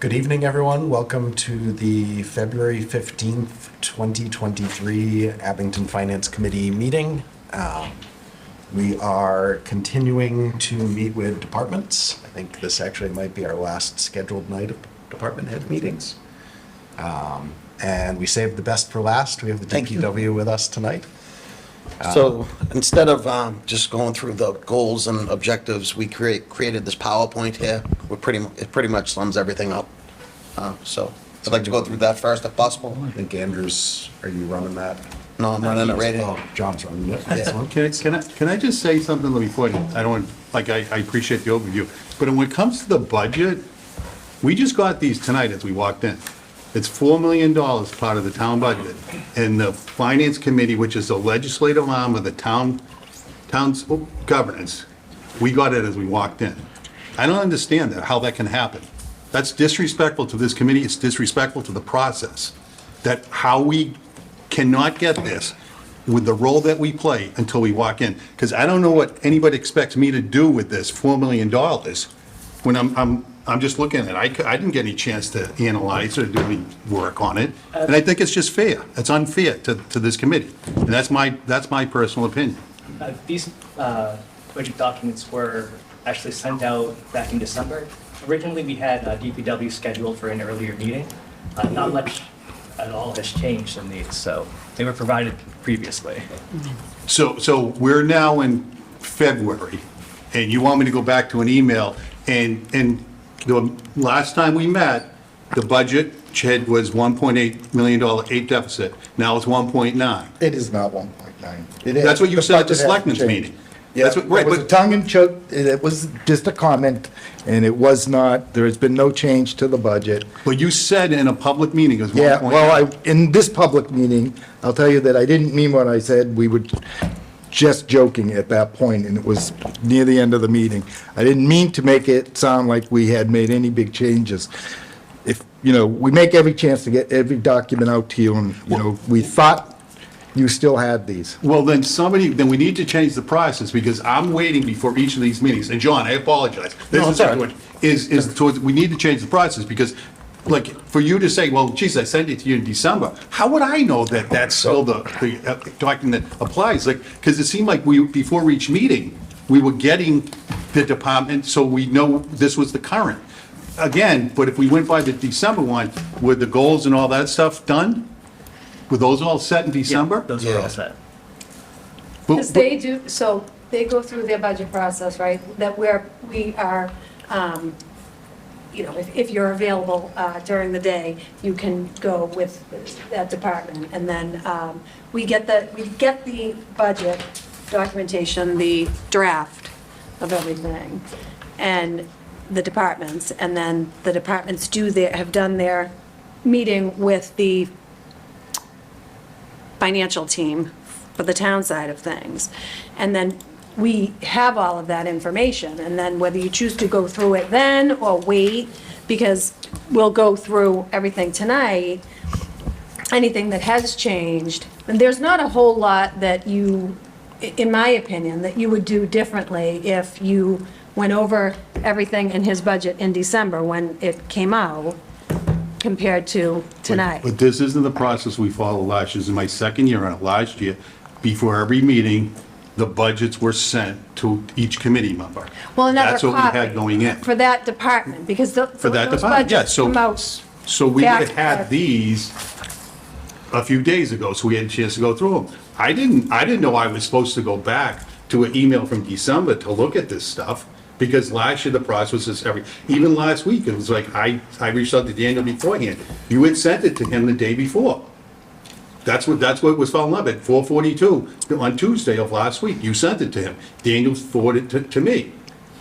Good evening, everyone. Welcome to the February 15th, 2023 Abington Finance Committee meeting. We are continuing to meet with departments. I think this actually might be our last scheduled night of department head meetings. And we saved the best for last. We have the DPW with us tonight. So instead of just going through the goals and objectives, we created this PowerPoint here. It pretty much sums everything up. So I'd like to go through that first if possible. I think Andrew's, are you running that? No, I'm running it right here. Oh, John's running it. Yeah. Can I just say something before, I don't want, like, I appreciate the overview, but when it comes to the budget, we just got these tonight as we walked in. It's $4 million part of the town budget, and the Finance Committee, which is the legislative arm of the town's governance, we got it as we walked in. I don't understand that, how that can happen. That's disrespectful to this committee, it's disrespectful to the process, that how we cannot get this with the role that we play until we walk in. Because I don't know what anybody expects me to do with this $4 million when I'm just looking at it. I didn't get any chance to analyze or do any work on it. And I think it's just fair. It's unfair to this committee. And that's my personal opinion. These budget documents were actually sent out back in December. Originally, we had DPW scheduled for an earlier meeting. Not much at all has changed in these, so they were provided previously. So we're now in February, and you want me to go back to an email, and the last time we met, the budget, Chad, was $1.8 million $8 deficit. Now it's 1.9. It is not 1.9. That's what you said at the selectmen's meeting. Yeah, That's what, right, it was a but, tongue in cheek, it was just a comment, and it was not, there has been no change to the budget. but you said in a public meeting it was 1.9. Yeah, well, in this public meeting, I'll tell you that I didn't mean what I said. We were just joking at that point, and it was near the end of the meeting. I didn't mean to make it sound like we had made any big changes. If, we make every chance to get every document out to you, and, we thought you still had these. Well, then we need to change the process, because I'm waiting before each of these meetings. And John, I apologize. This No, is it's all right. we need to change the process, because, like, for you to say, well, geez, I sent it to you in December, how would I know that that's still the document that applies? Like, because it seemed like before each meeting, we were getting the department, so we know this was the current. Again, but if we went by the December one, were the goals and all that stuff done? Were those all set in December? Those were all set. But- Because they do, so they go through their budget process, right? That we are, if you're available during the day, you can go with that department. And then we get the budget documentation, the draft of everything, and the departments. And then the departments have done their meeting with the financial team for the town side of things. And then we have all of that information, and then whether you choose to go through it then or wait, because we'll go through everything tonight, anything that has changed, and there's not a whole lot that you, in my opinion, that you would do differently if you went over everything in his budget in December when it came out, compared to tonight. But this isn't the process we followed last year. This is my second year on it. Last year, before every meeting, the budgets were sent to each committee member. Well, another That's what we copy had going in. for that department, because For that those department, yeah, budgets come out. so we would have back- had these a few days ago, so we had a chance to go through them. I didn't know I was supposed to go back to an email from December to look at this stuff, because last year the process is even last week, it was like, I reached out to Daniel beforehand. You had sent it to him the day before. That's what was following up at 4:42 on Tuesday of last week. You sent it to him. Daniel forwarded it to me.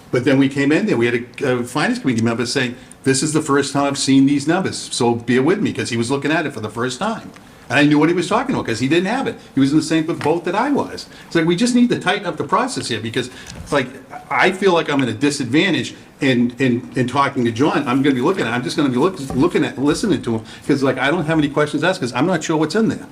But then we came in there, we had a finance committee member saying, this is the first time I've seen these numbers, so bear with me, because he was looking at it for the first time. And I knew what he was talking about, because he didn't have it. He was in the same boat that I was. It's like, we just need to tighten up the process here, because, like, I feel like I'm at a disadvantage in talking to John. I'm gonna be looking at, I'm just gonna be listening to him, because, like, I don't have any questions asked, because I'm not sure what's in there.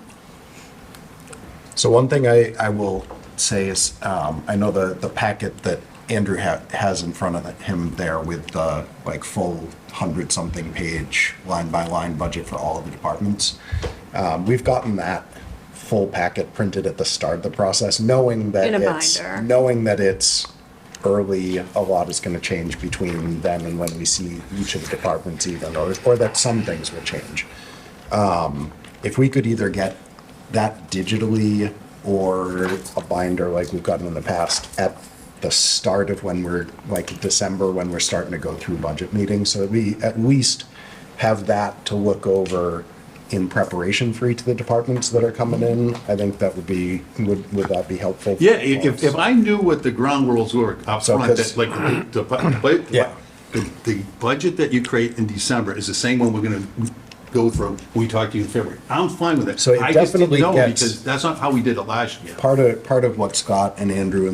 So one thing I will say is, I know the packet that Andrew has in front of him there with the like full 100-something page line-by-line budget for all of the departments. We've gotten that full packet printed at the start of the process, knowing that In a it's binder. knowing that it's early. A lot is going to change between then and when we see each of the departments, even, or that some things will change. If we could either get that digitally or a binder like we've gotten in the past at the start of when we're, like December, when we're starting to go through budget meetings, so that we at least have that to look over in preparation for each of the departments that are coming in, I think that would that be helpful? Yeah, if I knew what the ground rules were up So, front, 'cause- that like, Yeah. the budget that you create in December is the same one we're gonna go through when we talk to you in February. I'm fine with it. So it I just didn't definitely know gets- because that's not how we did it last year. Part of what Scott and Andrew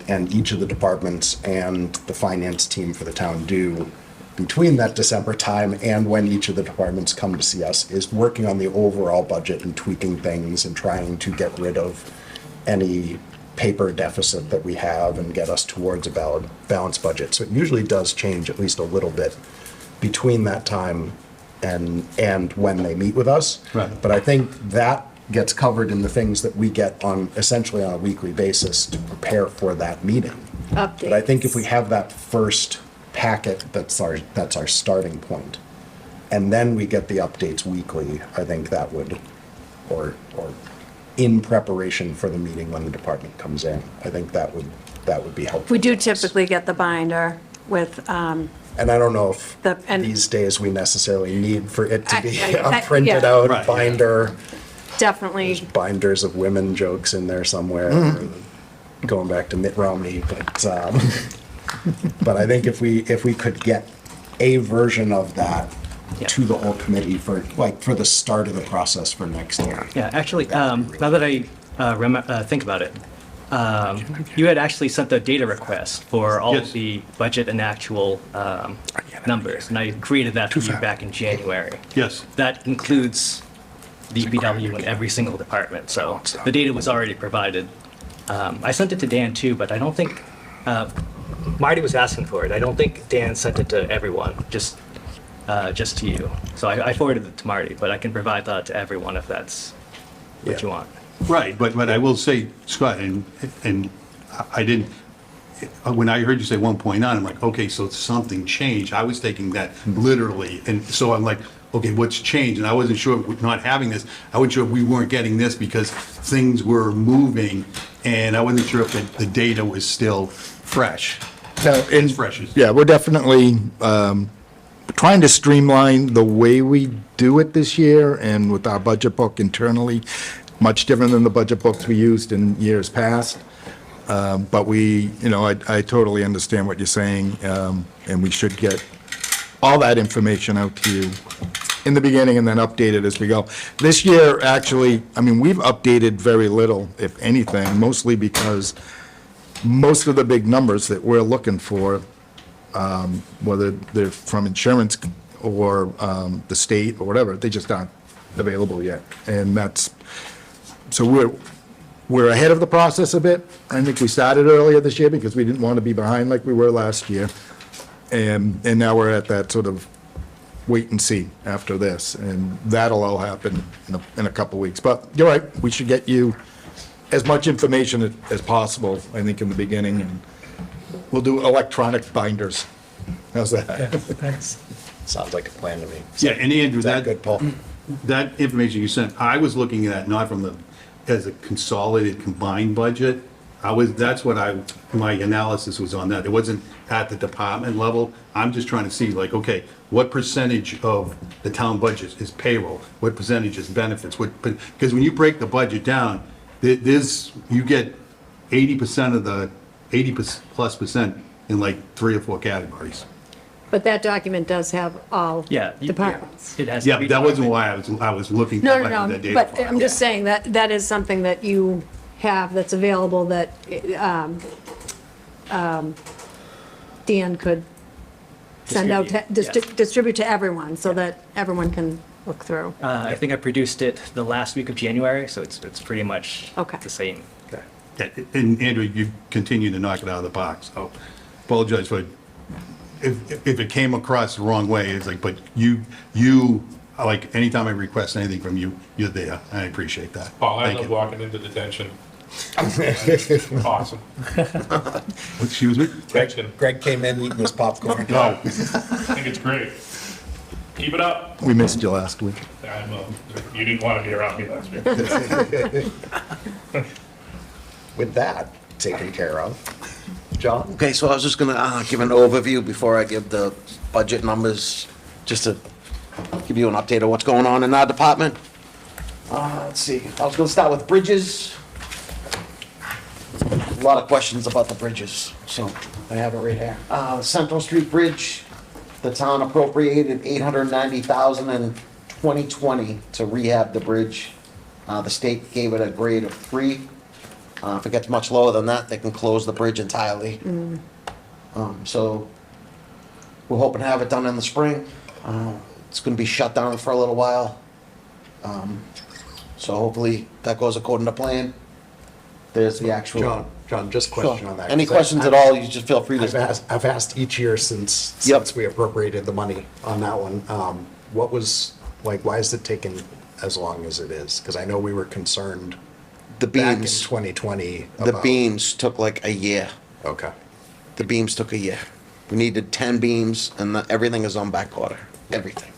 and each of the departments and the finance team for the town do between that December time and when each of the departments come to see us is working on the overall budget and tweaking things and trying to get rid of any paper deficit that we have and get us towards a balanced budget. So it usually does change at least a little bit between that time and when they meet with us. Right. But I think that gets covered in the things that we get on, essentially on a weekly basis to prepare for that meeting. But I think if we have that first packet, that's our starting point, and then we get the updates weekly, I think that would, or in preparation for the meeting when the department comes in, I think that would be helpful. We do for us. typically get the binder with, And I don't know if and- these days we necessarily need for it to be I- a printed yeah. out Right, yeah. binder. definitely, Binders of women jokes in there somewhere, going back to Mitt Romney, but I think if we could get a version of that Yeah. to the whole committee for the start of the process for next year. Yeah, actually, now that I think about it, you had actually sent the data request for all Yes. of the budget and actual numbers, and I created that for you back in January. Yes. That includes DPW in every single department, so the data was already provided. I sent it to Dan too, but I don't think, Marty was asking for it. I don't think Dan sent it to everyone, just to you. So I forwarded it to Marty, but I can provide that to everyone if that's what Yeah. you want. Right, but I will say, Scott, and I didn't, when I heard you say 1.9, I'm like, okay, so something changed. I was taking that literally, and so I'm like, okay, what's changed? And I wasn't sure, with not having this, I wasn't sure if we weren't getting this because things were moving, and I wasn't sure if the data was still fresh. As fresh as. Yeah, we're definitely trying to streamline the way we do it this year, and with our budget book internally, much different than the budget books we used in years past. But I totally understand what you're saying, and we should get all that information out to you in the beginning and then update it as we go. This year, actually, we've updated very little, if anything, mostly because most of the big numbers that we're looking for, whether they're from insurance or the state or whatever, they just aren't available yet. And so we're ahead of the process a bit. I think we started earlier this year because we didn't want to be behind like we were last year. And now we're at that sort of wait and see after this, and that'll all happen in a couple weeks. But you're right, we should get you as much information as possible, I think, in the beginning, and we'll do electronic binders. How's that? Sounds like a plan to me. Yeah, and Andrew, Is that good, Paul? that information you sent, I was looking at not from as a consolidated combined budget. My analysis was on that. It wasn't at the department level. I'm just trying to see like, okay, what percentage of the town budget is payroll? What percentage is benefits? Because when you break the budget down, you get 80% of the 80+% in like 3 or 4 categories. but that document does have all Yeah. departments. It has. Yeah, every but that wasn't department. why I was looking. No, for no, that no, data but file. I'm just saying that is something that you have that's available that Dan could send out, distribute to everyone so that everyone can look through. I think I produced it the last week of January, so it's pretty much Okay. the same. Yeah, and Andrew, you continue to knock it out of the park, so apologize for, if it came across the wrong way, it's like, but you, like, anytime I request anything from you, you're there. I appreciate that. Paul, I Thank love you. walking into detention. Awesome. Excuse me? Detention. Greg came in eating his popcorn. No, I think it's great. Keep it up. We missed you last week. You didn't want to be around me last week. With that taken care of, John? Okay, so I was just gonna give an overview before I give the budget numbers, just to give you an update of what's going on in our department. Let's see, I was gonna start with bridges. A lot of questions about the bridges, so I have it right here. Central Street Bridge, the town appropriated $890,000 in 2020 to rehab the bridge. The state gave it a grade of 3. If it gets much lower than that, they can close the bridge entirely. So we're hoping to have it done in the spring. It's gonna be shut down for a little while. So hopefully that goes according to plan. There's the actual. John, just question on that. Any 'cause questions at all, you just feel free to. I've asked each year since Yep. we appropriated the money on that one. What was, like, why is it taking as long as it is? Because I know we were concerned The back in beams, 2020 the about. beams took like a year. Okay. The beams took a year. We needed 10 beams and everything is on back order, everything.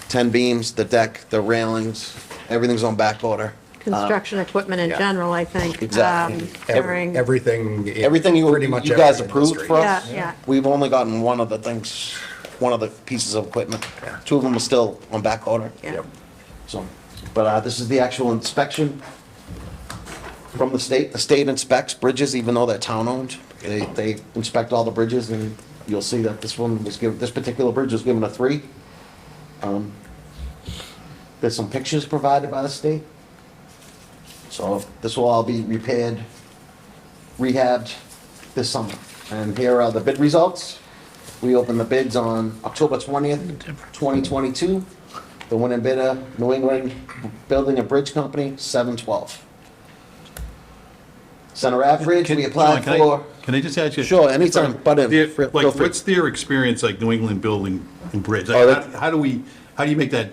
10 beams, the deck, the railings, everything's on back order. Construction equipment in yeah. general, I think. Exactly. During, Everything. Everything pretty much you guys every approved industry. for yeah, us, yeah. we've only gotten one of the things, one of the pieces of equipment. Yeah. 2 of them are still on back order. Yeah. Yep. So, but this is the actual inspection from the state. The state inspects bridges even though they're town-owned. They inspect all the bridges and you'll see that this one was given, this particular bridge was given a 3. There's some pictures provided by the state. So this will all be repaired, rehabbed this summer. And here are the bid results. We opened the bids on October 20th, 2022. The winning bidder, New England Building and Bridge Company, 712. Center Ave Bridge, we applied John, for. Can I just ask you? Sure, anytime, butt in. Their- Feel Like, free. what's their experience, like, New England Building and Bridge? Oh, Like, they- how do you make that,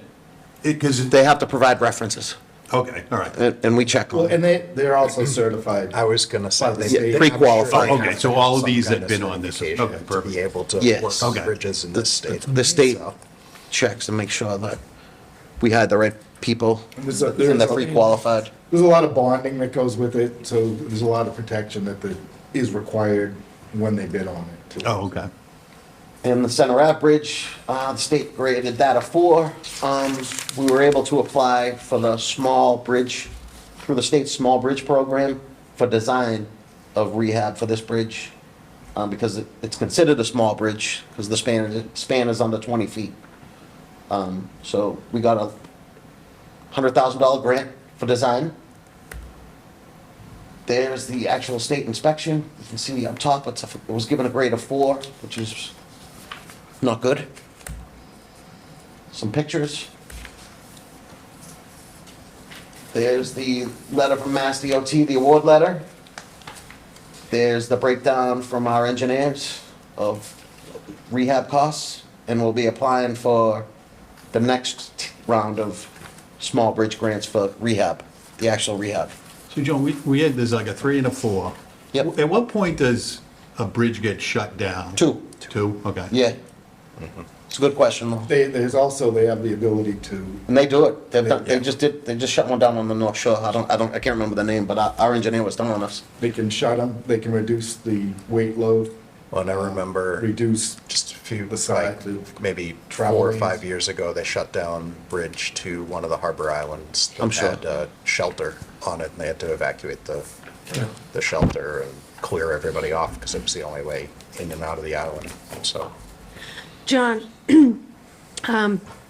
because, They have to provide references, okay, all right. and we check Well, on and it. they're also certified. I was gonna say. they- Yeah, they- I'm pre-qualified. sure they Okay, have so to have all of some these kind have been on this, certification okay, perfect. To be able to Yes. work Okay. on bridges in this state. The state So, checks and make sure that we had the right people There's and they're pre-qualified. There's a lot of bonding that goes with it, so there's a lot of protection that is required when they bid on it. too. Oh, okay. And the Center Ave Bridge, the state graded that a 4. We were able to apply for the small bridge, through the state's small bridge program, for design of rehab for this bridge, because it's considered a small bridge, because the span is under 20 feet. So we got a $100,000 grant for design. There's the actual state inspection. You can see up top, it was given a grade of 4, which is not good. Some pictures. There's the letter from Mass DOT, the award letter. There's the breakdown from our engineers of rehab costs, and we'll be applying for the next round of small bridge grants for rehab, the actual rehab. So, John, we had, there's like a 3 and a 4. Yep. At what point does a bridge get shut down? 2. 2, okay. Yeah. It's a good question, though. They have the ability to, And they do it. They Yeah. just shut one down on the North Shore. I can't remember the name, but our engineer was telling us. they can shut them, they can reduce the weight load, Well, and I remember reduce just a few, the like, size of maybe travel 4 or lanes. 5 years ago, they shut down bridge to one of the harbor islands. that I'm sure. Had a shelter on it, and they had to evacuate the shelter and clear everybody off, because it was the only way in and out of the island, so. John,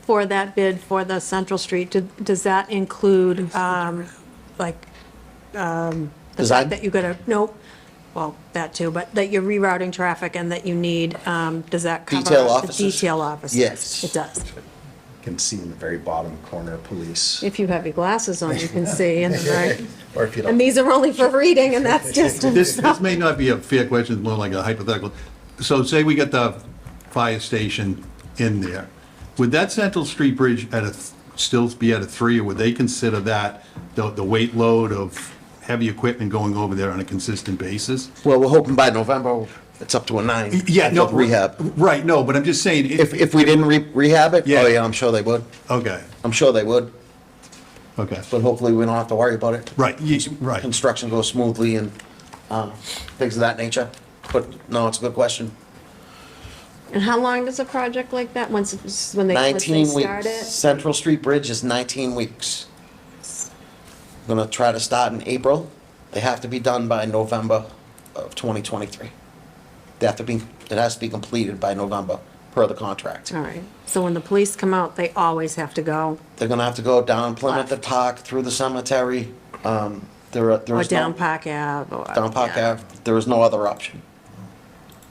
for that bid for the Central Street, does that include, like, the Design? fact that you gotta, no, well, that too, but that you're rerouting traffic and that you need, does that cover? Detail the officers? Detail officers? Yes. It does. You can see in the very bottom corner, police. If you have your glasses on, you can see, and, right? Or if you And don't, these are only for reading, and that's just. This may not be a fair question, it's more like a hypothetical. so say we get the fire station in there, would that Central Street Bridge still be at a 3, or would they consider that the weight load of heavy equipment going over there on a consistent basis? Well, we're hoping by November, it's up to a 9. Yeah, no. Rehab. Right, no, but I'm just saying. If we didn't rehab it, Yeah. oh yeah, I'm sure they would. Okay, I'm sure they would, okay. but hopefully we don't have to worry about it. Right, right. Construction goes smoothly and things of that nature. But no, it's a good question. And how long does a project like that, when they 19 start weeks. it? Central Street Bridge is 19 weeks. Gonna try to start in April. They have to be done by November of 2023. They have to be, it has to be completed by November per the contract. All right, so when the police come out, they always have to go, They're gonna have to go down Plymouth Park, through the cemetery. There or is down no, Park Ave, or. down Park yeah. Ave. There is no other option.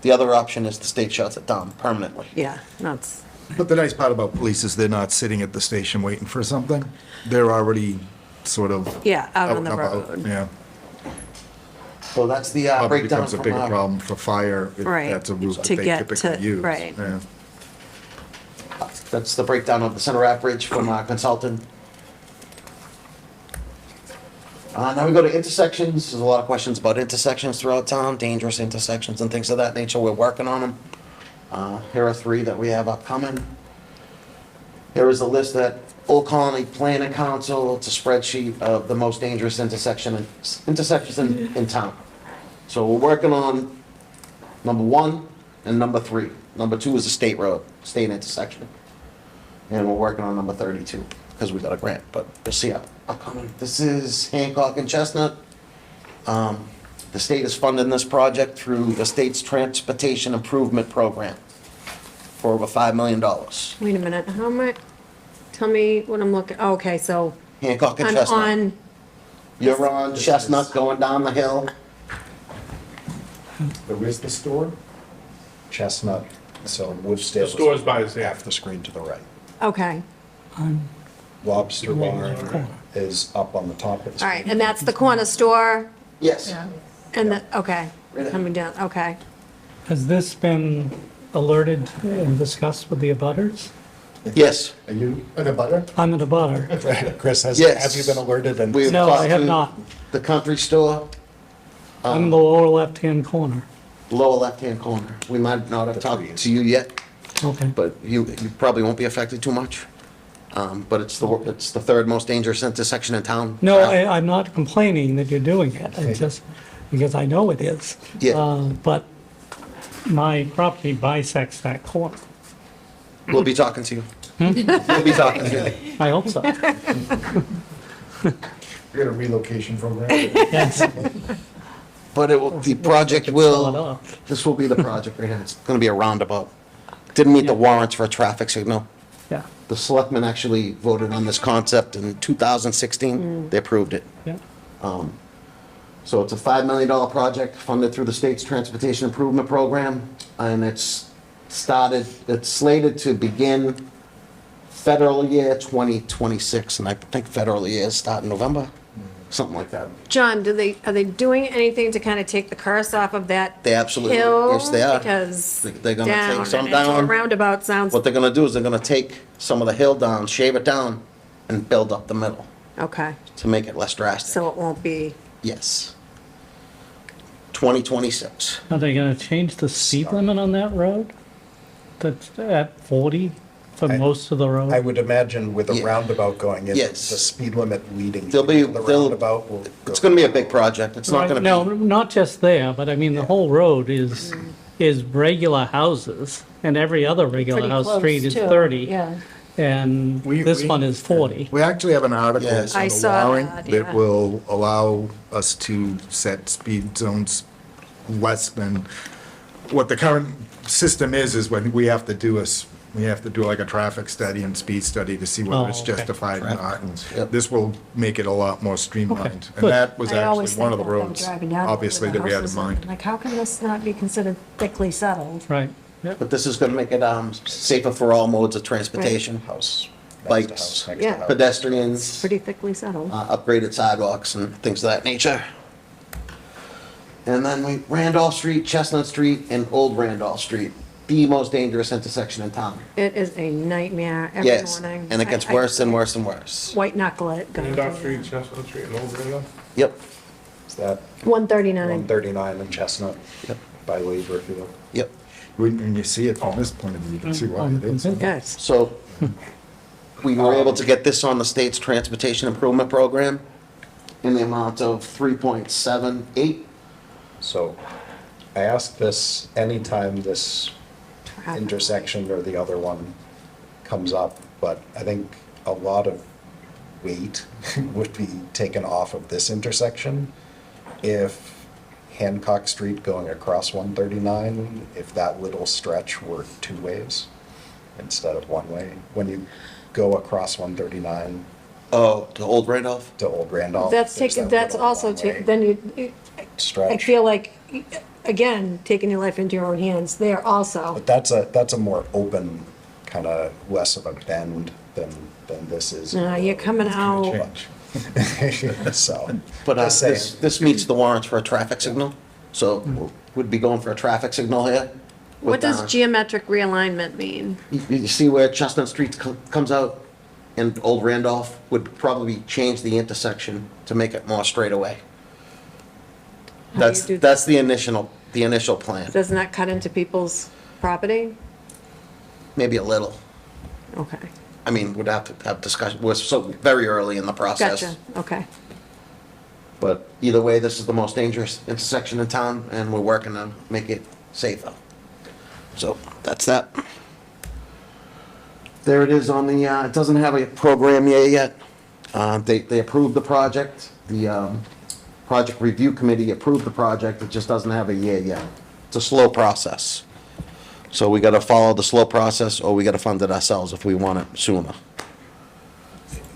The other option is the state shuts it down permanently. Yeah, that's, But the nice part about police is they're not sitting at the station waiting for something. They're already sort of. yeah, out on the and about, road. Yeah. So that's the Probably breakdown becomes a from bigger our, problem for fire if Right, that's a route that to they get typically to- use. right. Yeah. that's the breakdown of the Center Ave Bridge from our consultant. Now we go to intersections. There's a lot of questions about intersections throughout town, dangerous intersections and things of that nature. We're working on them. Here are 3 that we have upcoming. Here is a list that Old Colony Planning Council, it's a spreadsheet of the most dangerous intersections in town. So we're working on number 1 and number 3. Number 2 is a state road, state intersection. And we're working on number 32, because we got a grant, but we'll see upcoming. This is Hancock and Chestnut. The state is funding this project through the state's Transportation Improvement Program for over $5 million. Wait a minute, how much, tell me what I'm looking, okay, so, Hancock and on, Chestnut. You're on Chestnut going down the hill. Where's the store? Chestnut, so Woodsdale. The store's by the Half the screen to the right. okay, Lobster Barn is up on the top of the all screen. right, and that's the corner store, Yes. and the, okay, Right. coming down, okay. Has this been alerted and discussed with the abutters? Yes. Are you in a butter? I'm an abutter. Chris, have Yes. you been alerted? And We've No, I talked have to not. The country store, I'm in the lower left-hand corner. lower left-hand corner. We might not have talked to you yet, Okay. but you probably won't be affected too much. But it's the 3rd most dangerous intersection in town. No, I'm not complaining that you're doing it. It's just because I know it is. Yeah. But my property bisects that corner. We'll be talking to you. We'll be talking to you. I hope so. you got a relocation program? Yes. But the project Fill it will, up. this will be the project right here. It's gonna be a roundabout. Didn't meet the warrants for a traffic signal. Yeah, The selectmen actually voted on this concept in 2016. They approved it. yeah. So it's a $5 million project funded through the state's Transportation Improvement Program. And it's slated to begin federal year 2026. And I think federal year is starting November, something like that. John, are they doing anything to kind of take the curse off of that They absolutely, hill? yes, they are. Because They're gonna take down some and into a down. roundabout sounds, What they're gonna do is they're gonna take some of the hill down, shave it down, and build up the middle okay, to make it less drastic. so it won't be, Yes. 2026. Are they gonna change the speed limit on that road? That's at 40 for most of the I road? would imagine with a Yeah. roundabout going in, the Yes. speed limit leading to There'll be- the there'll- roundabout will It's go. gonna be a big project. It's not gonna No, be, not just there, but I mean, the whole road is regular houses, and every other regular pretty house close street is too. 30, Yeah, and We- this we- one is 40. We actually have an article Yes. on I the saw warrant that, yeah. that will allow us to set speed zones less than what the current system is when we have to do like a traffic study and speed study to see whether it's Oh, okay. justified or not. And Yep. This will make it a lot more streamlined. Okay, And good. that was I always actually one think of the that when roads, driving down obviously, with the that we had in houses, mind. like, how can this not be considered thickly settled? Right, yep. but this is gonna make it safer for all modes of transportation. House. next to Bikes. house, next to Yeah. house. Pedestrians, Pretty thickly settled. upgraded sidewalks and things of that nature. And then Randolph Street, Chestnut Street, and Old Randolph Street, the most dangerous intersection in town. It is a nightmare every Yes, morning. and it gets worse and worse and worse. White knuckle it. going Randolph through Street, Chestnut Street, and Old Randolph? Yep, Is that there. 139. 139 in Chestnut Yep. by Weaverfield? yep. When you see it from this point of view, you can see why it is. Yes. So we were able to get this on the state's transportation improvement program in the amount of 3.78. So I ask this anytime this Traffic. intersection or the other one comes up, but I think a lot of weight would be taken off of this intersection if Hancock Street going across 139, if that little stretch were two ways instead of one way. When you go across 139 Oh, to Old Randolph? to Old Randolph. That's there's taken, that that's little also, one-way then you, I stretch. feel like, again, taking your life into your own hands there also. But that's a more open, kind of less of a bend than this is. You're coming out, So, But just saying. this meets the warrants for a traffic signal, so we'd be going for a traffic signal here. what with, does geometric realignment mean? You see where Chestnut Street comes out and Old Randolph would probably change the intersection to make it more straight away. How do you do that? That's the initial plan, Doesn't that cut into people's property? maybe a little. Okay, I mean, we'd have to have discussion, we're so very early in the process. gotcha, okay. But either way, this is the most dangerous intersection in town, and we're working to make it safer. So, that's that. There it is on the, it doesn't have a program year yet. They approved the project, the project review committee approved the project, it just doesn't have a year yet. It's a slow process. So we gotta follow the slow process, or we gotta fund it ourselves if we want it sooner.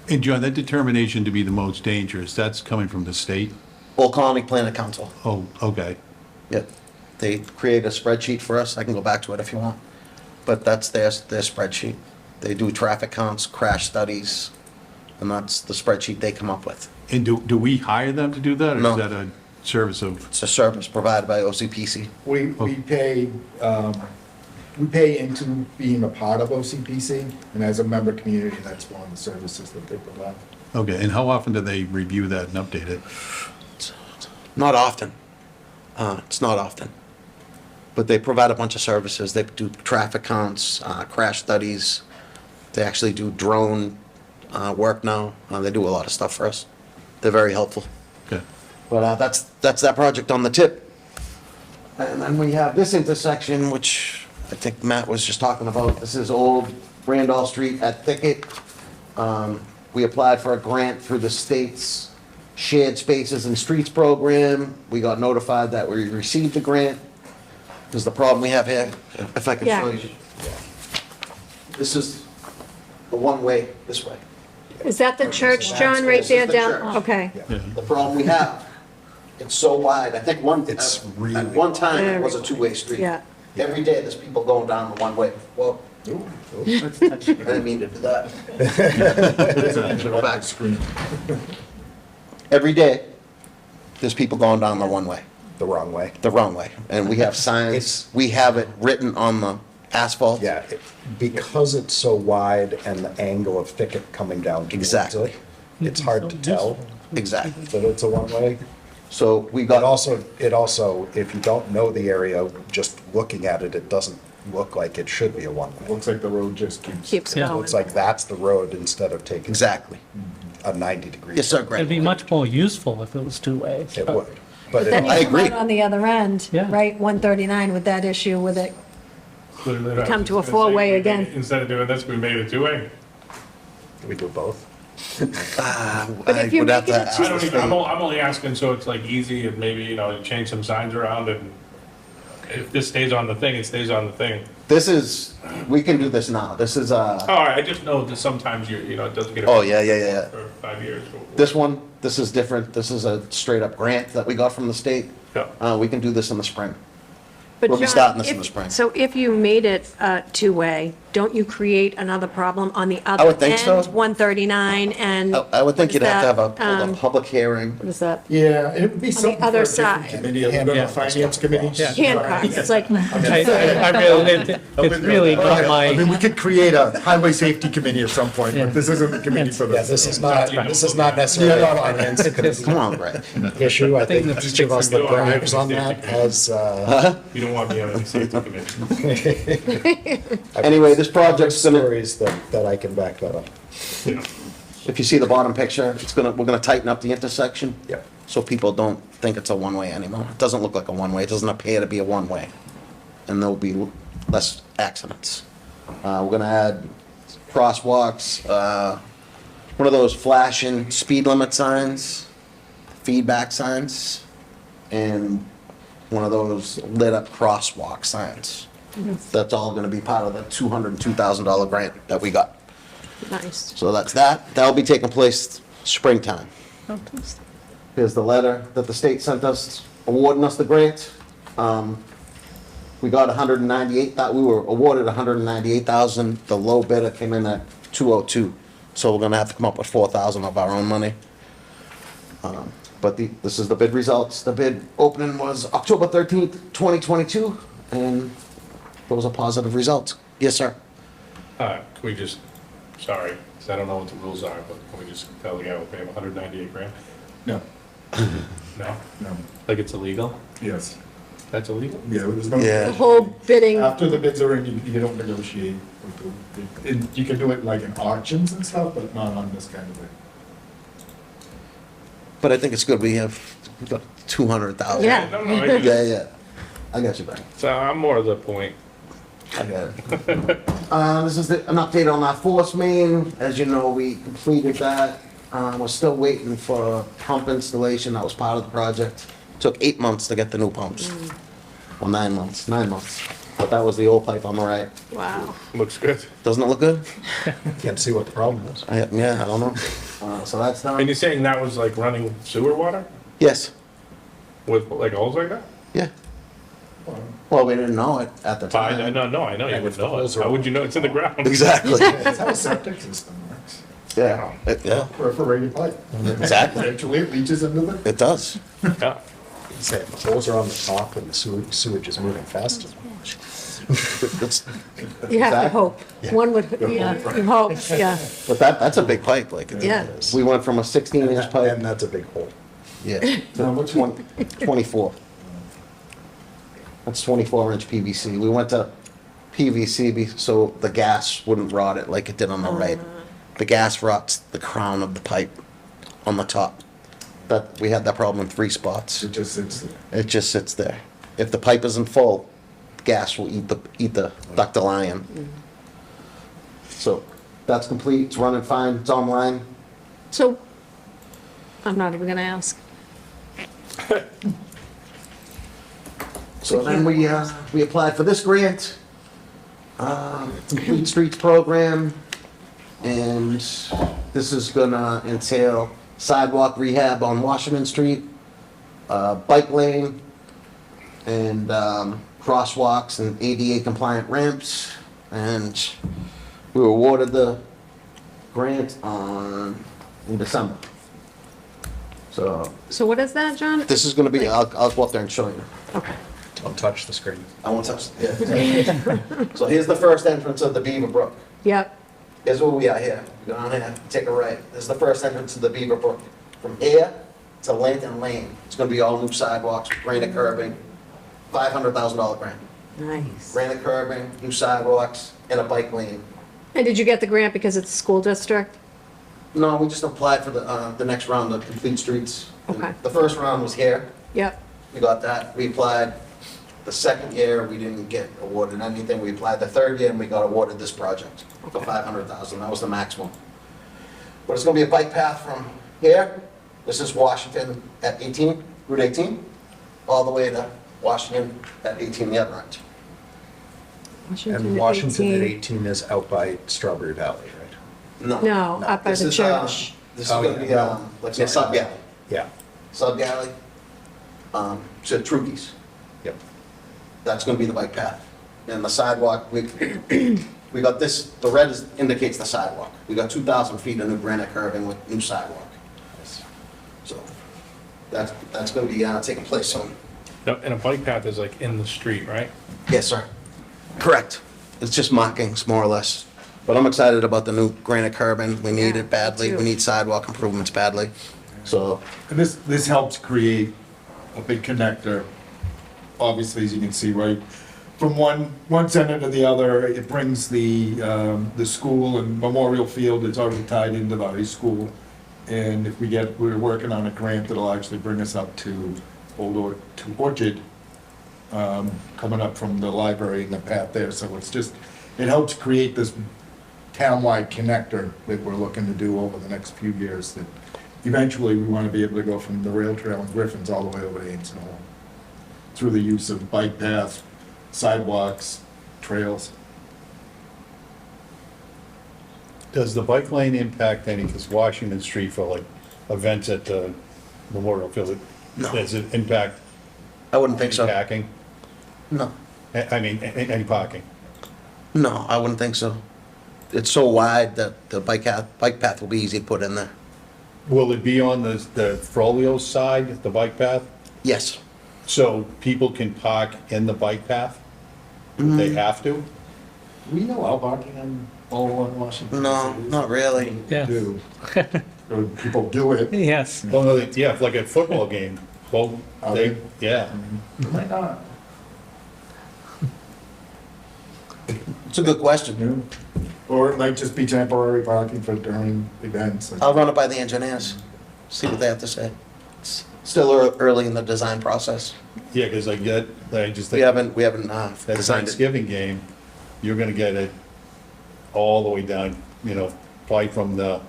And John, that determination to be the most dangerous, that's coming from the state? Old Colony Planning Council. Oh, okay. Yep. They create a spreadsheet for us. I can go back to it if you want. But that's their spreadsheet. They do traffic counts, crash studies, and that's the spreadsheet they come up with. And do we hire them to do that? Or No. is that a service of, It's a service provided by OCPC. We pay into being a part of OCPC, and as a member community, that's one of the services that they provide. okay, and how often do they review that and update it? Not often. It's not often. But they provide a bunch of services. They do traffic counts, crash studies. They actually do drone work now. They do a lot of stuff for us. They're very helpful. Okay. But that's that project on the tip. And then we have this intersection, which I think Matt was just talking about. This is Old Randolph Street at Thicket. We applied for a grant through the state's Shared Spaces and Streets program. We got notified that we received the grant. Because the problem we have here, if I can show Yeah. you. This is the one-way this way. Is that the church, John, right This is there the down? church. Okay. The problem we have, it's so wide, I think It's at really one time, it was a two-way street. Yeah. Every day, there's people going down the one-way. Well, I didn't mean to do that. Go back. Every day, there's people going down the one-way, The wrong way. the wrong way. And we have signs, It's- we have it written on the asphalt. Yeah, because it's so wide and the angle of Thicket coming down towards Exactly. it, it's hard to tell Exactly. that it's a one-way. So we It got, also, if you don't know the area, just looking at it, it doesn't look like it should be a one-way. Looks like the road just keeps. Keeps Yeah. going. Looks like that's the road instead of taking exactly. a 90-degree. Yes, sir, It'd be Greg. much more useful if it was two ways. It would, but Then you I it, come agree. out on the other end, Yeah. right, 139 with that issue with it. Clearly not. Come to a I was gonna say, four-way we made again. it- Instead of doing this, we made it two-way. we do both. But if you're would have to making it ask two- I don't the even, state. I'm only asking so it's like easy and maybe, you know, you change some signs around and if this stays on the thing, it stays on the thing. This is, we can do this now. This is, All right, I just know that sometimes you know, it doesn't get. oh, yeah. For 5 years. This one, this is different. This is a straight-up grant that we got from the state. Yeah. We can do this in the spring. But We'll be John, starting this in if- the spring. So if you made it two-way, don't you create another problem on the other would think so. end, 139 and? I would think what you'd is have to have that? a public hearing. What is that? Yeah, it would be something for other a different side. committee, other than the finance committee. Hancock, it's like, I really, it's really not I mean, my, we could create a highway safety committee at some point, but this isn't the committee for Yeah, this. this is not necessarily a finance committee Come on, Brad. issue. I think think each of us that brags on that has, You don't want me on any safety committee. Anyway, this project's gonna, stories that I can back that up. if you see the bottom picture, we're gonna tighten up the intersection. Yep. So people don't think it's a one-way anymore. It doesn't look like a one-way, it doesn't appear to be a one-way. And there'll be less accidents. We're gonna add crosswalks, one of those flashing speed limit signs, feedback signs, and one of those lit up crosswalk signs. That's all gonna be part of the $202,000 grant that we got. nice. So that's that. That'll be taking place springtime. Here's the letter that the state sent us, awarding us the grant. We got 198, we were awarded 198,000. The low bidder came in at 202. So we're gonna have to come up with 4,000 of our own money. But this is the bid results. The bid opening was October 13th, 2022, and those are positive results. Yes, sir. Can we just, sorry, 'cause I don't know what the rules are, but can we just tell the guy we'll pay him 198 grand? No, No? no, Like it's illegal? yes. That's illegal? Yeah, there's no. Yeah. The whole bidding, After the bids are in, you don't negotiate with the, you can do it like in auctions and stuff, but not on this kind of thing. But I think it's good. We've got 200,000. Yeah. No, no, I get it. Yeah, yeah. I got you back. So I'm more of the point. I got it. This is an update on our force main. As you know, we completed that. We're still waiting for pump installation. That was part of the project. Took 8 months to get the new pumps. Well, 9 months, 9 months. But that was the old pipe on the right. wow. Looks good. Doesn't it look good? Can't see what the problem is. Yeah, I don't know. So that's And done. you're saying that was like running sewer water Yes, with like holes like that? yeah. Well, we didn't know it at the I time. know, no, I know you And would if the know it. holes are- How would you know it's in the ground? Exactly. That's how a septic system works. Yeah, yeah, Perforated pipe. exactly. Eventually it leaches into the. It does. Yeah. Say, if the holes are on the top and the sewage is moving faster. It's- You have to Exactly. hope. One would, yeah, you hope, yeah. But that's a big pipe, like. Yeah. We went from a 16-inch And pipe, that's a big hole. yeah, to 24. That's 24-inch PVC. We went to PVC so the gas wouldn't rot it like it did on the right. The gas rots the crown of the pipe on the top. We had that problem in 3 spots. It just sits there. It just sits there. If the pipe isn't full, gas will eat the ductile iron. So that's complete. It's running fine. It's online. So, I'm not even gonna ask. So then we applied for this grant, Complete Streets Program, and this is gonna entail sidewalk rehab on Washington Street, bike lane, and crosswalks and ADA compliant ramps. And we were awarded the grant in December. So So what is that, John? this is gonna be, I'll go up there and show you. Okay. Don't touch the screen. I won't touch, yeah. So here's the first entrance of the Beaver Brook. Yep, Here's where we are here. Go down here, take a right. This is the first entrance to the Beaver Brook. From here to Lincoln Lane, it's gonna be all new sidewalks, granite curbing, $500,000 grant. nice. Granite curbing, new sidewalks, and a bike lane. And did you get the grant because it's a school district? No, we just applied for the next round of Complete Streets. Okay. The first round was here. Yep, We got that. We applied. The second year, we didn't get awarded anything. We applied the third year, and we got awarded this project for $500,000. That was the maximum. But it's gonna be a bike path from here, this is Washington at 18, Route 18, all the way to Washington at 18 the other end. And Washington at 18 is out by Strawberry Valley, right? No, up by This the is, church. This is Oh, gonna be, yeah. like a sub galley, Yeah. sub galley, to Trukey's. Yep. That's gonna be the bike path. And the sidewalk, We got this, the red indicates the sidewalk. We got 2,000 feet of new granite curbing with new sidewalk. So that's gonna be taking place soon. And a bike path is like in the street, right? Yes, sir. Correct. It's just markings, more or less. But I'm excited about the new granite curbing. We need Yeah, it badly. me We too. need sidewalk improvements badly. So, And this helps create a big connector, obviously, as you can see, right? From one center to the other, it brings the school and Memorial Field is already tied into the high school. And if we're working on a grant that'll actually bring us up to to Orchard, coming up from the library and the path there, so it helps create this townwide connector that we're looking to do over the next few years, that eventually we want to be able to go from the rail trail in Griffin's all the way over to Ames Hall, through the use of bike paths, sidewalks, trails. Does the bike lane impact any, because Washington Street for like events at the Memorial Field, No. does it impact I wouldn't think any so. parking? No, I mean, any parking? no, I wouldn't think so. It's so wide that the bike path will be easy to put in there. Will it be on the Frollo side, the bike path? Yes. So people can park in the bike path? They have to? We allow parking on all on Washington. No, not really. Yeah. Do. Or people do it. Yes. Well, no, yeah, like a football game. Well, Are they, they? yeah. Might not. It's a good question. Or it might just be temporary parking for during events. I'll run it by the engineers, see what they have to say. It's still early in the design process. Yeah, because I just We think haven't that designed it. Thanksgiving game, you're gonna get it all the way down, probably from the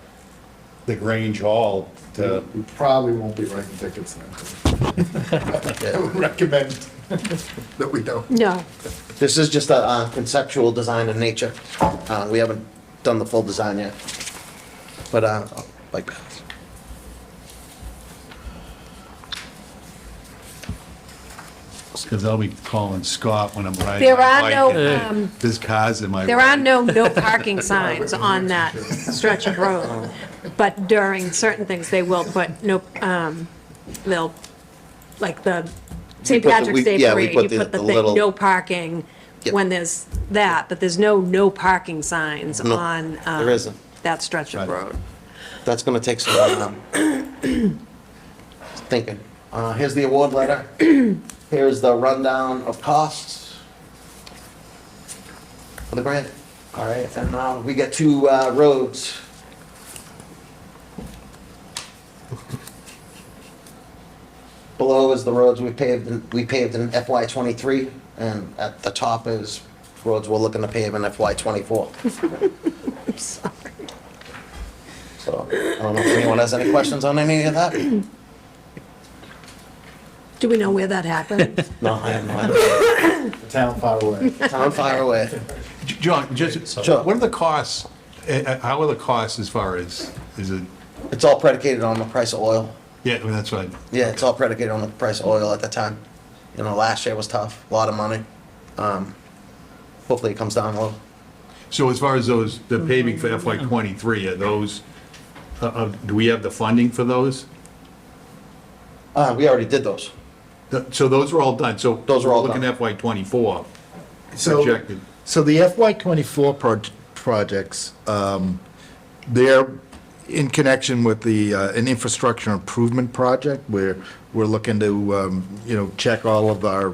Grange Hall to, We probably won't be writing tickets then. I would recommend that we don't. No, This is just a conceptual design in nature. We haven't done the full design yet. But, bike paths. because I'll be calling Scott when I'm riding there my are bike. no, and There's cars in my way. there are no parking signs on that stretch of road. But during certain things, they will put they'll, like the St. put the- Patrick's Day yeah, we parade, put you the- put the the thing, little- no parking Yep. when there's that, but there's no parking signs No, on there isn't. that stretch of road. That's gonna take some, thinking. Here's the award letter. Here's the rundown of costs for the grant. All right, and now we get two roads. Below is the roads we paved in FY '23, and at the top is roads we're looking to pave in FY '24. So, I don't know if anyone has any questions on any of that? Do we know where that happened? No, I have no idea. Town far away. Town fire away. John, just, Sure. what are the costs, how are the costs as far as, is it, It's all predicated on the price of oil. yeah, well, that's right. Yeah, it's all predicated on the price of oil at the time. Last year was tough, a lot of money. Hopefully it comes down a little. So as far as the paving for FY '23, are those, do we have the funding for those? We already did those. So those are all done, so. Those are all we're looking done. at FY '24 So, projected. so the FY '24 projects, they're in connection with an infrastructure improvement project where we're looking to, check all of our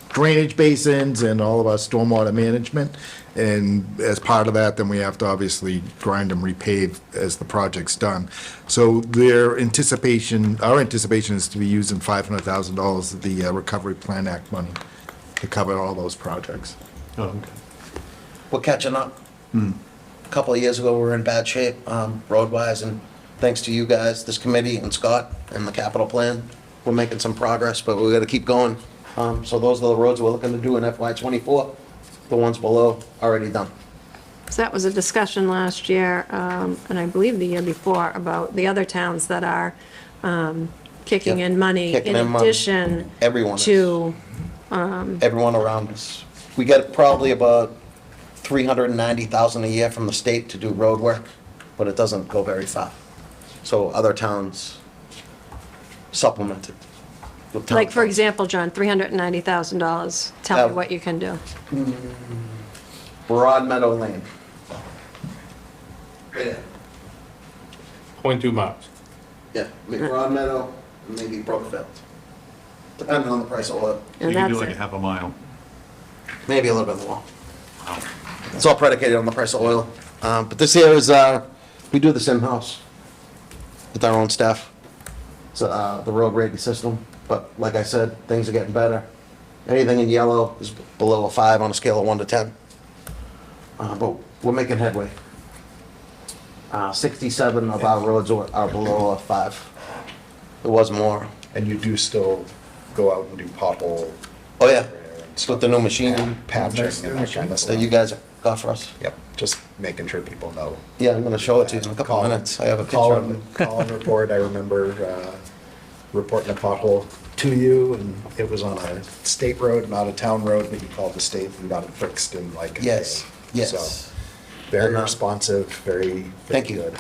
drainage basins and all of our stormwater management. And as part of that, then we have to obviously grind and repave as the project's done. So our anticipation is to be using $500,000 of the Recovery Plan Act money to cover all those projects. Oh, okay. We're catching up. A couple of years ago, we were in bad shape, road-wise, and thanks to you guys, this committee, and Scott, and the capital plan, we're making some progress, but we gotta keep going. So those are the roads we're looking to do in FY '24. The ones below, already done. So that was a discussion last year, and I believe the year before, about the other towns that are kicking Yep, in money kicking in in money. addition Everyone is. to, Everyone around us. We get probably about $390,000 a year from the state to do road work, but it doesn't go very far. So other towns supplement it. with town Like, for funds. example, John, $390,000, tell me Uh, what you can do. Broad Meadow Lane. Right there. 0.2 miles. Yeah, maybe Broad Meadow, maybe Brookfield. Depending on the price of oil. And You can do that's like a it. half a mile. Maybe a little bit more. It's all predicated on the price of oil. But this here is, we do this in-house with our own staff. It's the road rating system, but like I said, things are getting better. Anything in yellow is below a 5 on a scale of 1 to 10. But we're making headway. 67 of our roads are below a 5. There was more. And you do still go out and do pothole Oh, yeah, it's with the new machine patching and that kind of that stuff. you guys got for us. Yep, just making sure people know. Yeah, I'm gonna show it to you in a couple minutes. I have a picture of it. Colin report, I remember reporting a pothole to you, and it was on a state road, not a town road, but you called the state and got it fixed in like a day. Yes, yes. So, very And, responsive, very Thank you. good.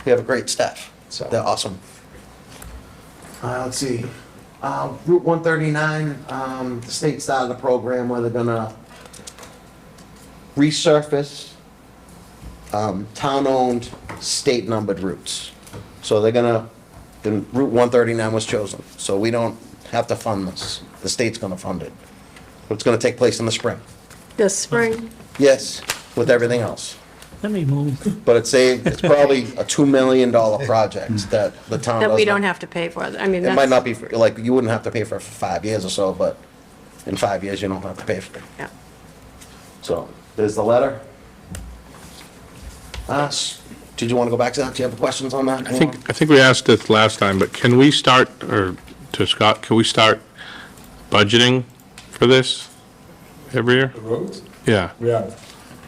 We have a great staff. So- They're awesome. Let's see, Route 139, the state started a program where they're gonna resurface town-owned, state-numbered routes. So they're gonna, and Route 139 was chosen, so we don't have to fund this. The state's gonna fund it. It's gonna take place in the spring. This spring, Yes, with everything else. Let me move. But it's probably a $2 million project that the town that we doesn't- don't have to pay for. I mean, It might that's, not be, like, you wouldn't have to pay for it for 5 years or so, but in 5 years, you don't have to pay for it. yeah. So, there's the letter. Did you want to go back to that? Do you have questions on that? I think we asked this last time, but can we start, or to Scott, can we start budgeting for this every year? The roads? Yeah. Yeah.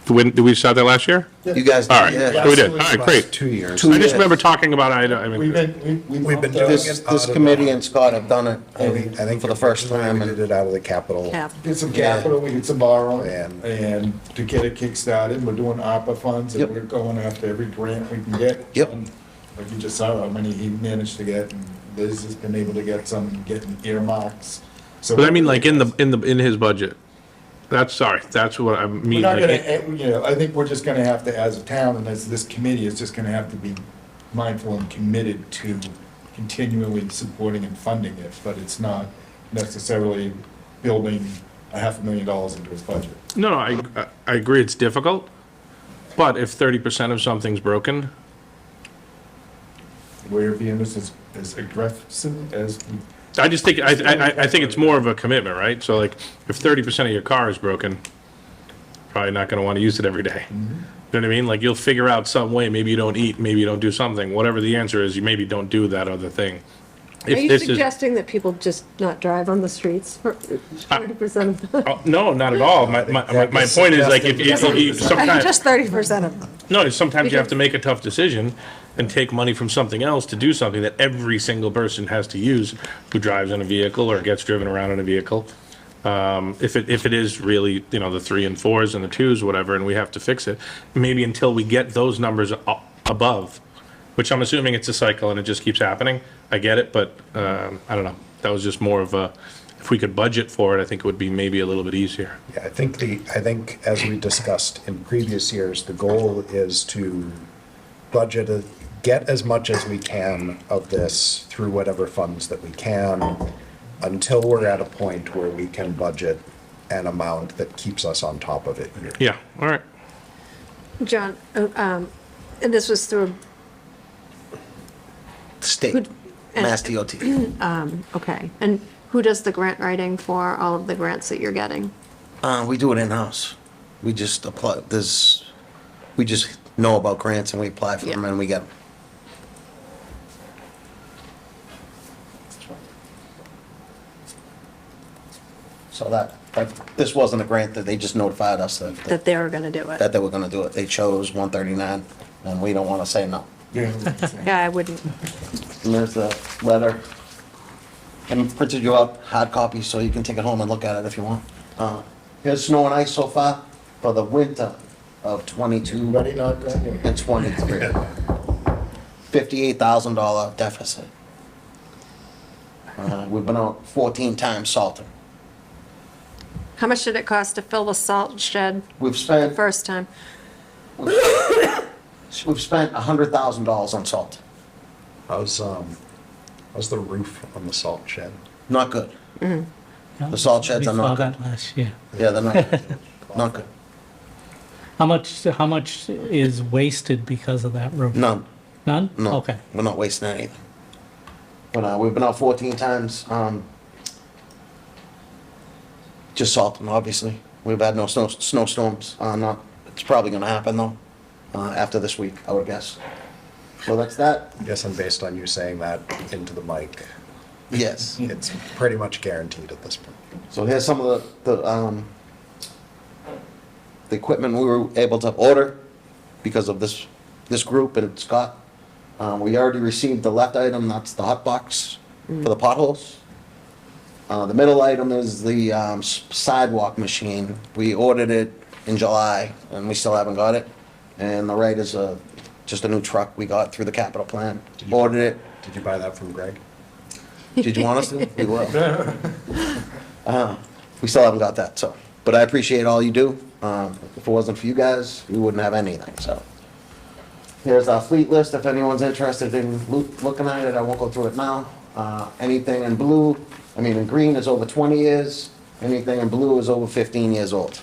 Did we start that last year? You guys, All right, yeah. so we did. All right, Last great. 2 years. Two- I just years. remember talking about, I We've mean, been, We've been doing This it out of committee and Scott have done it I think for the first originally time. We did and it out of the capital. Yeah. did some capital, we did some borrowing, And- and to get it kick-started, we're doing ARPA funds, Yep. and we're going after every grant we can get. Yep. And like you just saw how many he managed to get, and Liz has been able to get some, getting earmarks. So but I mean, like, in his budget. That's what I We're mean. not like, gonna, I think we're just gonna have to, as a town, and as this committee, is just gonna have to be mindful and committed to continually supporting and funding it, but it's not necessarily building $500,000 into his budget. No, I agree, it's difficult, but if 30% of something's broken, We're being as aggressive as we I just think, I think it's more of a commitment, right? So like, if 30% of your car is broken, probably not gonna wanna use it every day. You know what I mean? Like, you'll figure out some way, maybe you don't eat, maybe you don't do something, whatever the answer is, you maybe don't do that other thing. Are If you this is, suggesting that people just not drive on the streets for 30% of them? oh, no, not at all. My point is like, if you, sometimes, Just 30% of them. no, sometimes you have to make a tough decision and take money from something else to do something that every single person has to use who drives in a vehicle or gets driven around in a vehicle. If it is really, the 3 and 4s and the 2s, whatever, and we have to fix it, maybe until we get those numbers above, which I'm assuming it's a cycle and it just keeps happening. I get it, but, I don't know. That was just more of a, if we could budget for it, I think it would be maybe a little bit easier. Yeah, I think as we discussed in previous years, the goal is to budget, get as much as we can of this through whatever funds that we can, until we're at a point where we can budget an amount that keeps us on top of it yearly. Yeah, all right. John, and this was through, State, Good. Mass DOT. okay, and who does the grant writing for all of the grants that you're getting? We do it in-house. We just apply, we just know about grants and we apply for them Yeah. and we get them. So this wasn't a grant that they just notified us That they were gonna do it? that they were gonna do it. They chose 139 and we don't wanna say no. Yeah, I wouldn't. And there's the letter. And printed you out hard copy so you can take it home and look at it if you want. Here's snow and ice so far for the winter of 22 Ready, not ready? and 23. $58,000 deficit. We've been out 14 times salting. How much did it cost to fill the salt shed We've the spent, first time? we've spent $100,000 on salt. How's the roof on the salt shed? Not good. The salt sheds are We saw not good. that last year. Yeah, they're not good. Not good. How much is wasted because of that roof? None. None? No. Okay. We're not wasting anything. But we've been out 14 times. Just salting, obviously. We've had no snowstorms. It's probably gonna happen though, after this week, I would guess. So that's that. I guess, and based on you saying that into the mic, Yes. it's pretty much guaranteed at this point. So here's some of the equipment we were able to order because of this group and Scott. We already received the left item, that's the hot box for the potholes. The middle item is the sidewalk machine. We ordered it in July and we still haven't got it. And the right is just a new truck we got through the capital plan. Ordered it. Did you buy that from Greg? Did you want us to? We will. We still haven't got that, so. But I appreciate all you do. If it wasn't for you guys, we wouldn't have anything, so. Here's our fleet list, if anyone's interested in looking at it, I won't go through it now. Anything in blue, in green is over 20 years, anything in blue is over 15 years old.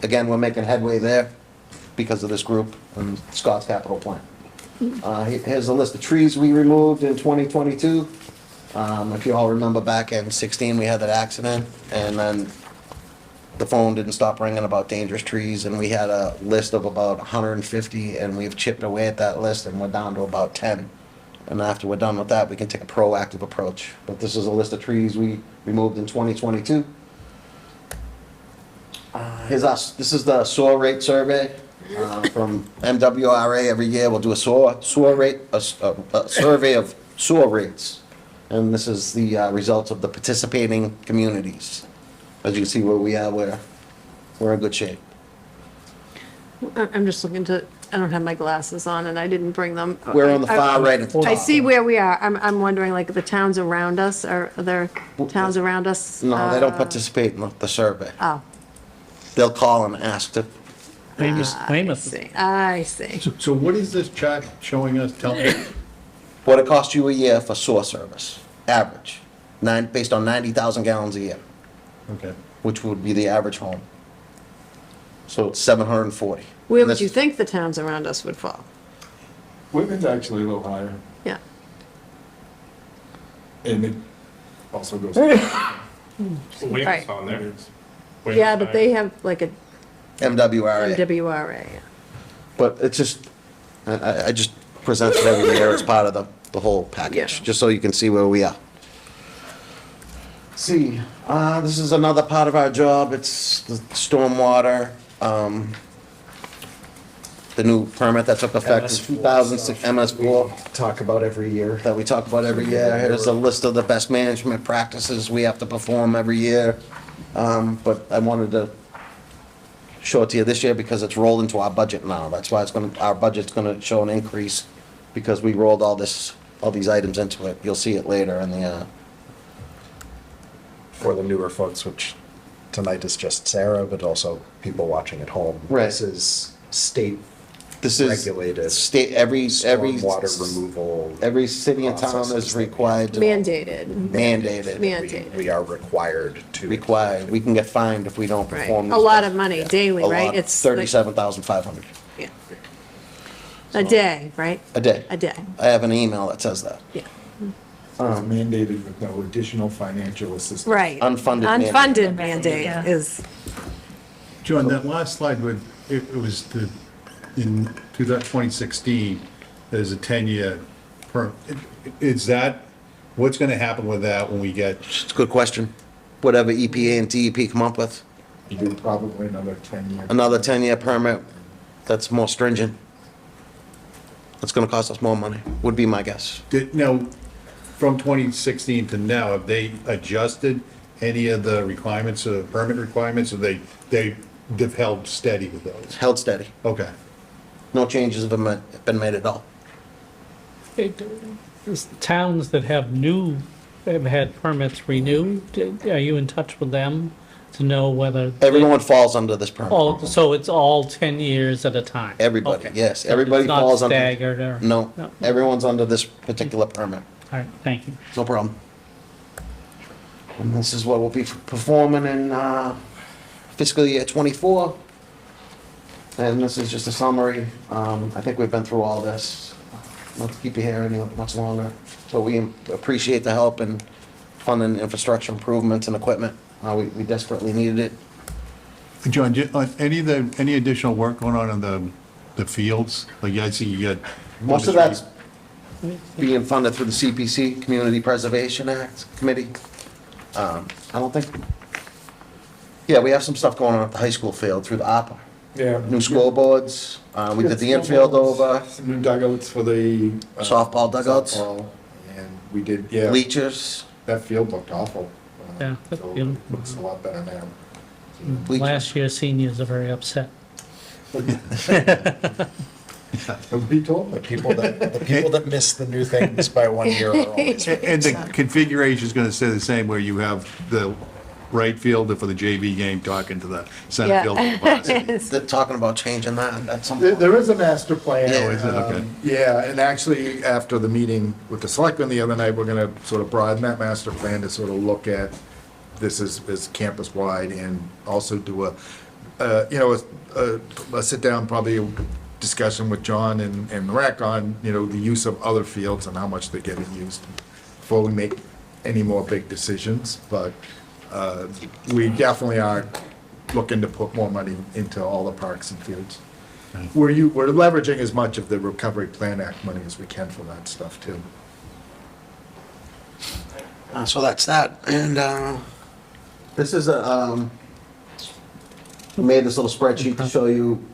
Again, we're making headway there because of this group and Scott's capital plan. Here's a list of trees we removed in 2022. If you all remember back in 16, we had that accident, and then the phone didn't stop ringing about dangerous trees, and we had a list of about 150, and we've chipped away at that list, and we're down to about 10. And after we're done with that, we can take a proactive approach. But this is a list of trees we removed in 2022. This is the soil rate survey from MWRA. Every year we'll do a survey of soil rates. And this is the results of the participating communities. As you can see where we are, we're in good shape. I'm just looking I don't have my glasses on and I didn't bring them. We're on the far right at the top. I see where we are. I'm wondering, like, the towns around us, are there towns around us? No, they don't participate in the survey. Oh. They'll call and ask to, Weymouth. I see. So what is this chart showing us? Tell me. what it costs you a year for sewer service, average, based on 90,000 gallons a year, Okay. which would be the average home. So it's 740. Where And would this- you think the towns around us would fall? Women's actually a little higher, Yeah. and it also goes. Right. on there. Yeah, but they have like a MWRA. MWRA. yeah. But it's just, I just present it every year as part of the whole package, Yeah. just so you can see where we are. See, this is another part of our job, it's the stormwater, the new permit that took effect in 2006, MS4, Talk about every year. that we talk about every year. Here's a list of the best management practices we have to perform every year. But I wanted to show it to you this year because it's rolled into our budget now. That's why our budget's gonna show an increase, because we rolled all these items into it. You'll see it later in the, For the newer folks, which tonight is just Sarah, but also people watching at home. Right. This is state this is regulated state, every stormwater removal. every city and town processes is that we required to, Mandated. mandated, Mandated. We are required to. required. We can get fined if we don't Right. perform. A these lot tests. of money daily, A right? lot, It's like- 37,500 yeah. A day, right? a day. A day. I have an email that says that. Yeah. It's mandated with no additional financial assistance. Right. Unfunded mandate. Unfunded mandate is, John, that last slide with, it was in 2016, there's a 10-year perm. Is that, what's gonna happen with that when we get, It's a good question. Whatever EPA and DEP come up with, You do probably another 10 years. another 10-year permit that's more stringent. That's gonna cost us more money, would be my guess. now, from 2016 to now, have they adjusted any of the requirements, permit requirements? Or they they've held steady with those. Held steady. Okay. No changes have been made at all. Towns that have had permits renewed, are you in touch with them to know whether? Everyone falls under this permit. Oh, so it's all 10 years at a time? Everybody, Okay. yes, So everybody it's not falls under. staggered or? No, No. everyone's under this particular permit. All right, thank you. No problem. And this is what we'll be performing in fiscal year '24. And this is just a summary. I think we've been through all this. Not to keep you here any much longer. But we appreciate the help in funding infrastructure improvements and equipment. We desperately needed it. John, any additional work going on in the fields? Like, I see you got. Most of that's being funded through the CPC, Community Preservation Act Committee. I don't think, yeah, we have some stuff going on at the high school field through the ARPA. Yeah. New scoreboards, we did the infield over, Some new dugouts for the. Softball dugouts. softball, And we did, yeah, bleachers, that field looked awful. Yeah, that So field- Looks a lot better now. bleachers. Last year, seniors are very upset. Be told. The people that miss the new things by 1 year are always. And the configuration is going to stay the same where you have the right fielder for the JV game talking to the center Yeah. fielder. for varsity. They're talking about changing that, that's There something. there is a master plan. Yeah, is it? Okay. Yeah, and actually, after the meeting with the selectmen the other night, we're gonna sort of broaden that master plan to sort of look at this as campus-wide and also do a sit-down, probably a discussion with John and the rec on, the use of other fields and how much they're getting used before we make any more big decisions. But we definitely are looking to put more money into all the parks and fields. We're leveraging as much of the Recovery Plan Act money as we can for that stuff, too. So that's that, and this is we made this little spreadsheet to show you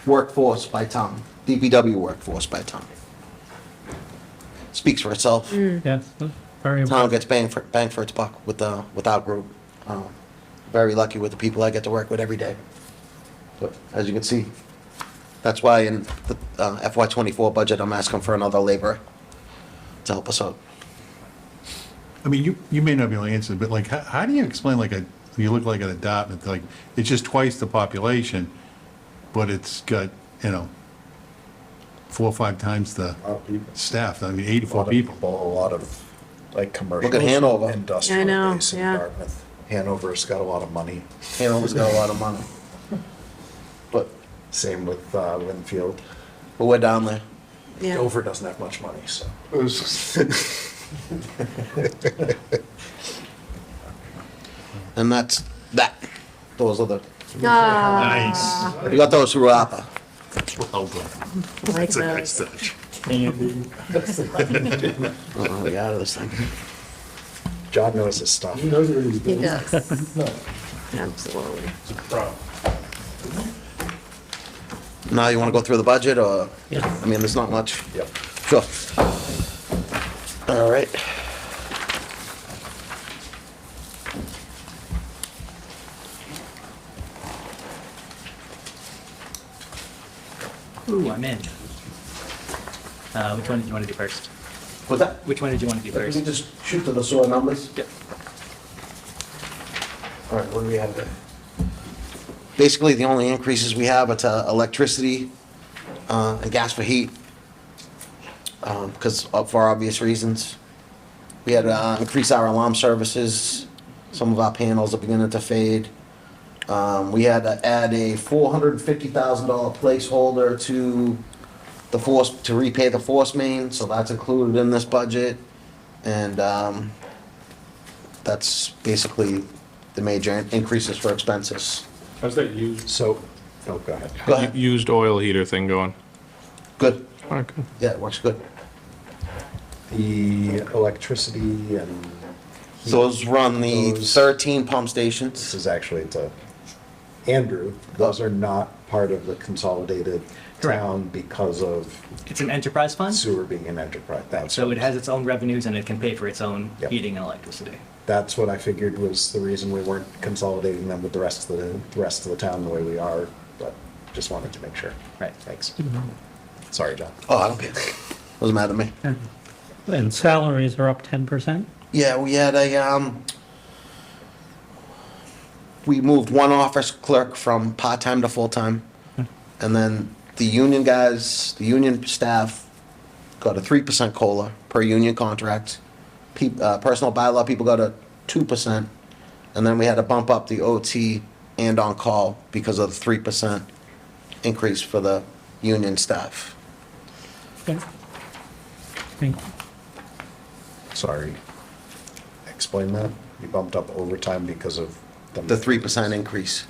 workforce by town, DPW workforce by town. Speaks for itself. Yes, very Town important. gets bang for its buck with our group. Very lucky with the people I get to work with every day. But as you can see, that's why in the FY '24 budget, I'm asking for another laborer to help us out. I mean, you may not be able to answer, but like, how do you explain you look like an Dartmouth, like, it's just twice the population, but it's got, 4 or 5 times the A lot of people. staff, I mean, 84 people. A lot of, like, commercial. Look at Hanover. I Industrial know, base in yeah. Dartmouth. Hanover's got a lot of money. Hanover's got a lot of money. But Same with Linfield. we're down there. Yeah. Dover doesn't have much money, so. And that's that. Those are the, Ah, Nice. you got those through ARPA. Well done. like That's a nice those. touch. Oh, get out of this thing. John knows his stuff. He knows what he's He doing. does. Absolutely. Now you want to go through the budget, or, Yeah. I mean, there's not much. Yep. Sure. All right. Ooh, I'm in. Which one did you want to do first? What's that? Which one did you want to do We first? can just shoot to the sewer numbers. Yep. All right, what do we have there? Basically, the only increases we have are to electricity and gas for heat, because for obvious reasons. We had to increase our alarm services. Some of our panels are beginning to fade. We had to add a $450,000 placeholder to the force, to repay the force main, so that's included in this budget. And that's basically the major increases for expenses. How's that used? So, oh, go ahead. Go ahead. Used oil heater thing going? Good. Okay. Yeah, it works good. The electricity and. So those run the Those- 13 pump This stations. is actually to Andrew, those are not part of the consolidated Correct. town because of It's an enterprise fund, sewer being an enterprise. so it has its own revenues and it can pay for its own Yep. heating and electricity. That's what I figured was the reason we weren't consolidating them with the rest of the town the way we are, but just wanted to make sure. Right. Thanks. Sorry, John. Oh, I don't care. Doesn't matter to me. And salaries are up 10%? Yeah, we had we moved one office clerk from part-time to full-time. And then the union guys, the union staff got a 3% COLA per union contract. Personal bylaw people got a 2%. And then we had to bump up the OT and on-call because of the 3% increase for the union staff. Okay. Thank you. Sorry. Explain that. You bumped up overtime because of The 3% increase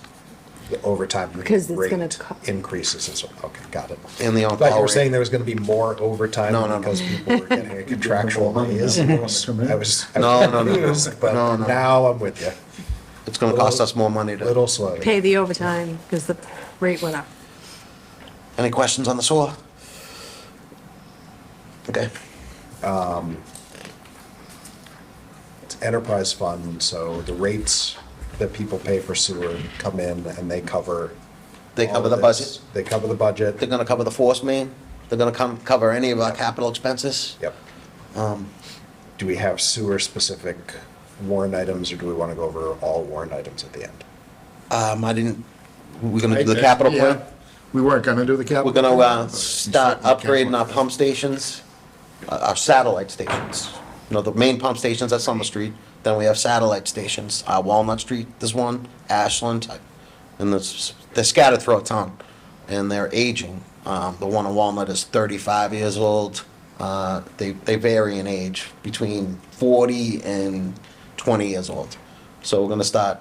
the overtime Because it's gonna rate co- increases and so, okay, got it. and the I thought you on-call were saying rate. there was gonna be more overtime No, no, no. because people were getting a contractual raise. I was No, no, no. confused, but No, no. now I'm with you. It's gonna cost us more money to. Little slowly. Pay the overtime because the rate went up. Any questions on the sewer? Okay. It's enterprise fund, so the rates that people pay for sewer come in and they cover. They all cover of the this. budget. They cover the budget. They're gonna cover the force main. They're gonna cover any of our capital expenses. Yep. Do we have sewer specific warrant items or do we want to go over all warrant items at the end? We're gonna do the capital Yeah. plan. We weren't gonna do the capital. We're gonna, plan, but start you certainly upgrading can. our pump stations, our satellite stations. You know, the main pump stations at Summer Street, then we have satellite stations, Walnut Street, there's one, Ashland, and they're scattered throughout town, and they're aging. The one on Walnut is 35 years old. They vary in age, between 40 and 20 years old. So we're gonna start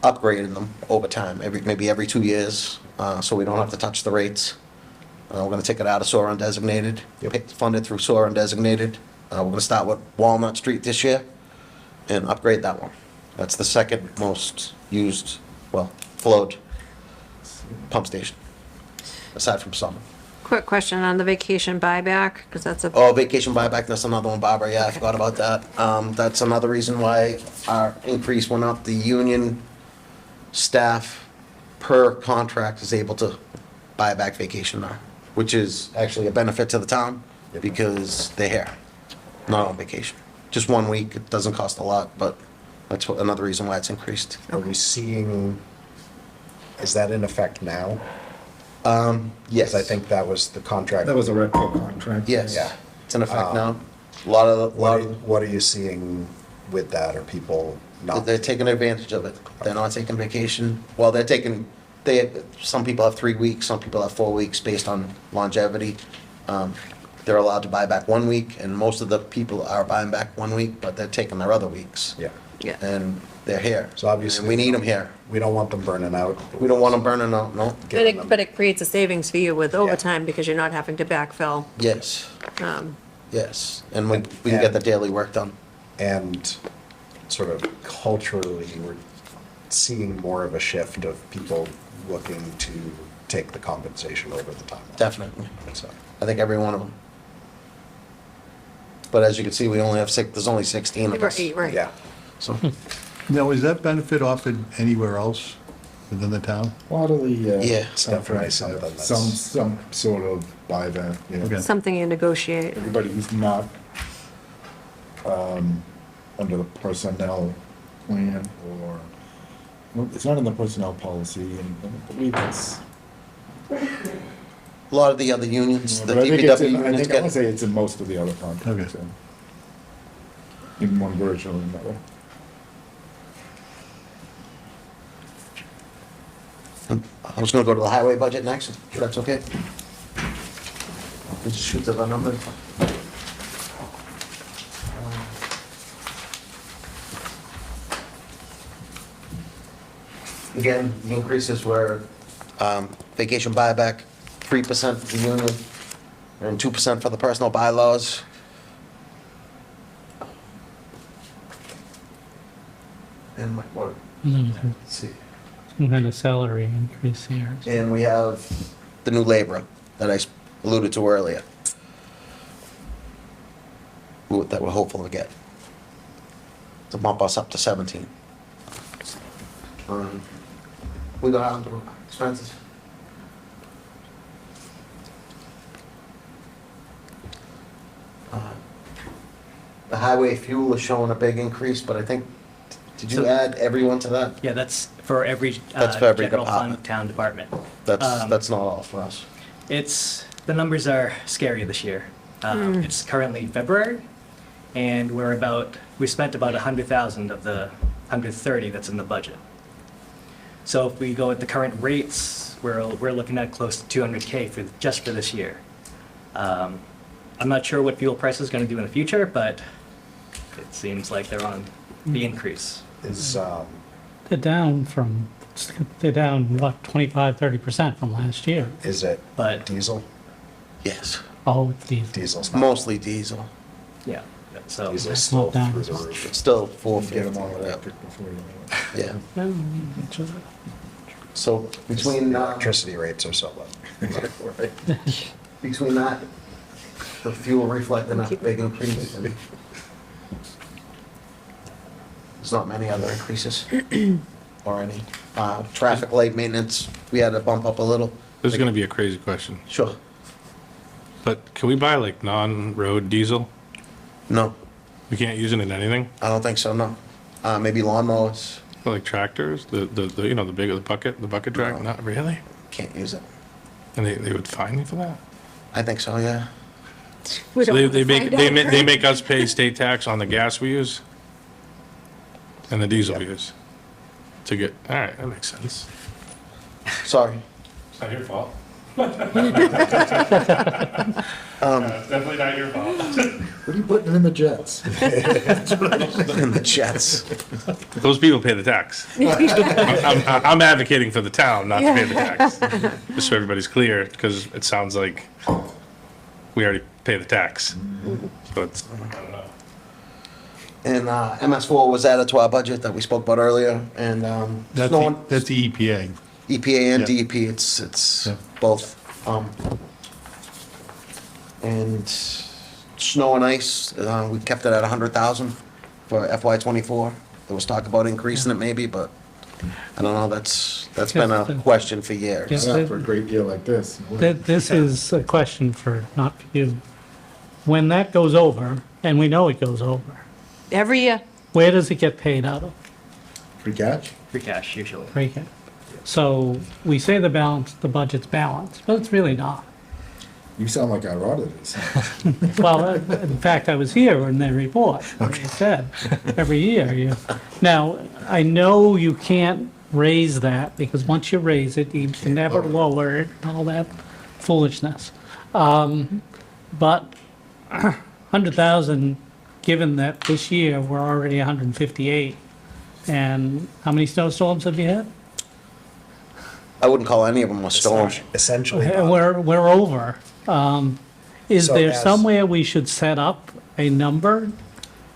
upgrading them over time, maybe every 2 years, so we don't have to touch the rates. We're gonna take it out of SOAR undesignated, fund it through SOAR undesignated. We're gonna start with Walnut Street this year and upgrade that one. That's the second most used, flowed pump station, aside from Summer. Quick question on the vacation buyback, because that's a, Oh, vacation buyback, that's another one, Barbara, yeah, I forgot about that. That's another reason why our increase went up. The union staff per contract is able to buy back vacation now, which is actually a benefit to the town because they're here, not on vacation. Just 1 week, it doesn't cost a lot, but that's another reason why it's increased. Are we seeing, is that in effect now? Yes. Because I think that was the contract. That was a retro contract. Yes, Yeah. it's in effect now. A lot of, What are you seeing with that? Are people not? they're taking advantage of it. They're not taking vacation. Well, some people have 3 weeks, some people have 4 weeks based on longevity. They're allowed to buy back 1 week, and most of the people are buying back 1 week, but they're taking their other weeks. Yeah. yeah. And they're here. So obviously. And we need them here. We don't want them burning out. We don't want them burning out, no? But it creates a savings for you with overtime because you're not having to backfill. Yes, Um, yes. And we can get the daily work done. And sort of culturally, we're seeing more of a shift of people looking to take the compensation over the time. Definitely. So, I think every one of them. But as you can see, we only have there's only 16 of us. Right. yeah. So, Now, is that benefit offered anywhere else within the town? A lot of the, Yeah. Definitely something that's- some sort of buyback, yeah. Okay. Something you negotiate. Everybody who's not, under the personnel plan or, well, it's not in the personnel policy, and I believe it's. a lot of the other unions, the But I think it's DPW in- I unions think, I wanna get, say it's in most of the other contracts. Okay. In one version or another. I was gonna go to the highway budget next, if that's okay? Let's shoot the number. Again, the increases were, vacation buyback, 3% for the union, and 2% for the personal bylaws. And what, let's see. And then a salary increase here. And we have the new laborer that I alluded to earlier. That we're hopeful to get. To bump us up to 17. We got out expenses. The highway fuel is showing a big increase, but I think, did you So- add everyone to that? Yeah, that's for every That's for every general department. fund town department. That's not all for us. The numbers are scary this year. It's currently February, and we spent about 100,000 of the 130 that's in the budget. So if we go at the current rates, we're looking at close to 200K just for this year. I'm not sure what fuel price is going to do in the future, but it seems like they're on the increase. Is, They're down, what, 25, 30% from last year? is it But- diesel? Yes, Oh, it's diesel. Diesel's not. mostly diesel. Yeah, so Diesel's still Not down. through the roof. It's still Get 450. them all electric before you know it. Yeah. No, it's, So between, Electricity rates are so low. between that, the fuel reflecting a big increase. and There's not many other increases or any. Traffic light maintenance, we had to bump up a little. This is gonna be a crazy question, Sure. but can we buy like non-road diesel? No, We can't use it in anything? I don't think so, no. Maybe lawnmowers, Like tractors, you know, the bucket track? Not really? can't use it. And they would fine me for that? I think so, yeah. We So don't they, wanna they make, find they out, make, they right? make us pay state tax on the gas we use? And the diesel we use? To get, all right, that makes sense. Sorry. It's not your fault. Definitely not your fault. What are you putting in the jets? In the jets. Those people pay the tax. I'm advocating for the town not to pay the tax. Just so everybody's clear, because it sounds like we already pay the tax. So it's, I don't know. And MS4 was added to our budget that we spoke about earlier, and That's snow, the EPA. EPA and Yeah. DEP, it's Yeah. both. And snow and ice, we kept it at 100,000 for FY '24. There was talk about increasing it maybe, but I don't know, that's been a question for years. Yeah. Not for a great year like this. This is a question for, not for you. When that goes over, and we know it goes over, Every year. where does it get paid out of? Free cash? free cash usually. Free cash. So we say the budget's balanced, but it's really not. You sound like our auditors. Well, in fact, I was here in their report. It said, every year you, now, I know you can't raise that, because once you raise it, you can never lower it, and all that foolishness. But 100,000, given that this year we're already 158, and how many snowstorms have you had? I wouldn't call any of them a storm. Essentially, And not. we're over. Is So there as- somewhere we should set up a number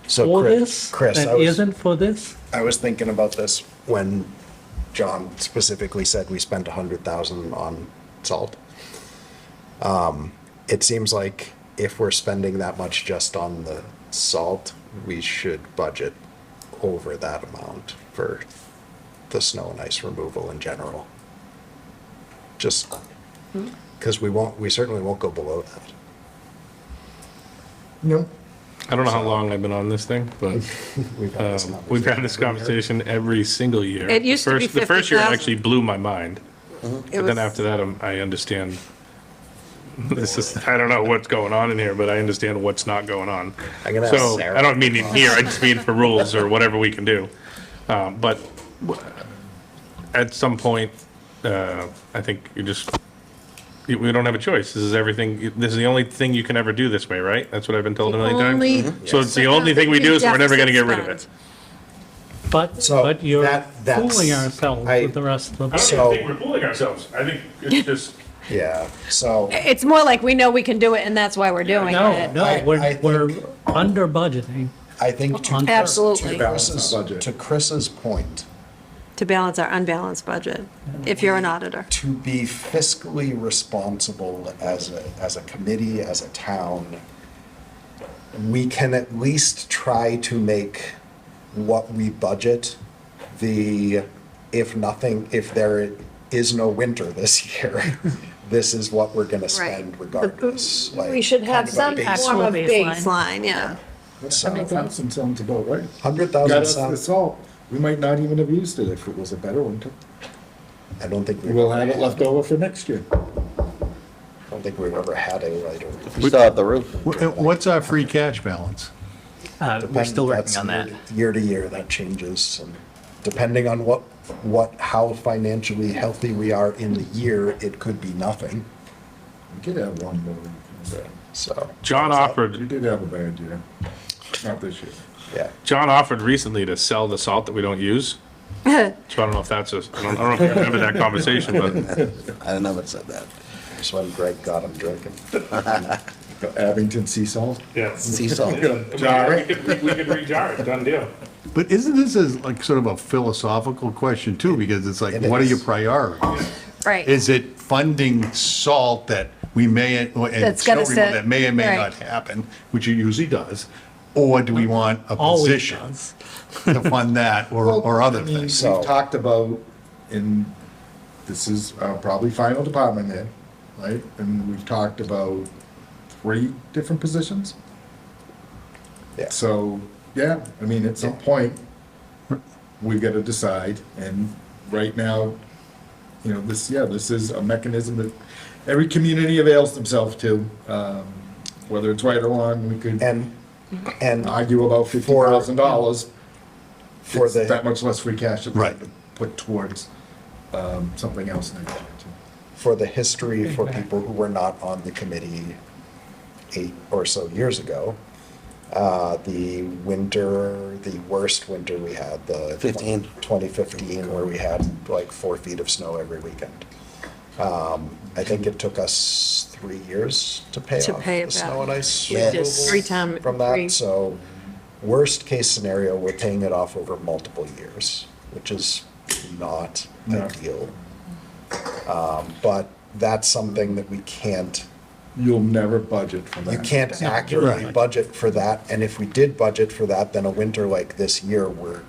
So for Chris- this Chris, that I was- isn't for this? I was thinking about this when John specifically said we spent 100,000 on salt. It seems like if we're spending that much just on the salt, we should budget over that amount for the snow and ice removal in general. Just because we certainly won't go below that. No. I don't know how long I've been on this thing, but we've had this conversation every single year. It used to be The first year 50,000. actually blew my mind. It But then was- after that, I understand. This is, I don't know what's going on in here, but I understand what's not going on. I'm gonna ask So, Sarah. I don't mean in here, I just mean for rules or whatever we can do. But at some point, I think we don't have a choice. This is everything, this is the only thing you can ever do this way, right? That's what I've been told a million times. Only- So it's the only thing we do, so we're never gonna get rid of it. Deficit So But you're that's- fooling ourselves I- with the rest of the. I don't So- even think we're fooling ourselves. I think it's just, Yeah, so. It's more like we know we can do it, and that's why we're doing No, it. no, I we're think- under budgeting. I think On- Absolutely. to Chris's point, to balance our unbalanced budget, if you're an auditor. To be fiscally responsible as a committee, as a town, we can at least try to make what we budget if there is no winter this year, this is what we're gonna spend regardless. We should have some kind of a form of baseline. baseline, yeah. $100,000 sounds about right. 100,000 Got us the sounds, salt. We might not even have used it if it was a better winter. I don't think We'll have it left over for next year. I don't think we've ever had a lighter. We still have the roof. What's our free cash balance? We're still working That's on that. Year to year, that changes, and depending on how financially healthy we are in the year, it could be nothing, We could have one more. so. John We offered, did have a bad year. Not this year. Yeah, John offered recently to sell the salt that we don't use. So I don't know if that's I don't know if you remember that conversation, but I never said that. that's when Greg got him drinking. Abington sea salt. yeah. Sea salt. We could rejar it, done deal. But isn't this like sort of a philosophical question too? Because it's like, It what are is. your priorities? Right. Is it funding salt that we may, and That's snow gonna removal sit- that may or may right. not happen, which it usually does? Or do we want a Always position does. to fund that or other I mean, things? So- we've talked about, and this is probably final department head, right? And we've talked about 3 different positions. Yeah. So, yeah, I mean, at some point, we've got to decide, and right now, this is a mechanism that every community avails themselves to. Whether it's right or wrong, we could And argue about $50,000. for It's that the, much less free cash that we Right. have to put towards something else next year, too. for the history, for people who were not on the committee 8 or so years ago, the worst winter we had, the 15. 2015, where we had like 4 feet of snow every weekend. I think it took us 3 years to pay To off pay it the snow back. and ice Yeah. removal Just 3 times. from that. So worst case scenario, we're paying it off over multiple years, which is not No. ideal. But that's something that we can't, You'll never budget for that. you can't accurately Right. budget for that. And if we did budget for that, then a winter like this year, we're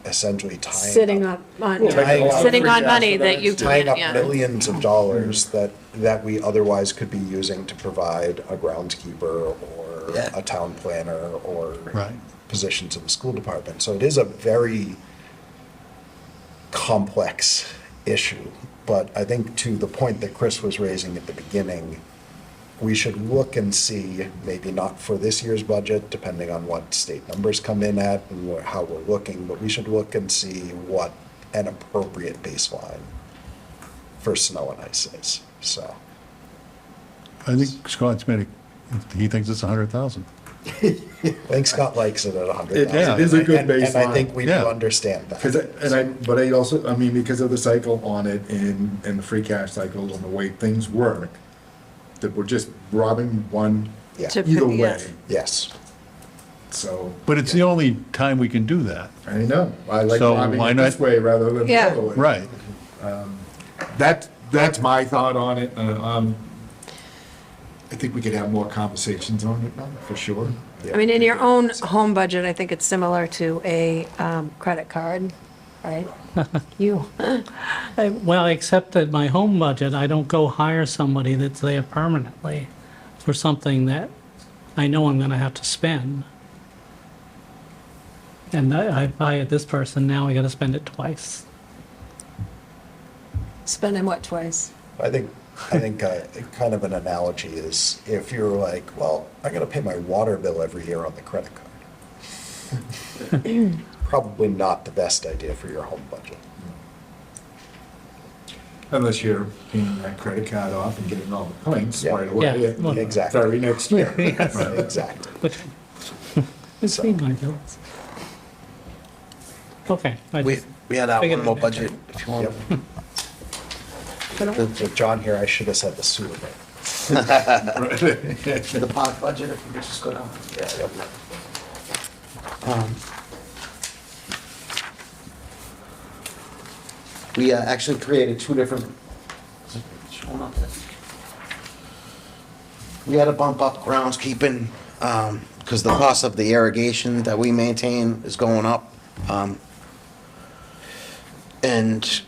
essentially tying Sitting up, on, We'll make a lot of sitting free on cash money for that you tying can't, up yeah. millions of dollars that we otherwise could be using to provide a groundskeeper or Yeah. a town planner or Right. positions in the school department. So it is a very complex issue. But I think to the point that Chris was raising at the beginning, we should look and see, maybe not for this year's budget, depending on what state numbers come in at and how we're looking, but we should look and see what an appropriate baseline for snow and ice is, so. I think Scott's he thinks it's 100,000. I think Scott likes it at 100,000. It is a good And I baseline. think we do Yeah. understand that. But I also, I mean, because of the cycle on it and the free cash cycle and the way things work, that we're just robbing one Yeah, To- either yeah. way. yes. So, But it's the only time we can do that. I know, I like So robbing why it this not- way rather than the Yeah. other way. Right. That's my thought on it. I think we could have more conversations on it, for sure. I mean, in your own home budget, I think it's similar to a credit card, right? Well, except that my home budget, I don't go hire somebody that's there permanently for something that I know I'm gonna have to spend. And I hired this person, now I gotta spend it twice. Spending what twice? I think kind of an analogy is if you're like, well, I gotta pay my water bill every year on the credit card. Probably not the best idea for your home budget. Unless you're paying that credit card off and getting all the points Yeah. right away. Yeah, well- Exactly. Very next year. Exactly. But it's So- been my bills. Okay. I We, just- we had one Figured more it. budget, if you want. With John here, I should have said the sewer bill. The park budget, if we could just go down. We actually created two different, is it showing up there? We had to bump up groundskeeping, because the cost of the irrigation that we maintain is going up. And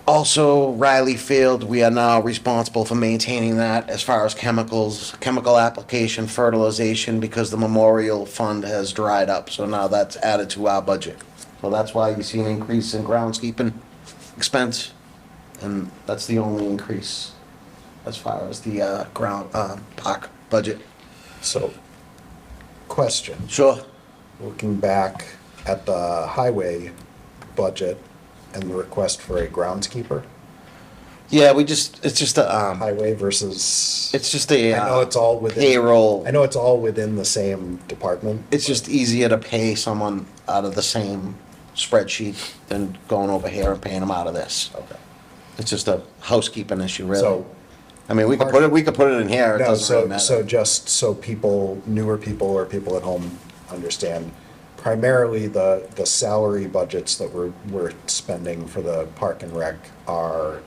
also Riley Field, we are now responsible for maintaining that as far as chemicals, chemical application, fertilization, because the memorial fund has dried up. So now that's added to our budget. So that's why you see an increase in groundskeeping expense. And that's the only increase as far as the park budget. So, question. Sure. Looking back at the highway budget and the request for a groundskeeper, Yeah, it's just a, highway versus. it's just a I know it's all within. payroll. I know it's all within the same department. It's just easier to pay someone out of the same spreadsheet than going over here and paying them out of this. Okay. It's just a housekeeping issue, really. So, I mean, we could put it in here, it no, doesn't really so matter. just so people, newer people or people at home understand, primarily the salary budgets that we're spending for the park and rec are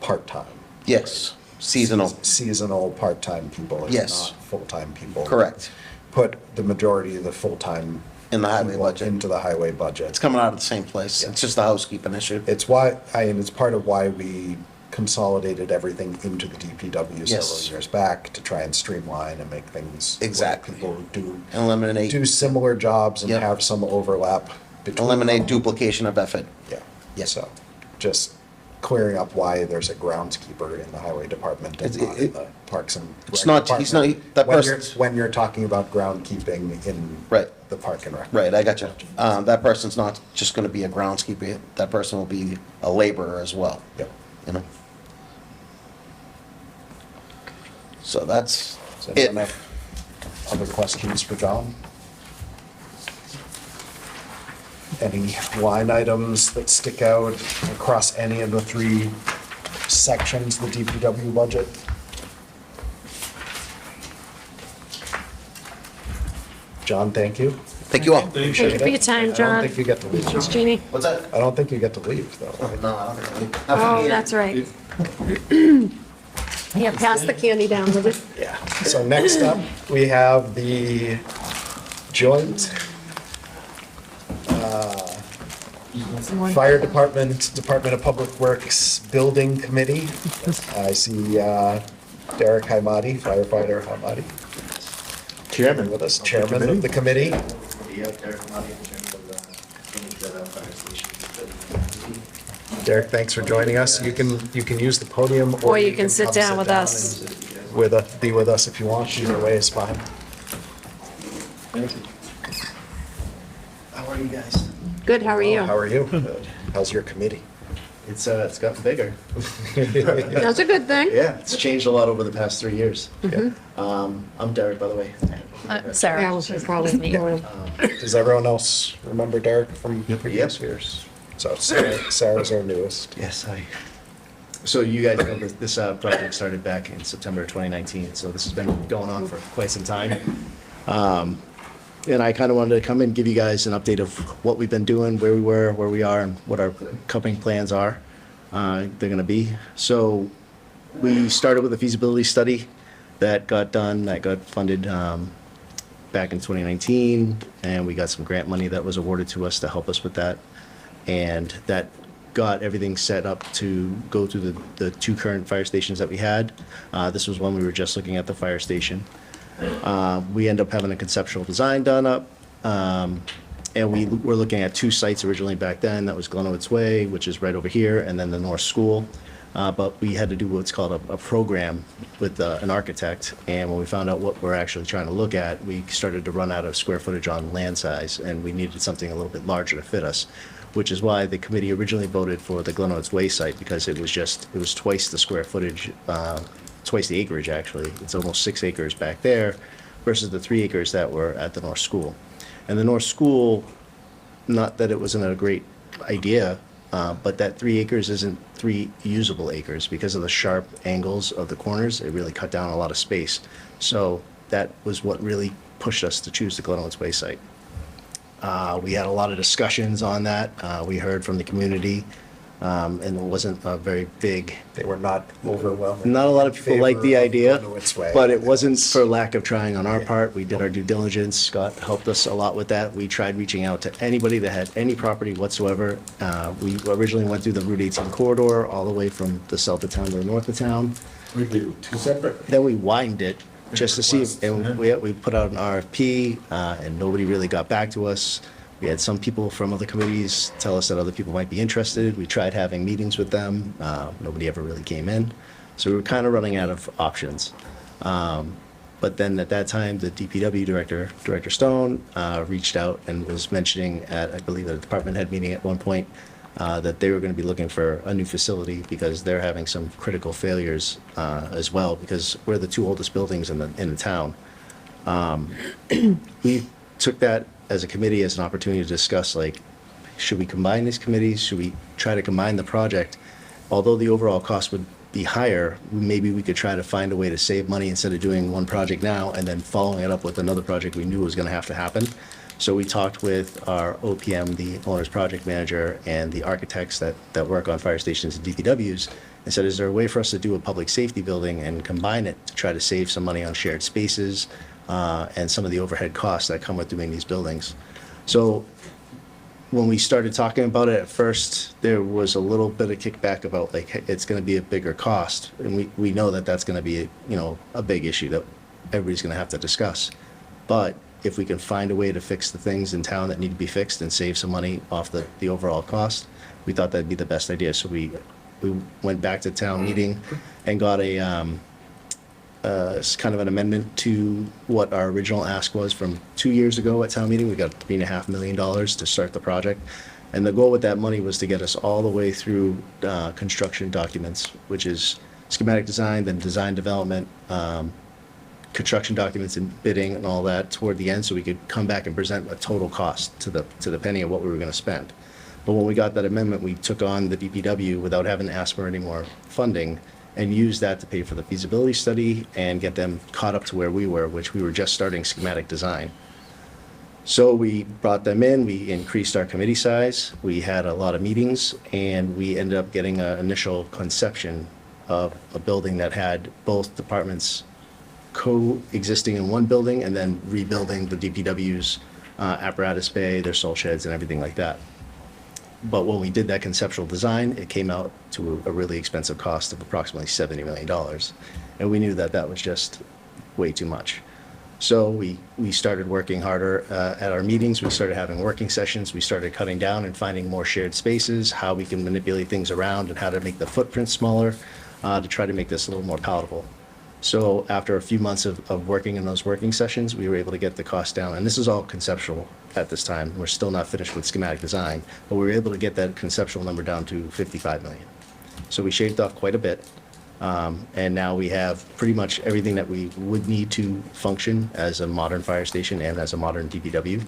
part-time. Yes, seasonal, Seasonal part-time people. It's Yes. not full-time people. correct, Put the majority of the full-time. in the highway people budget. Into the highway It's budget. coming out of the same place, it's just a housekeeping issue. It's why, and it's part of why we consolidated everything into the DPW Yes. several years back to try and streamline and make things. where Exactly. People do Eliminate similar jobs and Yep. have some overlap between. eliminate them. duplication of effort. Yeah. Yeah. So, just clearing up why there's a groundskeeper in the highway department and It's- not it- in the parks and. It's Rec not- he's not- department that when person's- you're- When you're talking about groundkeeping in. Right. The park and rec. Right, I got you. That person's not just gonna be a groundskeeper, that person will be a laborer as well, Yep. you know? So that's Does it. anyone have other questions for John? Any line items that stick out across any of the three sections of the DPW budget? John, thank you. Thank you all. Thank you for your time, I don't John. think you get to leave. Thanks, Jeannie. What's that? I don't think you get to leave, though. right? No, I don't think Oh, that's right. Yeah, pass the candy down, will you? Yeah. So next up, we have the joint Fire Department, Department of Public Works Building Committee. I see Derek Haimadi, firefighter Haimadi. Chairman with us, chairman of the committee. Derek, thanks for joining us. You can use the podium. Or you can sit come down with us. and be with us if you want. Either way is fine. How are you guys? Good, how are you? How are you? Good. How's your committee? It's gotten bigger. That's a good thing. Yeah, it's changed a lot over the past 3 years. Yeah. I'm Derek, by the way. Sarah. Yeah, we'll probably meet you. Does everyone else remember Derek from previous years? So Sarah's our newest. Yes, so you guys know this project started back in September 2019, so this has been going on for quite some time. And I kind of wanted to come and give you guys an update of what we've been doing, where we were, where we are, and what our coming plans are. They're going to be. So we started with a feasibility study that got done, that got funded back in 2019, and we got some grant money that was awarded to us to help us with that. And that got everything set up to go through the two current fire stations that we had. This was when we were just looking at the fire station. We end up having a conceptual design done up. And we were looking at two sites originally back then. That was Glenowitz Way, which is right over here, and then the North School. But we had to do what's called a program with an architect. And when we found out what we're actually trying to look at, we started to run out of square footage on land size, and we needed something a little bit larger to fit us, which is why the committee originally voted for the Glenowitz Way site, because it was twice the square footage, twice the acreage, actually. It's almost 6 acres back there versus the 3 acres that were at the North School. And the North School, not that it wasn't a great idea, but that 3 acres isn't 3 usable acres because of the sharp angles of the corners. It really cut down a lot of space. So that was what really pushed us to choose the Glenowitz Way site. We had a lot of discussions on that. We heard from the community. and it wasn't a very big. They were not overwhelming. Not a lot of people liked the idea, Way. but it wasn't for lack of trying on our part. We did our due diligence. Scott helped us a lot with that. We tried reaching out to anybody that had any property whatsoever. We originally went through the Route 18 corridor, all the way from the south of town to the north of town. We do two separate. Then we widened it just to see, and we put out an RFP, and nobody really got back to us. We had some people from other committees tell us that other people might be interested. We tried having meetings with them. Nobody ever really came in. So we were kind of running out of options. But then at that time, the DPW director, Director Stone, reached out and was mentioning at, I believe, at a department head meeting at one point, that they were going to be looking for a new facility because they're having some critical failures as well, because we're the two oldest buildings in the town. We took that as a committee as an opportunity to discuss, like, should we combine these committees? Should we try to combine the project? Although the overall cost would be higher, maybe we could try to find a way to save money instead of doing one project now and then following it up with another project we knew was going to have to happen. So we talked with our OPM, the owner's project manager, and the architects that work on fire stations and DPWs, and said, is there a way for us to do a public safety building and combine it to try to save some money on shared spaces and some of the overhead costs that come with doing these buildings? So when we started talking about it at first, there was a little bit of kickback about, like, hey, it's going to be a bigger cost. And we know that that's going to be, a big issue that everybody's going to have to discuss. But if we can find a way to fix the things in town that need to be fixed and save some money off the overall cost, we thought that'd be the best idea. So we went back to town meeting and got a kind of an amendment to what our original ask was from 2 years ago at town meeting. We got $3.5 million to start the project. And the goal with that money was to get us all the way through construction documents, which is schematic design, then design development, construction documents and bidding and all that toward the end, so we could come back and present a total cost to the penny of what we were going to spend. But when we got that amendment, we took on the DPW without having to ask for any more funding and used that to pay for the feasibility study and get them caught up to where we were, which we were just starting schematic design. So we brought them in, we increased our committee size, we had a lot of meetings, and we ended up getting an initial conception of a building that had both departments coexisting in one building and then rebuilding the DPW's apparatus bay, their salt sheds, and everything like that. But when we did that conceptual design, it came out to a really expensive cost of approximately $70 million. And we knew that that was just way too much. So we started working harder at our meetings. We started having working sessions. We started cutting down and finding more shared spaces, how we can manipulate things around and how to make the footprint smaller to try to make this a little more palatable. So after a few months of working in those working sessions, we were able to get the cost down. And this is all conceptual at this time. We're still not finished with schematic design, but we were able to get that conceptual number down to $55 million. So we shaved off quite a bit. And now we have pretty much everything that we would need to function as a modern fire station and as a modern DPW.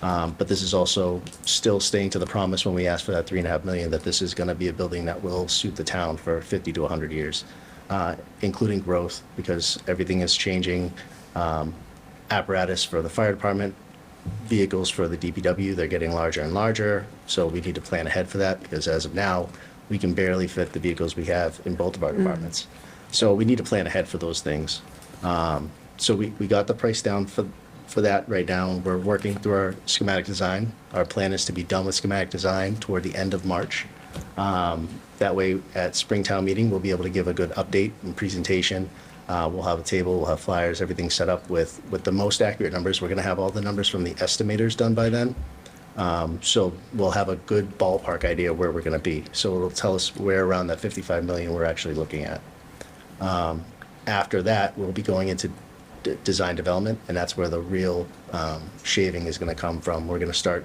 But this is also still staying to the promise when we asked for that $3.5 million that this is going to be a building that will suit the town for 50 to 100 years. Including growth, because everything is changing. Apparatus for the fire department, vehicles for the DPW, they're getting larger and larger. So we need to plan ahead for that, because as of now, we can barely fit the vehicles we have in both of our departments. So we need to plan ahead for those things. So we got the price down for that right now. We're working through our schematic design. Our plan is to be done with schematic design toward the end of March. That way, at Springtown meeting, we'll be able to give a good update and presentation. We'll have a table, we'll have flyers, everything set up with the most accurate numbers. We're going to have all the numbers from the estimators done by then. So we'll have a good ballpark idea where we're going to be. So it'll tell us where around that 55 million we're actually looking at. After that, we'll be going into design development, and that's where the real shaving is going to come from. We're going to start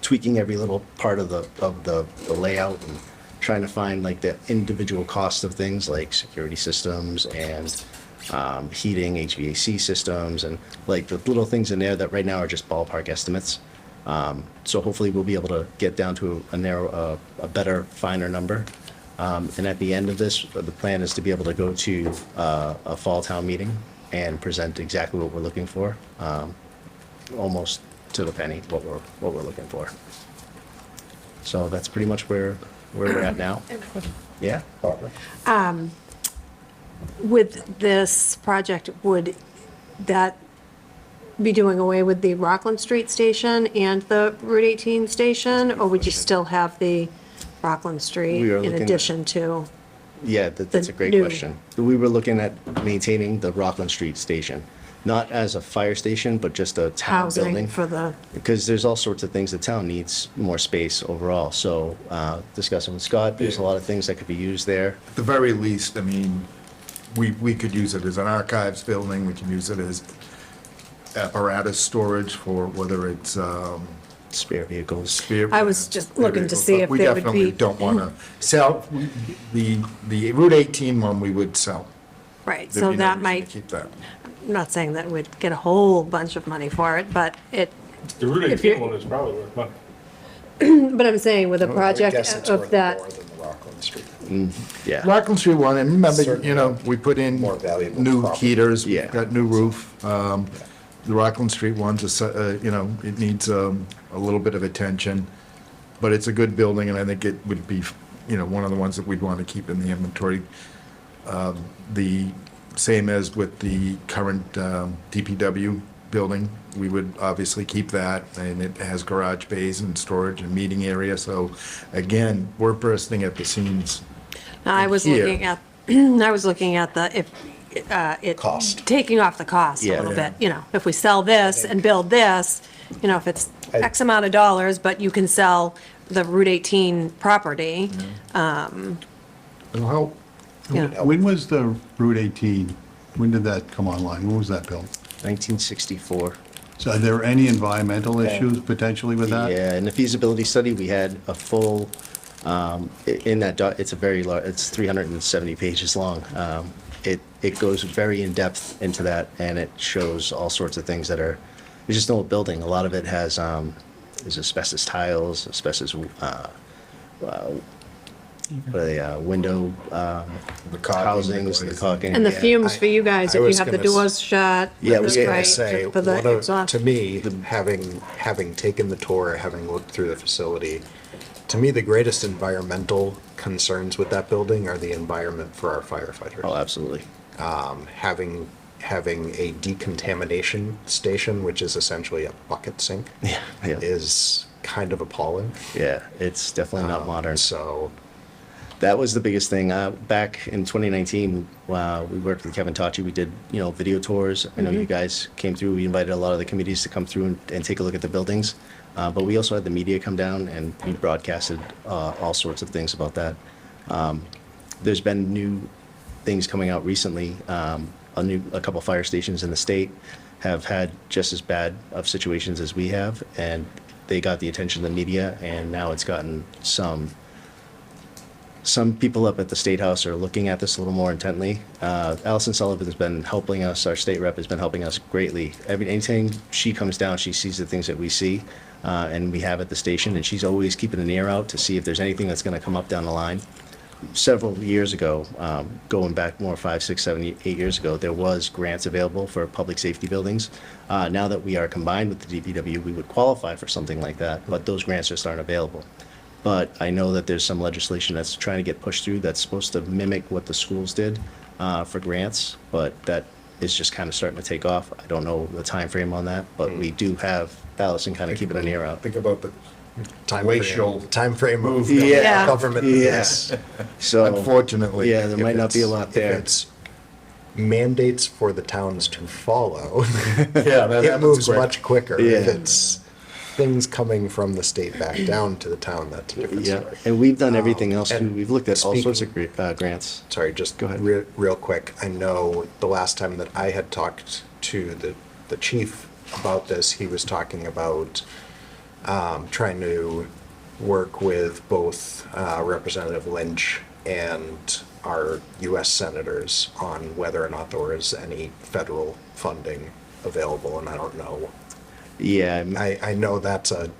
tweaking every little part of the layout and trying to find like the individual costs of things like security systems and heating, HVAC systems, and like the little things in there that right now are just ballpark estimates. So hopefully we'll be able to get down to a better, finer number. And at the end of this, the plan is to be able to go to a fall town meeting and present exactly what we're looking for, almost to the penny what we're looking for. So that's pretty much where where we're at now. Yeah. With this project, would that be doing away with the Rockland Street station and the Route 18 station? Or would you still have the Rockland Street We are in looking- addition to? Yeah, that's a great new- question. We were looking at maintaining the Rockland Street station, not as a fire station, but just a town Housing building. for the, Because there's all sorts of things, the town needs more space overall. So discussing with Scott, there's a lot of things that could be used there. At the very least, I mean, we could use it as an archives building, we can use it as apparatus storage for whether it's Spare vehicles. spare. I was just spare looking to vehicles, see but if we there would definitely be- don't want to sell, the Route 18 one, we would sell. right, There'd so be no that reason to might, Keep that. I'm not saying that we'd get a whole bunch of money for it, but it, The Route If you're- 18 one is probably worth money. but I'm saying with a I guess project it's of worth that, more than the Rockland Street. Yeah. Rockland Street one, and remember, Certainly you know, we put in more valuable new property. heaters, Yeah. we've got new roof. The Rockland Street one's, you know, it needs a little bit of attention, but it's a good building, and I think it would be, you know, one of the ones that we'd want to keep in the inventory. The same as with the current DPW building, we would obviously keep that, and it has garage bays and storage and meeting area, so again, we're bursting at the seams. I was Here. looking at, I was looking at the, if, it. Cost. Taking off the cost a Yeah. little Yeah. bit, you know, if we sell this and build this, you know, if it's X amount of dollars, but you can sell the Route 18 property, It'll help. you know, When was the Route 18, when did that come online? When was that built? 1964. So are there any environmental issues potentially with that? Yeah, in the feasibility study, we had a full, in that, it's a very large, it's 370 pages long. It goes very in-depth into that, and it shows all sorts of things that are, it's just an old building. A lot of it has, is asbestos tiles, asbestos, what are they, window The caulking, housings, the glazing. caulking. and the yeah. fumes for you guys, I if you was have the gonna s- doors shut. Yeah, I was we- gonna right, say, for the one of- exhaust. to me, having taken the tour, having looked through the facility, to me, the greatest environmental concerns with that building are the environment for our firefighters. Oh, absolutely. Having a decontamination station, which is essentially a bucket sink, Yeah, yeah. is kind of appalling. Yeah, it's definitely not modern. So, That was the biggest thing. Back in 2019, we worked with Kevin Tachi. We did, you know, video tours. I know you guys came through. We invited a lot of the committees to come through and take a look at the buildings. But we also had the media come down, and we broadcasted all sorts of things about that. There's been new things coming out recently. A couple fire stations in the state have had just as bad of situations as we have, and they got the attention of the media, and now it's gotten some people up at the State House are looking at this a little more intently. Allison Sullivan has been helping us, our state rep has been helping us greatly. Anytime she comes down, she sees the things that we see, and we have at the station, and she's always keeping an ear out to see if there's anything that's gonna come up down the line. Several years ago, going back more 5, 6, 7, 8 years ago, there was grants available for public safety buildings. Now that we are combined with the DPW, we would qualify for something like that, but those grants just aren't available. But I know that there's some legislation that's trying to get pushed through that's supposed to mimic what the schools did for grants, but that is just kind of starting to take off. I don't know the time frame on that, but we do have Allison kind of keeping an ear out. Think about the Timeframe of Yeah. government. Yes. So, Unfortunately. yeah, there If might not be a it's- lot there. If it's mandates for the towns to follow, Yeah, that it happens moves quick. much quicker. If Yeah. it's things coming from the state back down to the town, that's a different Yeah, story. and we've done everything else too. and We've looked at all sorts of speaking- grants. Sorry, just Go ahead. real quick. I know the last time that I had talked to the chief about this, he was talking about trying to work with both Representative Lynch and our U.S. senators on whether or not there is any federal funding available, and I don't know. Yeah, I know that's a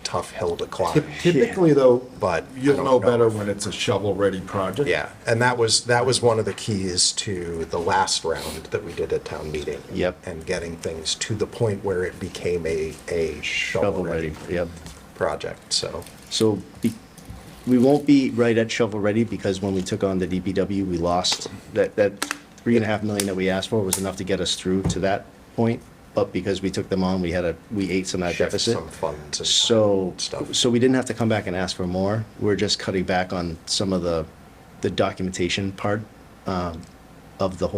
tough hill to climb. Typically, though, But I you'll don't know know better if- when it's a shovel-ready project. Yeah, and that was one of the keys to the last round that we did at town meeting. Yep. And getting things to the point where it became a shovel ready, shovel-ready yep. project, so. So We won't be right at shovel-ready because when we took on the DPW, we lost, that 3.5 million that we asked for was enough to get us through to that point. But because we took them on, we ate some of that Shift deficit. some funds and So, stuff. so we didn't have to come back and ask for more. We're just cutting back on some of the documentation part of that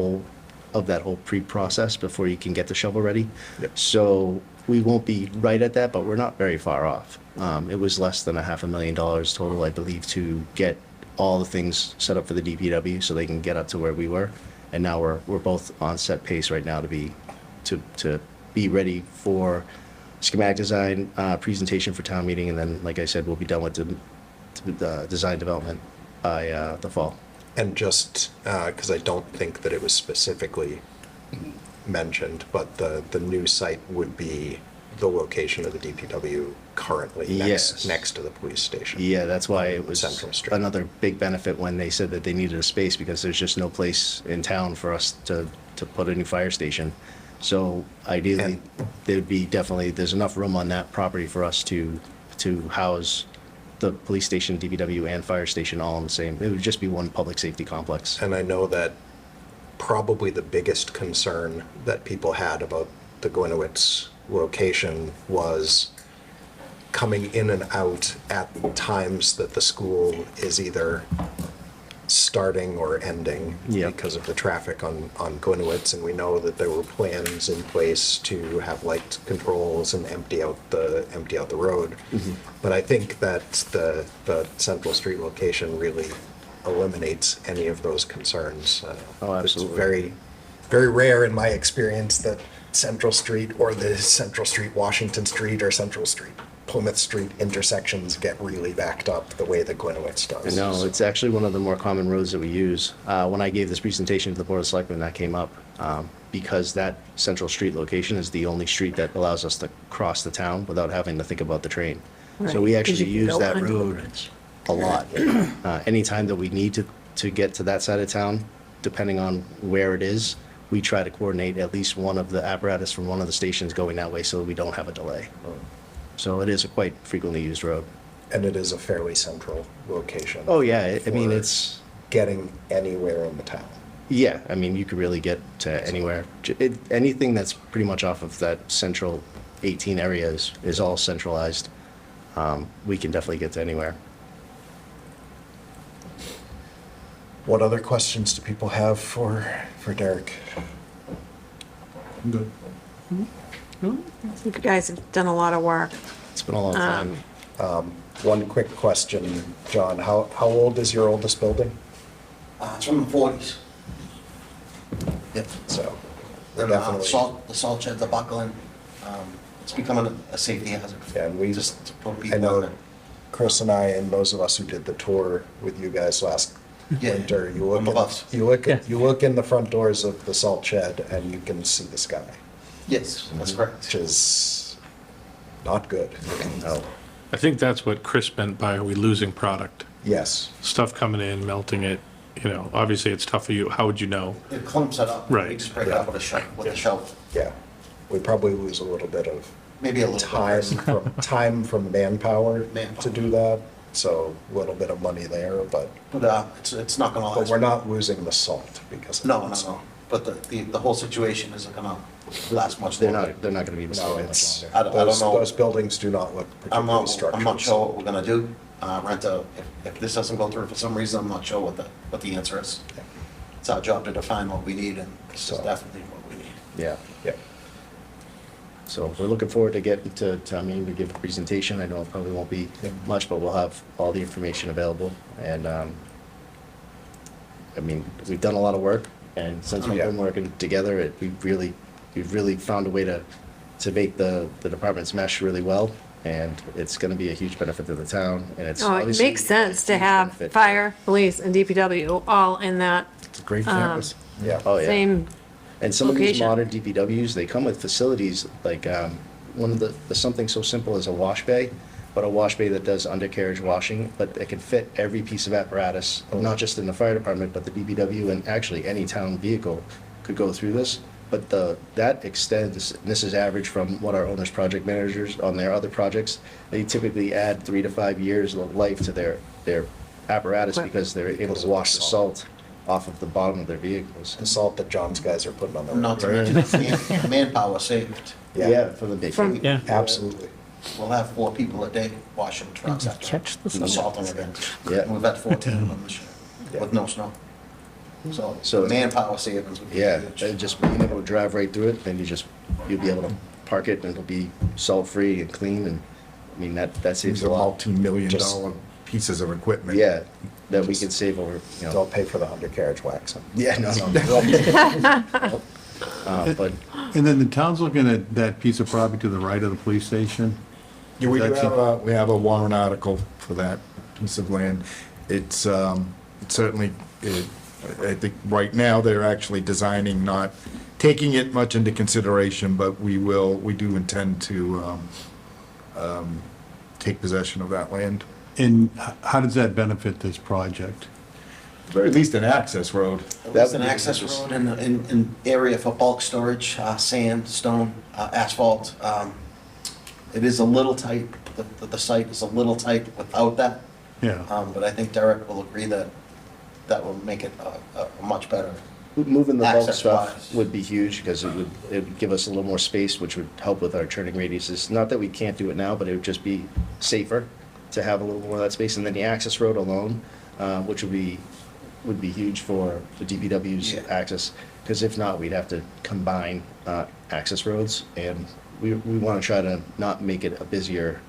whole pre-process before you can get the shovel-ready. Yep. So we won't be right at that, but we're not very far off. It was less than $500,000 total, I believe, to get all the things set up for the DPW so they can get up to where we were. And now we're both on set pace right now to be ready for schematic design, presentation for town meeting, and then, like I said, we'll be done with the design development by the fall. And just, because I don't think that it was specifically mentioned, but the new site would be the location of the DPW currently Yes. next to the police station. Yeah, that's why it was Central Street. another big benefit when they said that they needed a space, because there's just no place in town for us to put a new fire station. So ideally, there's enough room on that property for us to house the police station, DPW, and fire station all in the same. It would just be one public safety complex. And I know that probably the biggest concern that people had about the Gwinnowitz location was coming in and out at times that the school is either starting or ending Yep. because of the traffic on Gwinnowitz. And we know that there were plans in place to have light controls and empty out the road. But I think that the Central Street location really eliminates any of those concerns. Oh, absolutely. It's very, very rare in my experience that Central Street or the Central Street Washington Street or Central Street Plymouth Street intersections get really backed up the way that Gwinnowitz does. No, it's actually one of the more common roads that we use. When I gave this presentation to the Board of Selectmen, that came up, because that Central Street location is the only street that allows us to cross the town without having to think about the train. So we Right, 'cause actually you can use go that under the road bridge. a lot. Anytime that we need to get to that side of town, depending on where it is, we try to coordinate at least one of the apparatus from one of the stations going that way so that we don't have a delay. So it is a quite frequently used road. And it is a fairly central location. Oh, yeah, I mean, for it's, getting anywhere in the town. yeah, I mean, you could really get to anywhere. Anything that's pretty much off of that central 18 area is all centralized. We can definitely get to anywhere. What other questions do people have for Derek? Good. I think you guys have done a lot of work. It's been a long time. One quick question, John. How old is your oldest building? It's from the 40s. Yep. So The definitely. the salt sheds are buckling. It's becoming a safety hazard. Yeah, and we Just to put I people know on it. Chris and I and those of us who did the tour with you guys last Yeah, winter, on the bus. you look in the front doors of the salt shed and you can see the sky, Yes, that's correct. which is not good. No. I think that's what Chris meant by are we losing product? Yes. Stuff coming in, melting it, obviously it's tough for you. How would you know? It clumps it up. Right. We just break it up with a shovel. Yeah. We probably lose a little bit of Maybe a little bit. time from manpower Manpower. to do that. So a little bit of money there, but But it's not gonna last. we're not losing the salt because of No, that. no, no. But the whole situation isn't gonna last much They're longer. not going to be No, destroyed it's, much I longer. don't those know. those buildings do not look I'm particularly structured. not sure what we're gonna do. If this doesn't go through for some reason, I'm not sure what the answer is. Yeah. It's our job to define what we need, and this is So- definitely what we need. Yeah. Yeah. So we're looking forward to getting to town meeting to give a presentation. I know it probably won't be Yeah. much, but we'll have all the information available. And, I mean, we've done a lot of work, and since we've been Yeah. working together, we've really found a way to make the departments mesh really well. And it's gonna be a huge benefit to the town, and it's Oh, it obviously makes sense a to huge have benefit. fire, police, and DPW all in that It's a great campus. Yeah. Oh, yeah. same, And some of these location. modern DPWs, they come with facilities like, one of the something so simple as a wash bay, but a wash bay that does undercarriage washing, but it can fit every piece of apparatus, not just in the fire department, but the DPW and actually any town vehicle could go through this. But that extends, and this is average from what our owners' project managers on their other projects, they typically add 3 to 5 years of life to their apparatus because they're able to wash the salt off of the bottom of their vehicles. The salt that John's guys are putting on the road. Not to mention the manpower saved. Yeah, for the big. Yeah. Absolutely. We'll have 4 people a day washing trucks after Catch the the salt. salting event. Yeah. And we've had 14 of them this year with no snow. So- So manpower savings would be Yeah, huge. and just being able to drive right through it, then you'll be able to park it and it'll be salt-free and clean and, I mean, that saves These a are lot. multi-million Just- dollar pieces of equipment. Yeah, that we can save over, you know. Don't pay for the undercarriage waxing. Yeah, no. But, And then the town's looking at that piece of property to the right of the police station? Yeah, we do That's- have a warrant article for that piece of land. It's certainly, I think right now they're actually designing, not taking it much into consideration, but we do intend to take possession of that land. And how does that benefit this project? At very least an access road. That's an access road and an area for bulk storage, sand, stone, asphalt. It is a little tight, the site is a little tight without that. Yeah. But I think Derek will agree that that will make it a much better. moving the bulk stuff Access-wise. would be huge because it would give us a little more space, which would help with our turning radiuses. Not that we can't do it now, but it would just be safer to have a little more of that space. And then the access road alone, which would be huge for the DPW's Yeah. access. Because if not, we'd have to combine access roads, and we want to try to not make it a busier.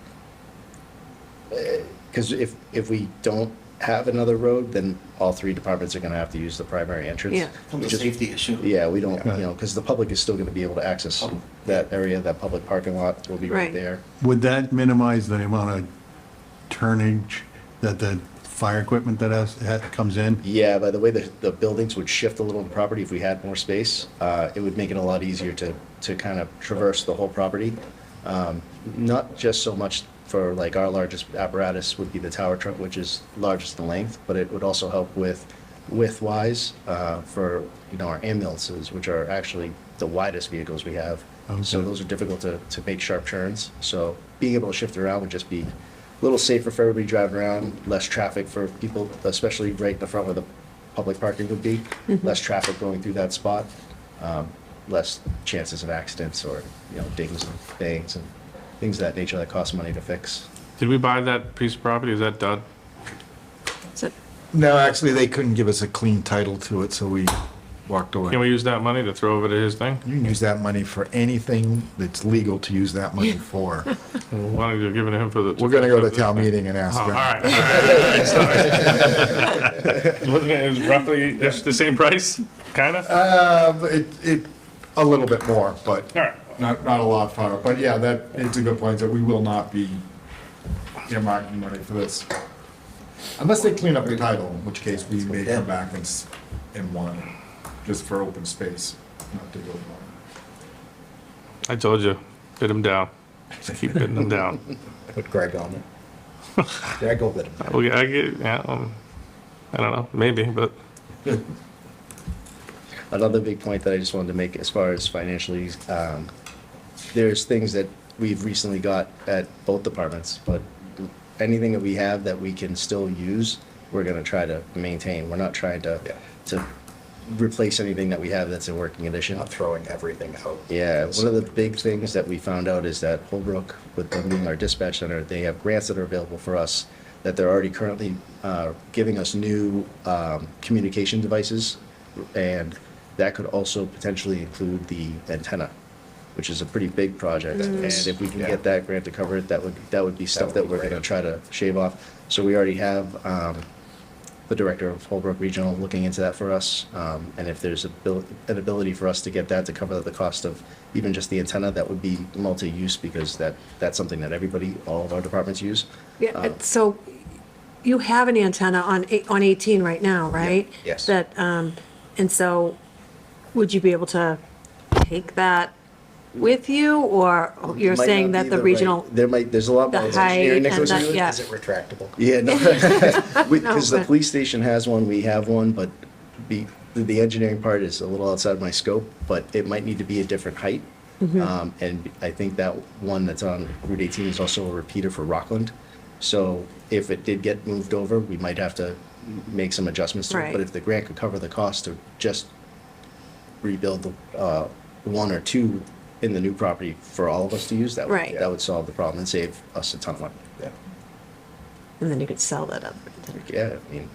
Because if we don't have another road, then all 3 departments are going to have to use the primary entrance. Yeah. From the which is- safety issue. Yeah, we don't, because the public is still going to be able to access that area, that public parking lot will be right Right. there. Would that minimize the amount of turnage that the fire equipment that comes in? Yeah, by the way, the buildings would shift a little in property if we had more space. It would make it a lot easier to kind of traverse the whole property. Not just so much for like our largest apparatus would be the tower truck, which is largest in length, but it would also help with width-wise for, our ambulances, which are actually the widest vehicles we have. So Okay. those are difficult to make sharp turns. So being able to shift around would just be a little safer for everybody driving around, less traffic for people, especially right in the front where the public parking would be. Less traffic going through that spot, less chances of accidents or, dings and bangs and things of that nature that cost money to fix. Did we buy that piece of property? Is that done? So, No, actually, they couldn't give us a clean title to it, so we walked away. Can we use that money to throw over to his thing? You can use that money for anything that's legal to use that money for. Why don't you give it to him for the? We're gonna go to town meeting and ask Oh, all them. right. Wasn't it roughly just the same price, kind of? It, a little bit more, but All right. not a lot farther. But yeah, it's a good point, that we will not be earmarking money for this. Unless they clean up the title, in which case we may come back and want it, just for open space, not to build more. I told you, bid him down. Just keep bidding him down. Put Greg on it. Greg will bid him. I get, yeah, I don't know, maybe, but Another big point that I just wanted to make as far as financially, there's things that we've recently got at both departments, but anything that we have that we can still use, we're gonna try to maintain. We're not trying to replace anything that we have that's in working condition. Not throwing everything out. Yeah, one of the big things that we found out is that Holbrook, with them being our dispatch center, they have grants that are available for us, that they're already currently giving us new communication devices, and that could also potentially include the antenna, which is a pretty big project. And if we can get that grant to cover it, that would be stuff that we're gonna try to shave off. So we already have the director of Holbrook Regional looking into that for us. And if there's an ability for us to get that to cover the cost of even just the antenna, that would be multi-use, because that's something that all of our departments use. yeah, so you have an antenna on 18 right now, right? Yes. That, and so would you be able to take that with you, or you're Might saying not that be the right- regional, there's a lot the more height engineering that and goes that, into it. yeah. Is it retractable? Yeah, no, because the but- police station has one, we have one, but the engineering part is a little outside my scope, but it might need to be a different height. And I think that one that's on Route 18 is also a repeater for Rockland. So if it did get moved over, we might have to make some adjustments to it. Right. But if the grant could cover the cost to just rebuild the one or two in the new property for all of us to use, Right. that would solve the problem and save us a ton of money. Yeah. And then you could sell that up. Yeah, I mean.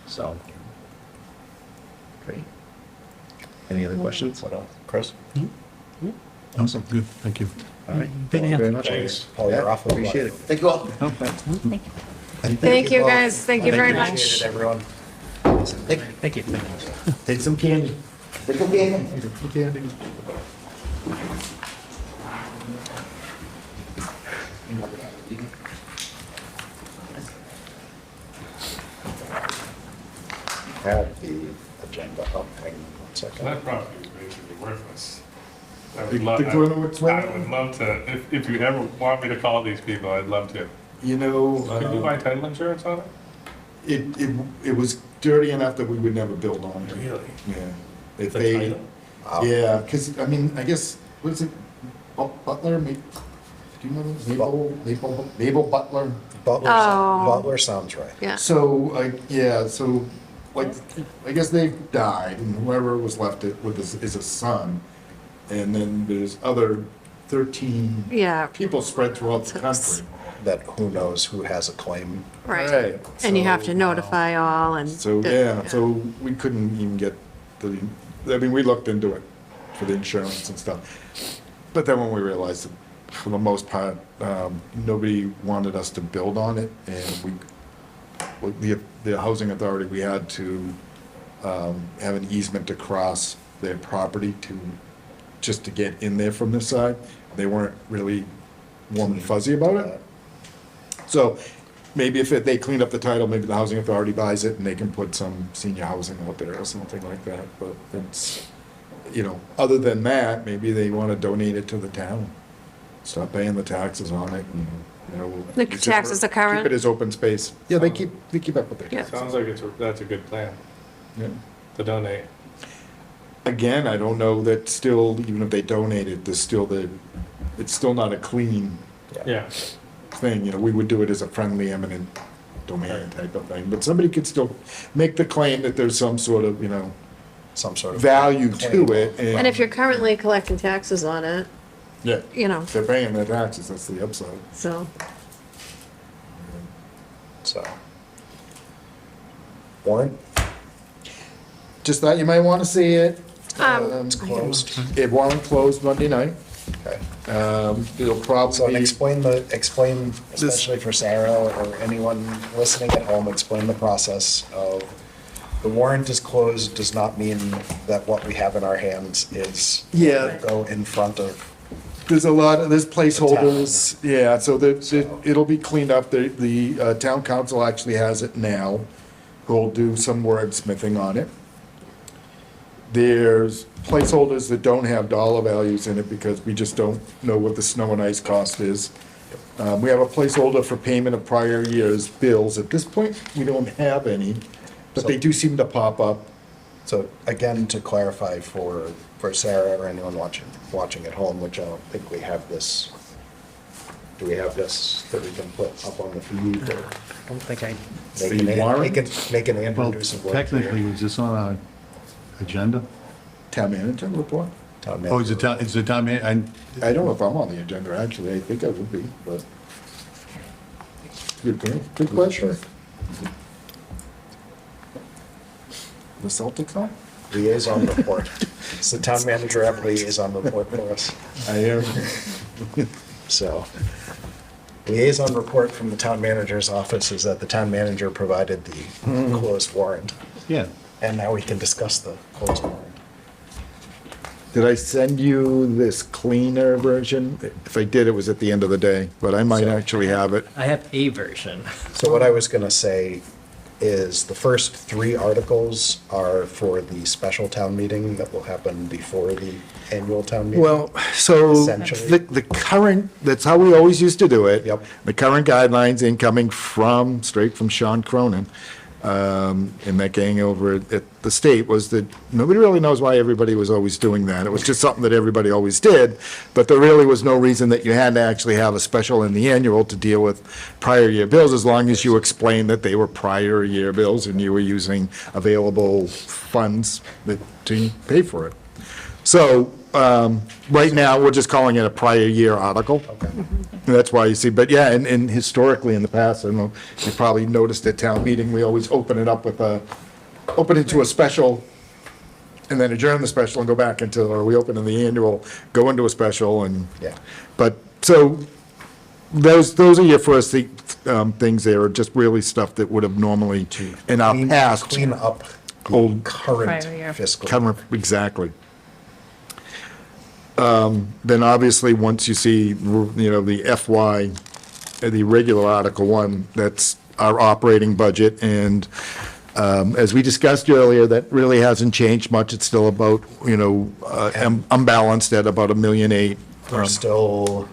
So. Great. Any other questions? What else? Chris? Awesome, good, thank you. All right, thank you very much. Thanks. Paul, you're off the Appreciate it. block. Thank you all. Thank you, both. guys. Thank you very Appreciate much. it, everyone. Thank you. Take some candy. Take a game. Some candy. Have the agenda up, hang on one second. That property is basically worthless. I would love, The corner with I Swindon? would love to, if you ever want me to call these people, I'd love to. You know, Could you buy title insurance on it? it was dirty enough that we would never build on it. Really? Yeah. If The they, title? yeah, because, I mean, I guess, what is it, Butler, do you know, Mabel Butler? Butler, Oh. Butler sounds right. Yeah. So, yeah, so, like, I guess they've died, and whoever was left it with is a son. And then there's other 13 Yeah, people spread throughout the country. That who knows who has a claim. right. And you have to so, notify all and. So, yeah, so we couldn't even get the, I mean, we looked into it for the insurance and stuff. But then when we realized that for the most part, nobody wanted us to build on it, and the housing authority, we had to have an easement to cross their property just to get in there from this side. They weren't really warm and fuzzy about it. So maybe if they clean up the title, maybe the housing authority buys it and they can put some senior housing out there or something like that. But it's, other than that, maybe they want to donate it to the town. Stop paying the taxes on it and, The taxes are current? Keep it as open space. Yeah, they keep up with their Yeah. taxes. Sounds like that's a good plan, Yeah. to donate. Again, I don't know that still, even if they donate it, it's still not a clean Yeah. thing, we would do it as a friendly eminent domain type of thing, but somebody could still make the claim that there's some sort of, Some sort of. value to claim. it. And if you're currently collecting taxes on it, Yeah, they're paying their taxes, that's the upside. so. So. Warren? Just thought you might want to see it. It's closed. It won't close Monday night. Okay. It'll So probably, explain, especially for Sarah or anyone listening at home, explain the process of, the warrant is closed does not mean that what we have in our hands is. Yeah. Go in front of, there's placeholders, yeah, so it'll be cleaned up. The town council actually has it now. We'll do some wordsmithing on it. There's placeholders that don't have dollar values in it because we just don't know what the snow and ice cost is. We have a placeholder for payment of prior year's bills. At this point, we don't have any, but they do seem to pop up. so again, to clarify for Sarah or anyone watching at home, which I don't think we have this. Do we have this that we can put up on the feed or? I don't think I, The warrant? Make an Andrew Well, do some work technically, here. is this on our agenda? Town manager report? Town Oh, is it manager. town, is it town man, I don't know if I'm on the agenda, actually. I think I would be, but. Good question. The Celtics on? Liaison report. Does the town manager have liaison report for us? I am. So, liaison report from the town manager's office is that the town manager provided the closed warrant. yeah. And now we can discuss the closed warrant. Did I send you this cleaner version? If I did, it was at the end of the day, but I might actually have it. I have a version. So what I was gonna say is the first 3 articles are for the special town meeting that will happen before the annual town meeting. Well, so Essentially. the current, that's how we always used to do it. Yep. The current guidelines incoming straight from Sean Cronin, and that gang over at the state was that nobody really knows why everybody was always doing that. It was just something that everybody always did, but there really was no reason that you had to actually have a special in the annual to deal with prior year bills, as long as you explained that they were prior year bills and you were using available funds to pay for it. So, right now, we're just calling it a prior year article. That's why you see, but yeah, and historically in the past, I don't know, you probably noticed at town meeting, we always open it up with open it to a special, and then adjourn the special and go back into, or we open in the annual, go into a special, and, Yeah. but, so, those are your first things there, are just really stuff that would have normally, in our past. Clean up the Old- current Prior year. fiscal. Exactly. Then obviously, once you see, the FY, the regular Article 1, that's our operating budget, and as we discussed earlier, that really hasn't changed much. It's still about, unbalanced at about $1.8 million. We're still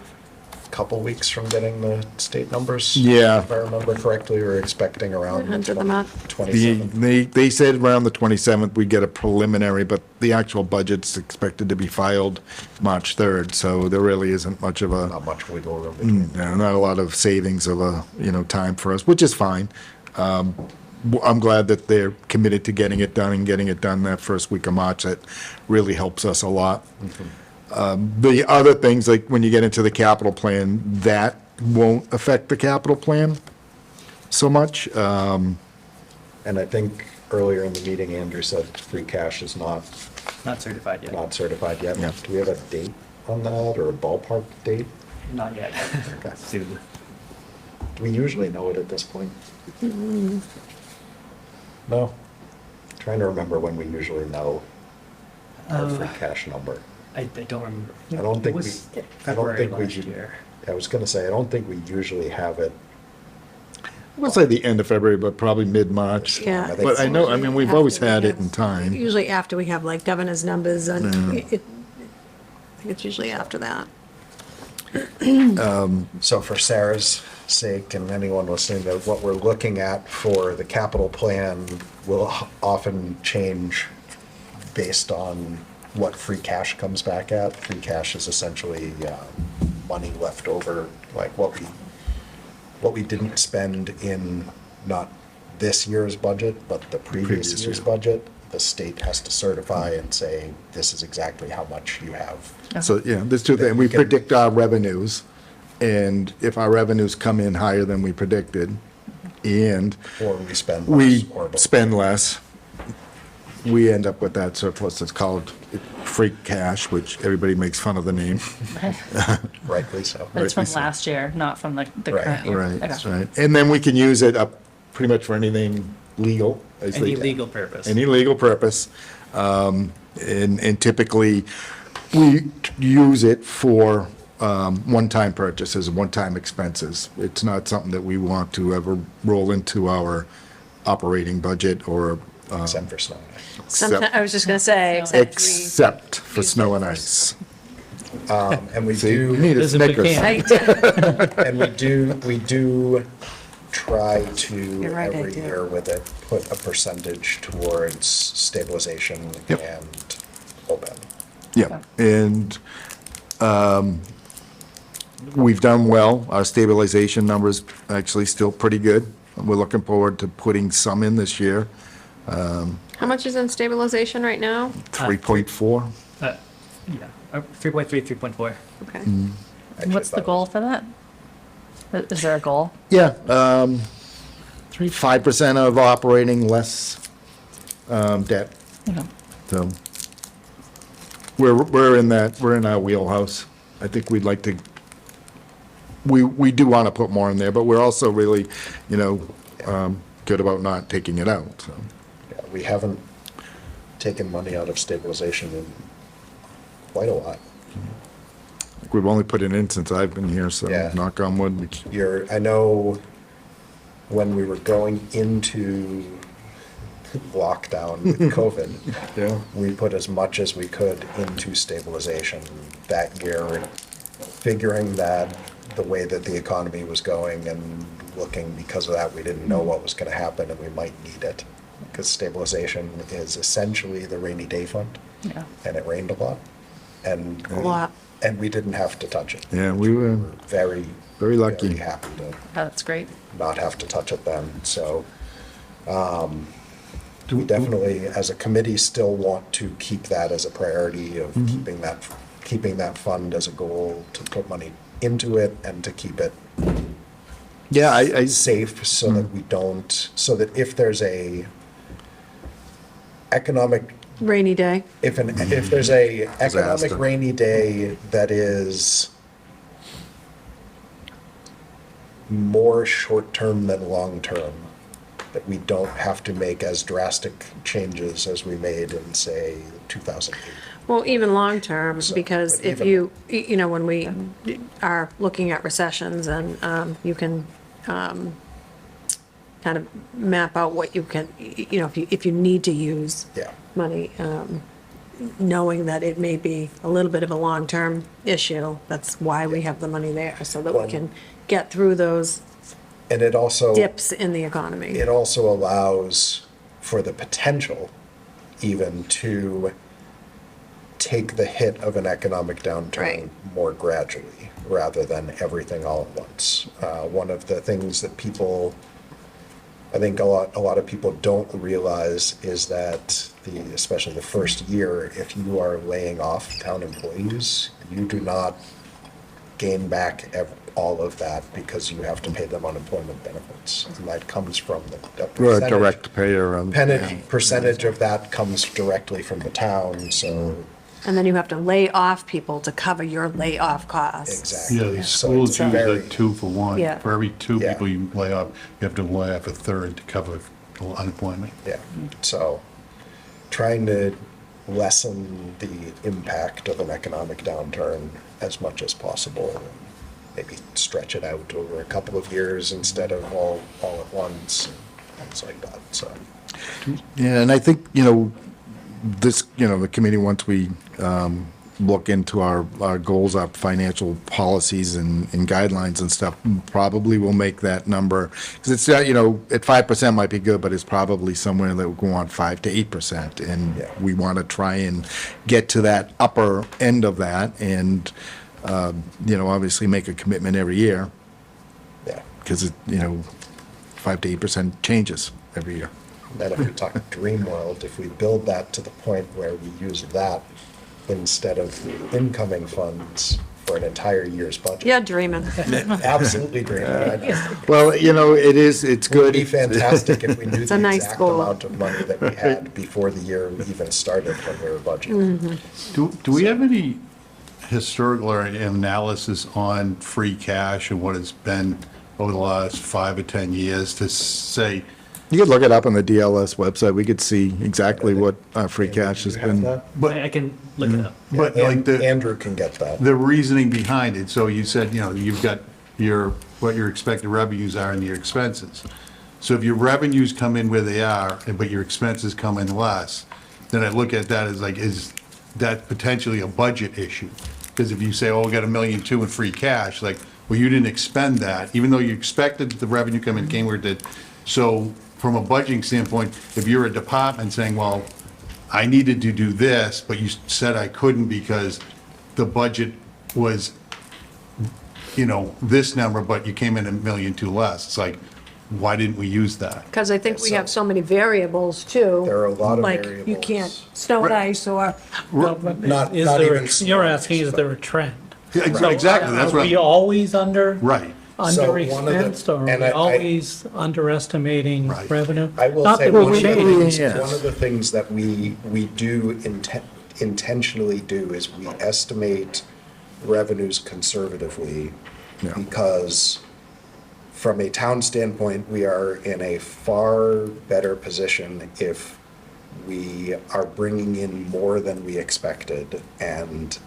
a couple weeks from getting the state numbers. Yeah. If I remember correctly, we're expecting around the Under the month. 27th. They said around the 27th, we get a preliminary, but the actual budget's expected to be filed March 3rd, so there really isn't much of a. Not much wiggle room between. No, not a lot of savings of time for us, which is fine. I'm glad that they're committed to getting it done and getting it done that first week of March. That really helps us a lot. The other things, like when you get into the capital plan, that won't affect the capital plan so much. And I think earlier in the meeting, Andrew said free cash is not Not certified yet. certified yet. Yeah. Do we have a date on that, or a ballpark date? Not yet. Okay. Soon. Do we usually know it at this point? No? Trying to remember when we usually know our free cash number. I don't remember. I don't think It was I don't February think we last should. year. I was gonna say, I don't think we usually have it. I would say the end of February, but probably mid-March. Yeah. I think But I know, I mean, we've always had it in time. Usually after we have like governor's numbers, and I think it's usually after that. So for Sarah's sake and anyone listening, that what we're looking at for the capital plan will often change based on what free cash comes back at. Free cash is essentially money left over, like what we didn't spend in not this year's budget, but the previous Previous year's year. budget. The state has to certify and say, this is exactly how much you have. So, yeah, there's two things. We predict our revenues, and if our revenues come in higher than we predicted, and Or we spend we less. or both. spend less, we end up with that surplus that's called free cash, which everybody makes fun of the name. Rightly so. But it's from Rightly so. last year, not from the Right. current year. Right, Okay. right. And then we can use it up pretty much for anything legal. as Any they- legal purpose. Any legal purpose. And typically, we use it for one-time purchases, one-time expenses. It's not something that we want to ever roll into our operating budget or. Except for snow. Sometimes, I was just gonna say, Except for snow and ice. And we See, you do, need a There's a big Snickers. can. and we do try to, You're right, I every do. year with it, put a percentage towards stabilization Yep. and OPEB. Yeah, and we've done well. Our stabilization number's actually still pretty good. We're looking forward to putting some in this year, how much is in stabilization right now? 3.4. Yeah, 3.3, 3.4. Okay. Actually, What's the about- goal for that? Is there a goal? Yeah, 5% of operating, less debt. Okay. So we're in our wheelhouse. I think we'd like to, we do want to put more in there, but we're also really, good about not taking it out, so. Yeah, we haven't taken money out of stabilization in quite a lot. We've only put it in since I've been here, so Yeah. knock on wood. I know when we were going into lockdown with COVID, Yeah. we put as much as we could into stabilization that year, figuring that the way that the economy was going and looking, because of that, we didn't know what was going to happen and we might need it. Because stabilization is essentially the rainy day fund. Yeah. And it rained a lot. And A lot. and we didn't have to touch it. Yeah, we were Very, very lucky. very happy to That's great. not have to touch it then. So we definitely, as a committee, still want to keep that as a priority of keeping that fund as a goal to put money into it and to keep it Yeah, I safe so that we don't, so that if there's a economic, Rainy day. if there's a economic Disaster. rainy day that is more short-term than long-term, that we don't have to make as drastic changes as we made in, say, 2008. Well, even long-term, because but if even- you know, when we are looking at recessions and you can kind of map out what you can, you know, if you need to use Yeah. money, knowing that it may be a little bit of a long-term issue, that's why we have the money there, so that we Well- can get through those And it also. dips in the economy. It also allows for the potential even to take the hit of an economic downturn Right. more gradually rather than everything all at once. One of the things that people, I think a lot of people don't realize is that especially the first year, if you are laying off town employees, you do not gain back all of that because you have to pay them unemployment benefits. And that comes from the we're a percentage. direct payer. Percentage of that comes directly from the town, so And then you have to lay off people to cover your layoff costs. exactly. Yeah, these So schools it's use very- like 2-for-1. Yeah. For every two Yeah. people you lay off, you have to lay off a third to cover unemployment. Yeah, so trying to lessen the impact of an economic downturn as much as possible. And maybe stretch it out over a couple of years instead of all at once, things like that, so. Yeah, and I think, this, the committee, once we look into our goals, our financial policies and guidelines and stuff, probably will make that number, because it's, at 5% might be good, but it's probably somewhere that we want 5 to 8%. And Yeah. we want to try and get to that upper end of that and, obviously make a commitment every year, Yeah, because 5 to 8% changes every year. then if we talk dream world, if we build that to the point where we use that instead of the incoming funds for an entire year's budget. Yeah, dreaming. Absolutely dreaming. Well, it's It would good. be fantastic if we knew a the nice exact goal. amount of money that we had before the year even started when we were budgeting. Mm-hmm. Do we have any historical or analysis on free cash and what it's been over the last 5 or 10 years to say, You could look it up on the DLS website. We could see exactly what free cash has Do you have been. that? but, I can look it up. but like the, Andrew can get that. the reasoning behind it? So you said, you've got what your expected revenues are and your expenses. So if your revenues come in where they are, but your expenses come in less, then I look at that as like, is that potentially a budget issue? Because if you say, oh, we got $1.2 million in free cash, like, well, you didn't expend that, even though you expected the revenue coming came where it did. So from a budgeting standpoint, if you're a department saying, well, I needed to do this, but you said I couldn't because the budget was, this number, but you came in $1.2 million less, it's like, why didn't we use that? Because I think we have so many variables too. There are a lot of Like, you variables. can't, snow and ice or, Well, but Not- is not there, even you're asking, is there a trend? Yeah, exactly, that's Are we what, always under? right. So one of the- Underexpensed, or are and we I- always underestimating Right. revenue? I will Not say that we one of the change. things, one of the things that we do intentionally do is we estimate revenues conservatively Yeah. because from a town standpoint, we are in a far better position if we are bringing in more than we expected and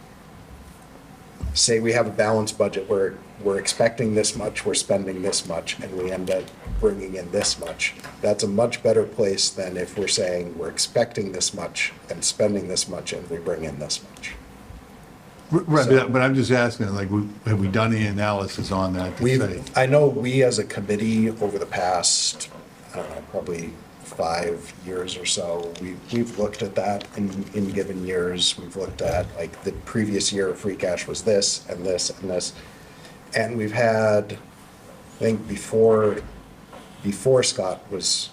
say we have a balanced budget where we're expecting this much, we're spending this much, and we end up bringing in this much. That's a much better place than if we're saying we're expecting this much and spending this much and we bring in this much. Right, but I'm just asking, like, have we done any analysis on that to say? I know we as a committee over the past, I don't know, probably 5 years or so, we've looked at that in given years. We've looked at, like, the previous year, free cash was this and this and this. And we've had, I think before Scott was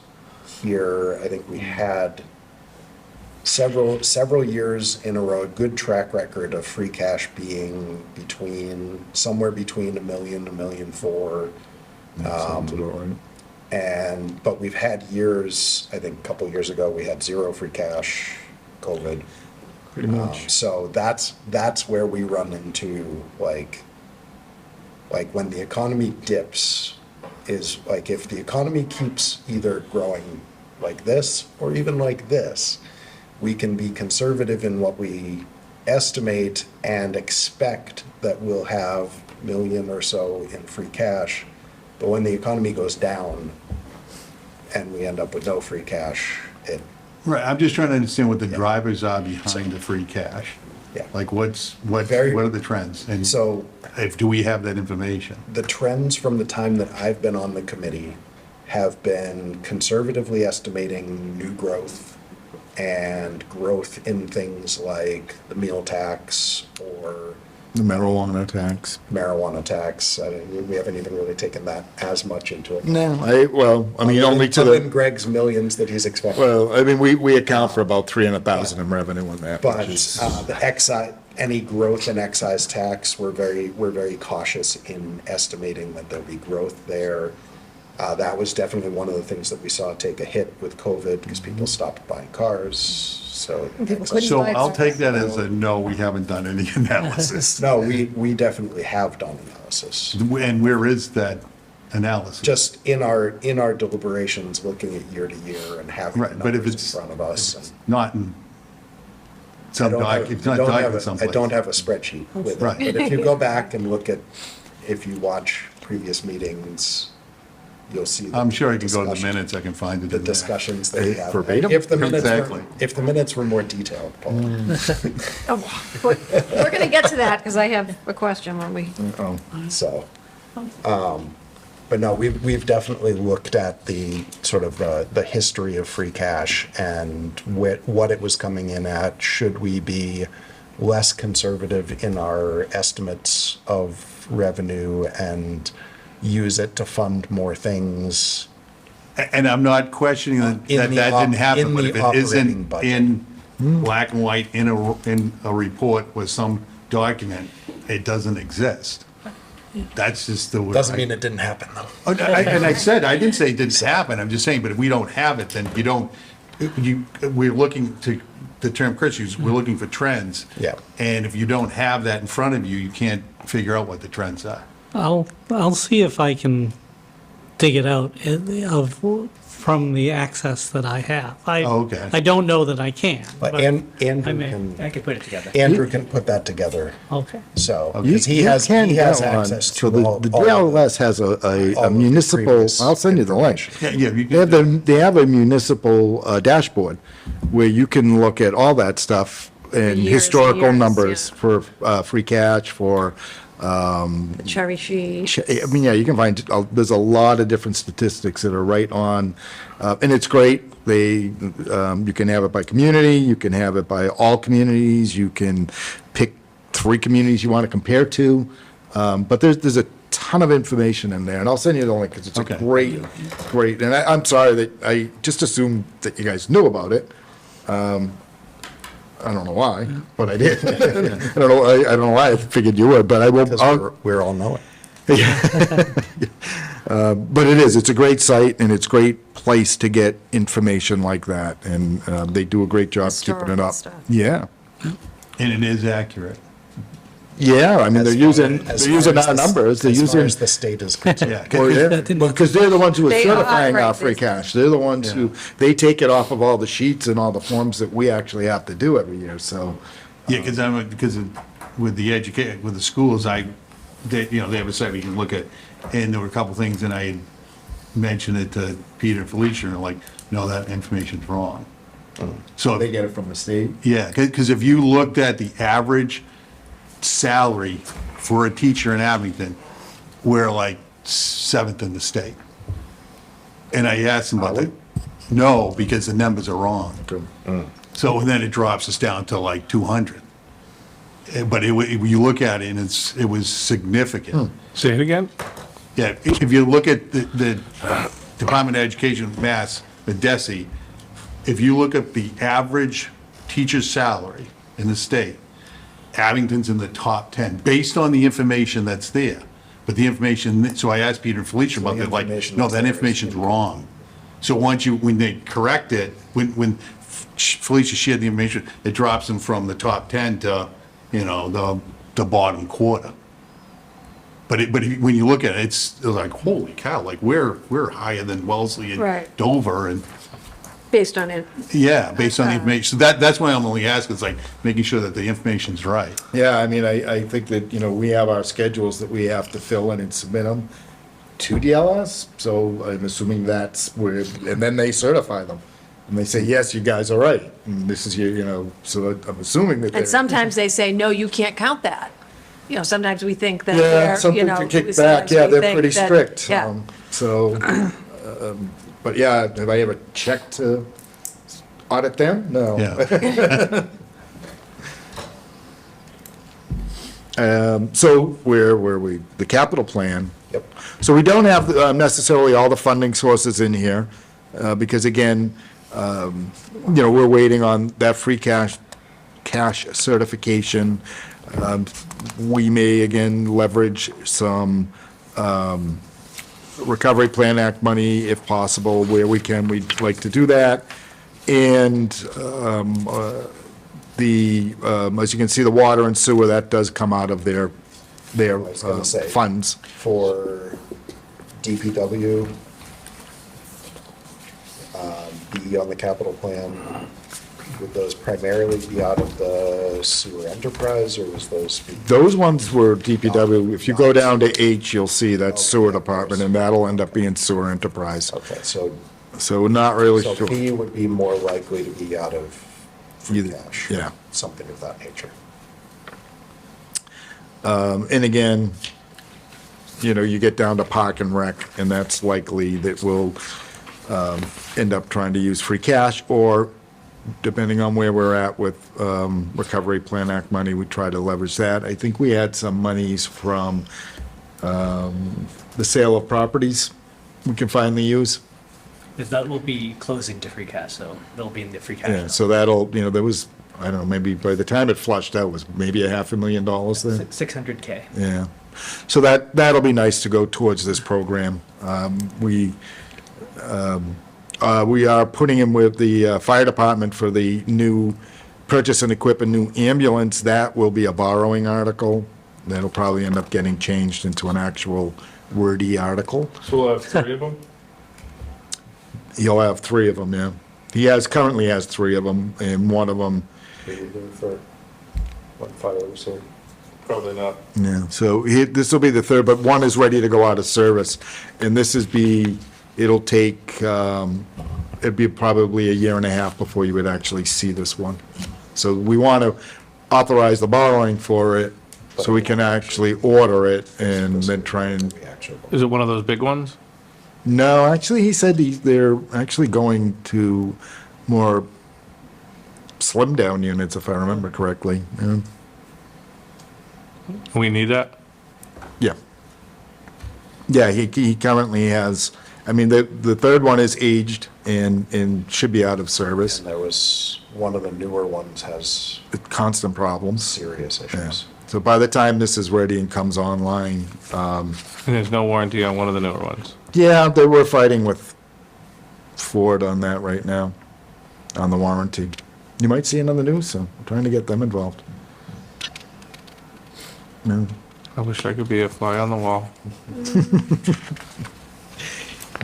here, I think we had several years in a row, a good track record of free cash being somewhere between $1 million, $1.4 million. But we've had years, I think a couple years ago, we had zero free cash, COVID. Pretty much. So that's where we run into, like when the economy dips, is like if the economy keeps either growing like this or even like this, we can be conservative in what we estimate and expect that we'll have $1 million or so in free cash. But when the economy goes down and we end up with no free cash, Right, I'm just trying to understand what the drivers are behind the free cash. Yeah. Like, what are the trends? And so do we have that information? the trends from the time that I've been on the committee have been conservatively estimating new growth and growth in things like the meal tax or The marijuana tax. marijuana tax. We haven't even really taken that as much into it. No, only to Other than the, Greg's millions that he's expecting. well, I mean, we account for about 300,000 in revenue on that. But which is- the excise, any growth in excise tax, we're very cautious in estimating that there'll be growth there. That was definitely one of the things that we saw take a hit with COVID because people stopped buying cars, so. So I'll take that as a no, we haven't done any analysis. No, we definitely have done analysis. And where is that analysis? Just in our deliberations, looking at year to year and having the Right, but if numbers it's in front of us. not in I some don't have- document, it's not I don't have documented a- someplace. I don't have a spreadsheet with it, Right. but if you go back and look at, if you watch previous meetings, you'll see. I'm sure I can go to the discussion- minutes, I can find it The in there. discussions that we have. Verbatim? If the minutes Exactly. if the minutes were more detailed, Paul. We're going to get to that because I have a question when we, Oh, So, but no, we've definitely looked at the sort of the history of free cash and what it was coming in at. Should we be less conservative in our estimates of revenue and use it to fund more things? And I'm not questioning that In that the didn't happen, in but the if it operating isn't budget. in black and white in a report with some document, it doesn't exist. That's just the way. Doesn't mean it didn't happen, though. Oh, and I said, I didn't say it didn't happen, I'm just saying, but if we don't have it, then we're looking to, the term Chris used, we're looking for trends. Yeah. And if you don't have that in front of you, you can't figure out what the trends are. I'll see if I can dig it out from the access that I have. Oh, okay. I don't know that I can. But I Andrew may- I could put it together. can put that together. Okay. So, You because he has can access go on- to So all. the all of DLS has all a of the municipal, previous I'll send you the link. Yeah, you They have they have a municipal dashboard where you can look at all that stuff and Years, historical years, numbers yeah. for free cash, for, cherry sheet. I mean, yeah, you can find, there's a lot of different statistics that are right on, and it's great. You can have it by community, you can have it by all communities, you can pick 3 communities you want to compare to, but there's a ton of information in there, and I'll send you the link, because it's Okay. a great, and I'm sorry that I just assumed that you guys knew about it. I don't know why, but I did. I don't know why I figured you would, but I will. Because we're all knowing. But it's a great site, and it's a great place to get information like that, and they do a great job keeping it Historical up. stuff. Yeah, And it is accurate. yeah, I mean, they're using As far as our the- numbers, they're as far using. as the state is concerned. Yeah. Well, yeah, That didn't- because they're the ones who are They are, certifying our right, free they- cash. They're the ones who, they take it off of all the sheets and all the forms that we actually have to do every year, so. Yeah, because with the schools, they have a site we can look at, and there were a couple things, and I had mentioned it to Peter and Felicia, and they're like, no, that information's wrong. So, They get it from the state? yeah, because if you looked at the average salary for a teacher in Abington, we're like 7th in the state. And I asked him about that. No, because the numbers are wrong. So then it drops us down to like 200. But you look at it, and it was significant. Say it again? Yeah, if you look at the Department of Education of Mass, the DESE, if you look at the average teacher's salary in the state, Abington's in the top 10, based on the information that's there. But the information, so I asked Peter and Felicia about that, like, no, that information's wrong. So when they correct it, when Felicia shared the information, it drops them from the top 10 to, the bottom quarter. But when you look at it, it's like, holy cow, like we're higher than Wellesley and Right. Dover and, Based on it. yeah, based on the information. So that's why I'm only asking, it's like making sure that the information's right. Yeah, I mean, I think that, we have our schedules that we have to fill in and submit them to DLS, so I'm assuming that's where, and then they certify them. And they say, yes, you guys are right, and this is your, so I'm assuming that they're. And sometimes they say, no, you can't count that. Sometimes we think that Yeah, they're, something to kick back, sometimes yeah, we they're think pretty that- strict. Yeah. So, but yeah, have I ever checked to audit them? No. Yeah. So where were we? The capital plan. Yep. So we don't have necessarily all the funding sources in here, because again, we're waiting on that free cash certification. We may again leverage some Recovery Plan Act money if possible, where we can, we'd like to do that. And as you can see, the water and sewer, that does come out of their was gonna say. funds. For DPW, be on the capital plan, would those primarily be out of the sewer enterprise, or was those? Those ones were DPW. If you go down to H, you'll see that's sewer department, and that'll end up being sewer enterprise. Okay, so So not really So sure. B would be more likely to be out of free Either- cash. yeah. Something of that nature. And again, you get down to park and rec, and that's likely that we'll end up trying to use free cash, or depending on where we're at with Recovery Plan Act money, we try to leverage that. I think we had some monies from the sale of properties we can finally use. Because that will be closing to free cash, so they'll be in the free cash. Yeah, so that'll, there was, I don't know, maybe by the time it flushed out, was maybe $500,000 there. 600K. Yeah, so that'll be nice to go towards this program. We are putting in with the fire department for the new purchase and equip a new ambulance. That will be a borrowing article. That'll probably end up getting changed into an actual wordy article. So we'll have 3 of them? He'll have 3 of them, yeah. Currently has 3 of them, and one of them, For one fire, so. Probably not. yeah, so this will be the 3rd, but one is ready to go out of service. And it'll take, it'd be probably a year and a half before you would actually see this one. So we want to authorize the borrowing for it, so we can actually order it and then try and, Is it one of those big ones? no, actually, he said they're actually going to more slim down units, if I remember correctly. Yeah. We need that? Yeah. Yeah, he currently has, the 3rd one is aged and should be out of service. And there was, one of the newer ones has Constant problems. serious Yeah. issues. So by the time this is ready and comes online, And there's no warranty on one of the newer ones? yeah, they were fighting with Ford on that right now, on the warranty. You might see it on the news, so I'm trying to get them involved. No, I wish I could be a fly on the wall.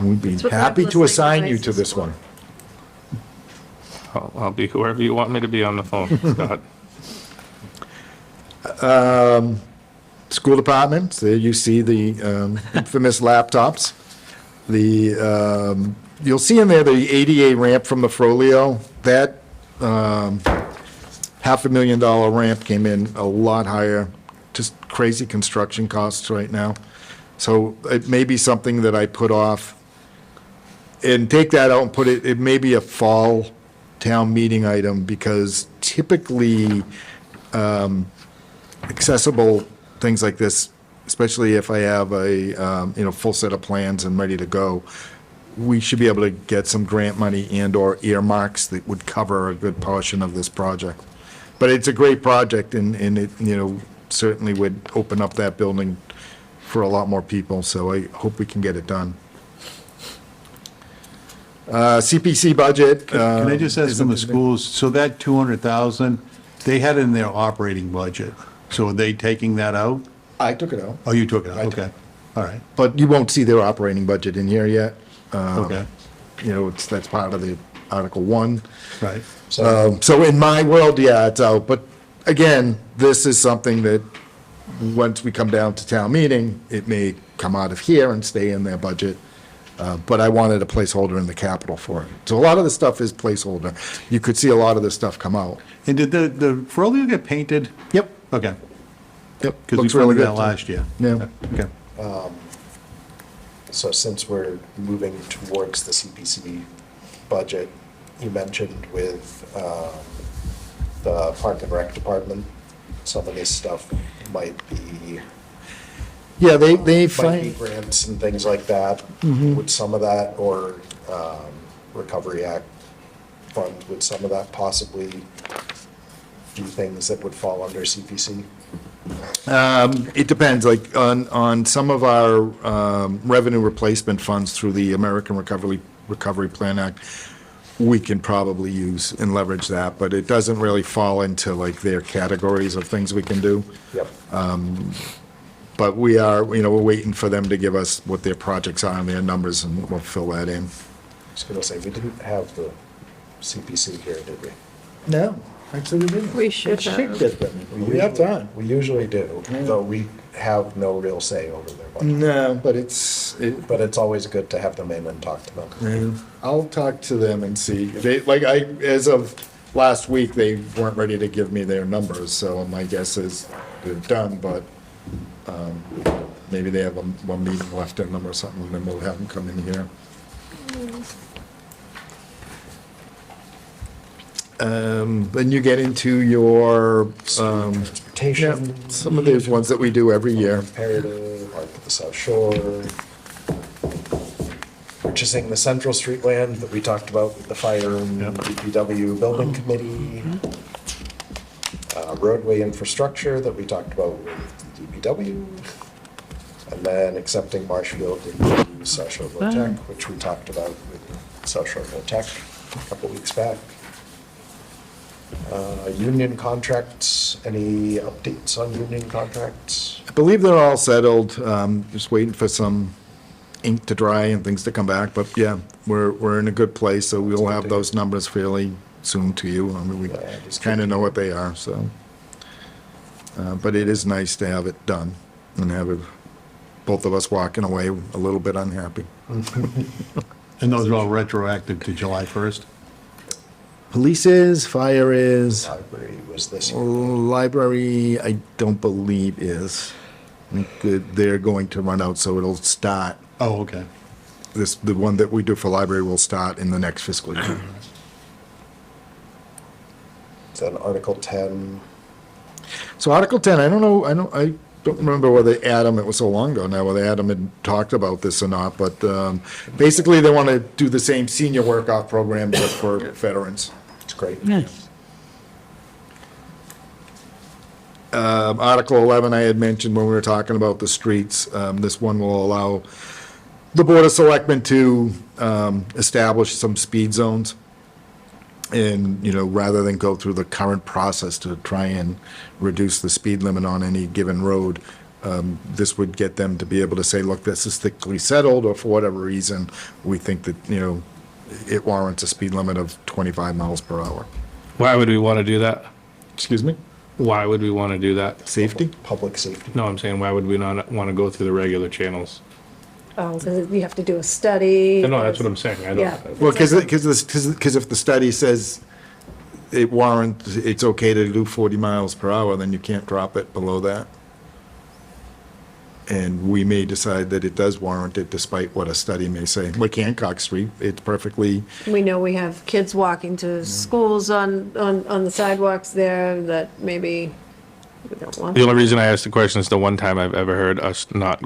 we'd be That's what happy to listening assign you to devices this for. one. I'll be whoever you want me to be on the phone, Scott. School departments, there you see the infamous laptops. You'll see in there the ADA ramp from the Frollo. That $500,000 ramp came in a lot higher just crazy construction costs right now. So it may be something that I put off and take that out and put it, it may be a fall town meeting item, because typically, accessible things like this, especially if I have a, full set of plans and ready to go, we should be able to get some grant money and/or earmarks that would cover a good portion of this project. But it's a great project, and it, certainly would open up that building for a lot more people, so I hope we can get it done. CPC budget. Can I just ask them, the schools, so that 200,000, they had it in their operating budget, so are they taking that out? I took it out. Oh, you took it out, okay, all right, But you won't see their operating budget in here yet. okay, That's part of the Article 1. right. So in my world, yeah, it's out. But again, this is something that, once we come down to town meeting, it may come out of here and stay in their budget. But I wanted a placeholder in the capital for it. So a lot of the stuff is placeholder. You could see a lot of this stuff come out. And did the Frolia get painted? Yep. Okay, Yep. because we Looks really funded good. that last year. Yeah. Okay. So since we're moving towards the CPC budget, you mentioned with the Park and Rec Department, some of this stuff might be Yeah, they might be find, grants and things like that. Would some of that, or Recovery Act fund, would some of that possibly be things that would fall under CPC? it depends, like on some of our revenue replacement funds through the American Recovery Plan Act, we can probably use and leverage that, but it doesn't really fall into like their categories of things we can do. Yep. But we are, we're waiting for them to give us what their projects are and their numbers, and we'll fill that in. I was gonna say, we didn't have the CPC here, did we? No, actually we didn't. We should have. get them. We have time. We usually do, though we have no real say over their budget. No, but But it's always good to have them in and talk to them. I'll talk to them and see. They, as of last week, they weren't ready to give me their numbers, so my guess is they're done, but maybe they have one meeting left in them or something, and then we'll have them come in here. Then you get into your, Transportation. some of those ones that we do every year. Imperative, Park of the South Shore. Purchasing the Central Street land that we talked about with the fire and DPW building committee. Roadway infrastructure that we talked about with DPW. And then accepting Marshfield into South Shore Low Tech, which we talked about with South Shore Low Tech a couple weeks back. Union contracts, any updates on union contracts? I believe they're all settled, just waiting for some ink to dry and things to come back, but yeah, we're in a good place, so we'll have those numbers fairly soon to you. I mean, we kind of know what they are, so. But it is nice to have it done and have both of us walking away a little bit unhappy. And those are all retroactive to July 1st? Police is, fire is, Library was this year. library, I don't believe is. I think they're going to run out, so it'll start, Oh, okay. the one that we do for library will start in the next fiscal year. Then Article 10, So Article 10, I don't remember whether Adam, it was so long ago now, whether Adam had talked about this or not, but basically they want to do the same senior work-off program just for veterans. it's great. Article 11, I had mentioned when we were talking about the streets. This one will allow the Board of Selectmen to establish some speed zones. And, rather than go through the current process to try and reduce the speed limit on any given road, this would get them to be able to say, look, this is thickly settled, or for whatever reason, we think that, it warrants a speed limit of 25 miles per hour. Why would we want to do that? Excuse me? Why would we want to do that? Safety? Public safety. No, I'm saying, why would we not want to go through the regular channels? Oh, because you have to do a study. No, that's what I'm saying. I Yeah. don't, Well, because if the study says it's okay to do 40 miles per hour, then you can't drop it below that. And we may decide that it does warrant it despite what a study may say. Like Hancock Street, it's perfectly, We know we have kids walking to schools on the sidewalks there that maybe we don't want. The only reason I asked the question is the one time I've ever heard us not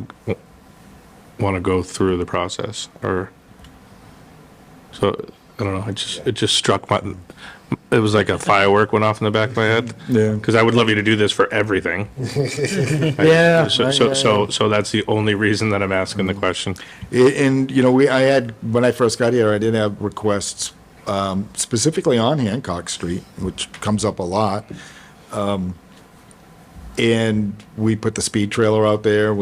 want to go through the process, or, so, I don't know, it just struck it was like a firework went off in the back of my head. Yeah. Because I would love you to do this for everything. Yeah. So that's the only reason that I'm asking the question. and, when I first got here, I did have requests specifically on Hancock Street, which comes up a lot. And we put the speed trailer out there,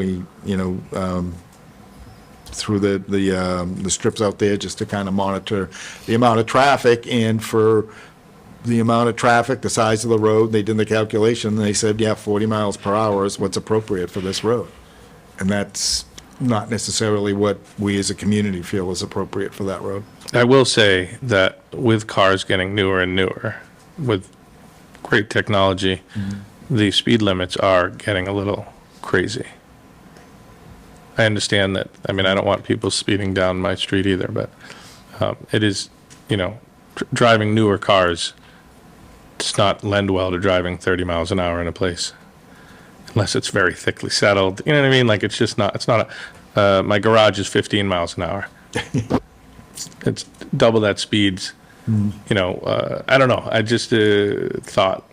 through the strips out there just to kind of monitor the amount of traffic, and for the amount of traffic, the size of the road, they did the calculation, and they said, yeah, 40 miles per hour is what's appropriate for this road. And that's not necessarily what we as a community feel is appropriate for that road. I will say that with cars getting newer and newer, with great technology, the speed limits are getting a little crazy. I understand that. I mean, I don't want people speeding down my street either, but it is, driving newer cars does not lend well to driving 30 miles an hour in a place, unless it's very thickly settled. You know what I mean? Like, it's just not, my garage is 15 miles an hour. It's double that speeds. I don't know. I just thought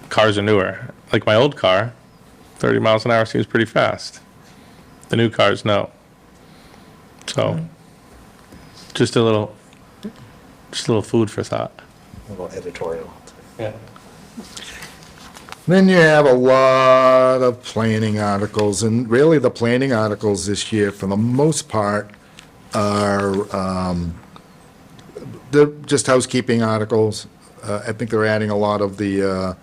cars are newer. Like my old car, 30 miles an hour seems pretty fast. The new cars, no. So, just a little food for thought. A little editorial. Yeah. Then you have a lot of planning articles, and really the planning articles this year, for the most part, are they're just housekeeping articles. I think they're adding a lot of the,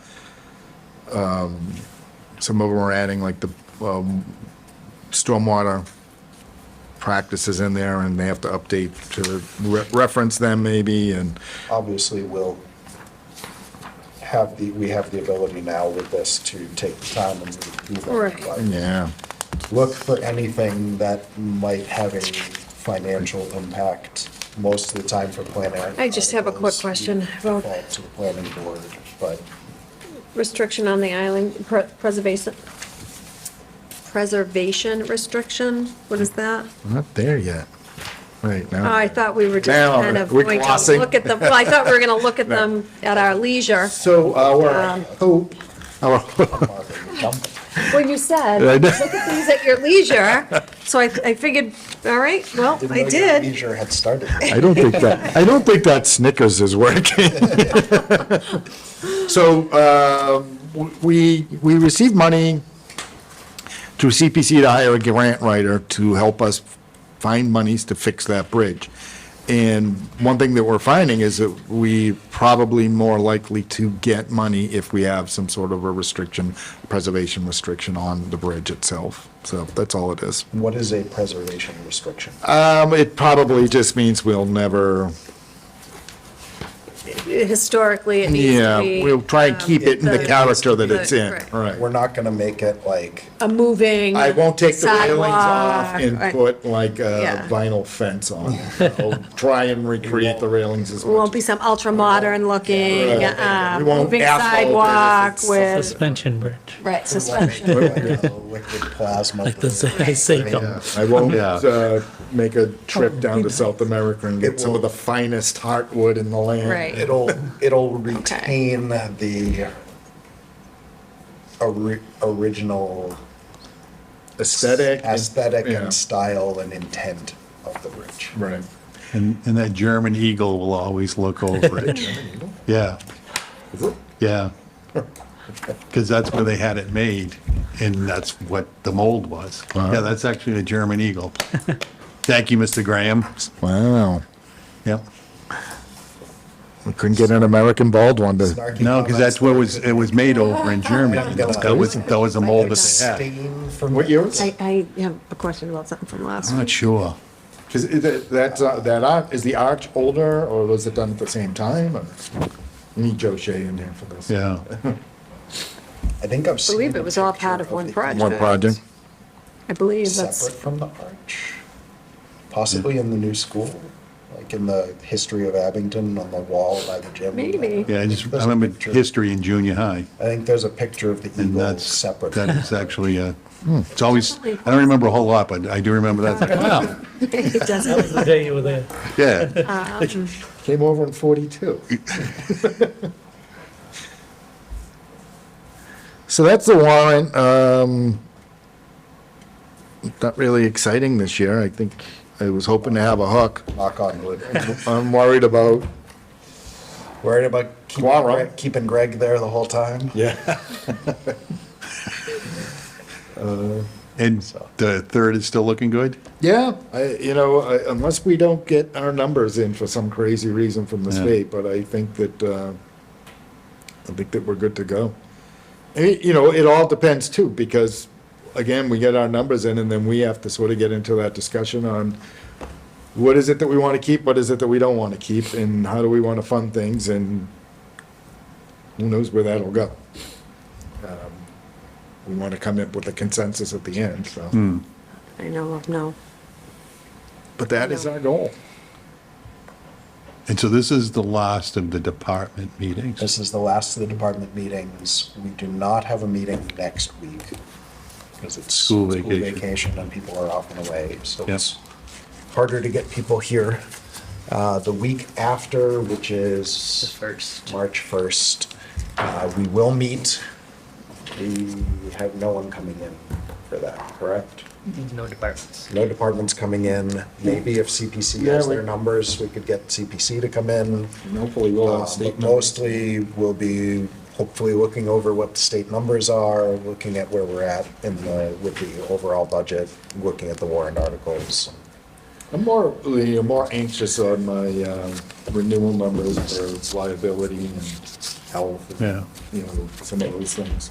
some of them are adding like the stormwater practices in there, and they have to update to reference them maybe, and Obviously, we have the ability now with this to take the time and do them. Right. But yeah. look for anything that might have a financial impact. Most of the time for planning. I just have a quick articles, question you about- default to the planning board, but Restriction on the island, preservation restriction, what is that? We're not there yet. Right Oh, now. I thought we were just Now, kind of we're going to glossing. look at them, well, I thought we were going to look at them at our leisure. So our hope, our, Well, you said, I look know. at these at your leisure, so I figured, all right, well, didn't I know your did. leisure had started. I don't think that Snickers is working. So, we received money through CPC to hire a grant writer to help us find monies to fix that bridge. And one thing that we're finding is that we probably more likely to get money if we have some sort of a restriction, preservation restriction on the bridge itself. So that's all it is. What is a preservation restriction? It probably just means we'll never, Historically, it needs to yeah, be. we'll try and keep it in the character that it's in, Right. right. We're not gonna make it like, A moving I won't take the railings off sidewalk, and right. put like a Yeah. vinyl fence on it. I'll try and recreate the railings as Won't much. be some ultra-modern looking, Right. We won't moving asphalt it if sidewalk it's- with, Suspension bridge. right, suspension. liquid plasma. Like the Seiko. Yeah, I won't make a trip down to South America and get some of the finest heartwood in the land. Right. It'll retain the original Aesthetic. aesthetic Yeah. and style and intent of the bridge. Right. And that German eagle will always look over it. Yeah. Yeah. Because that's where they had it made, and that's what the mold was. Yeah, that's actually a German eagle. Thank you, Mr. Graham. Wow. Yep. We couldn't get an American bald one to, Snarky No, because that's what it was made over in Germany. I'm gonna- That was a mold that they had. Stain from. what year was it? I have a question about something from last I'm week. not sure. Because is the arch older, or was it done at the same time? Or- We need Joe Shea in here for this. Yeah. I think I've seen. believe it a was all part picture of one the project. One project. I believe that's, Separate from the arch, possibly in the new school, like in the history of Abington on the wall by the gym. Maybe. Yeah, I There's a remember picture. history in junior high, I think there's a picture of the and eagle that's, separate. that is actually, it's always, I don't remember a whole lot, but I do remember that. Wow, it doesn't. The day you were there. yeah. Came over in 42. So that's the warrant. Not really exciting this year. I think I was hoping to have a hook. Knock on wood. I'm worried about, Worried about Tomorrow. keeping Greg there the whole time? yeah. And the third is still looking good? Yeah, unless we don't get our numbers in for some crazy reason from the Yeah. state, but I think that we're good to go. It all depends too, because again, we get our numbers in and then we have to sort of get into that discussion on what is it that we want to keep, what is it that we don't want to keep, and how do we want to fund things, and who knows where that'll go. We want to come up with a consensus at the end, so. I know, no. But that is our goal. And so this is the last of the department meetings? This is the last of the department meetings. We do not have a meeting next week because it's School school vacation. vacation and people are off and away, so Yep. it's harder to get people here. The week after, which is The first. March 1st, we will meet. We have no one coming in for that, correct? No departments. No departments coming in. Maybe if CPC Yeah, has we- their numbers, we could get CPC to come in. And hopefully we'll have But state numbers. mostly, we'll be hopefully looking over what the state numbers are, looking at where we're at with the overall budget, looking at the warrant articles. I'm more anxious on my renewal numbers for liability and health. And, Yeah. some of those things.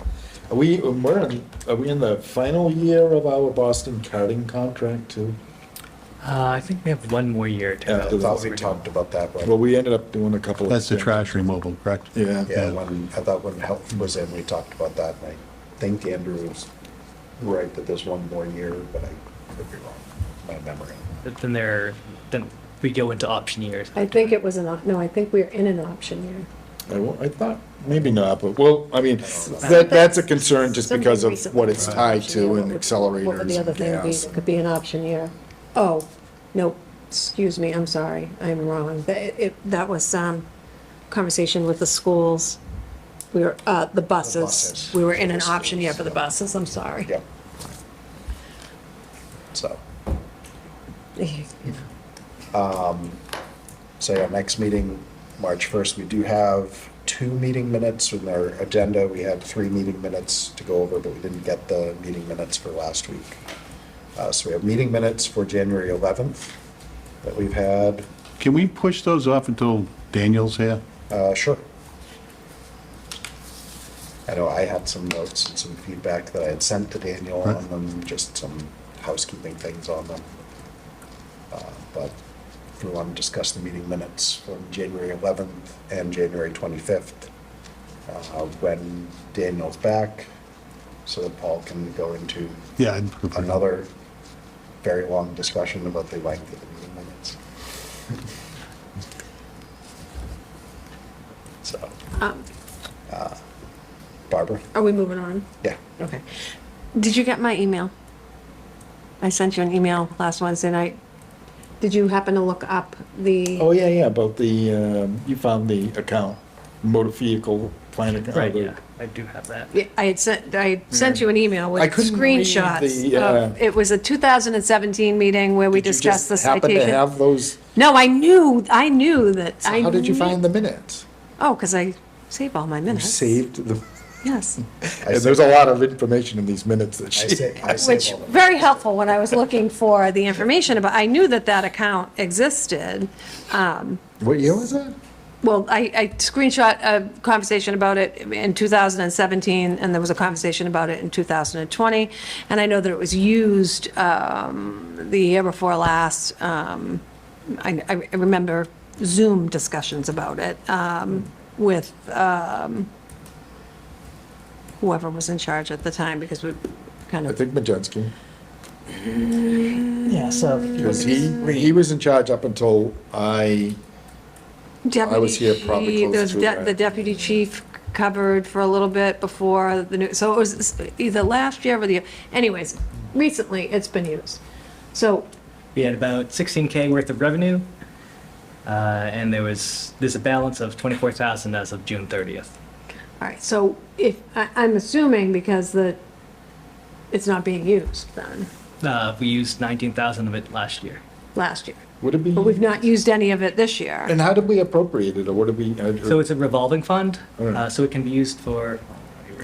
Are we in the final year of our Boston karting contract too? I think we have one more year to Yeah, I go. thought we talked about that, Well, but, we ended up doing a couple of. That's the things. trash removal, correct? Yeah. yeah, when health was in, we talked about that, and I think Andrew was right that there's one more year, but I could be wrong, my memory. Then we go into option years. I think it was I think we're in an option year. I thought, maybe not, but well, I mean, that's a concern just Somebody because of recently what it's said tied option year. to and What accelerators. would the other and thing be? gas. It could be an option year. Oh, no, excuse me, I'm sorry, I'm wrong. That was conversation with the schools. We were, the buses. buses. We were in an option year for the buses, I'm sorry. Yep. So, so yeah, next meeting, March 1st, we do have 2 meeting minutes in our agenda. We had 3 meeting minutes to go over, but we didn't get the meeting minutes for last week. So we have meeting minutes for January 11th that we've had. Can we push those off until Daniel's here? Sure. I know I had some notes and some feedback that I had sent to Daniel on them, just some housekeeping things on them. But if we want to discuss the meeting minutes from January 11th and January 25th, when Daniel's back, so that Paul can go into Yeah. I'd prefer- another very long discussion about the length of the meeting minutes. So, Barbara? Are we moving on? Yeah. Okay. Did you get my email? I sent you an email last Wednesday night. Did you happen to look up the? Oh, yeah, about the, you found the account, motor vehicle plan account. Right, yeah, I do have that. Yeah, I sent you an email with I couldn't read screenshots. the, It was a 2017 meeting where we Did you discussed the just happen to citation. have those? No, I knew that. So how did you find the minutes? Oh, because I save all my You minutes. saved the, Yes. and there's a lot of information in these minutes that I she. say Which, all of them. very helpful when I was looking for the information about, I knew that account existed. What year was that? Well, I screenshot a conversation about it in 2017, and there was a conversation about it in 2020. And I know that it was used the year before last. I remember Zoom discussions about it with, whoever was in charge at the time, because we kind I of, think Majensky, Yeah, so. because he was in charge up until I was here probably Deputy- close there was to that. The deputy chief covered for a little bit before the new, so it was either last year or the, anyways, recently, it's been used. So, We had about 16K worth of revenue, and there's a balance of 24,000 as of June 30th. all right, so if, I'm assuming because it's not being used then, We used 19,000 of it last year. last year. Would it be, But we've not used any of it this year. and how did we appropriate it, or what did we, So it's a revolving fund, Alright. so it can be used for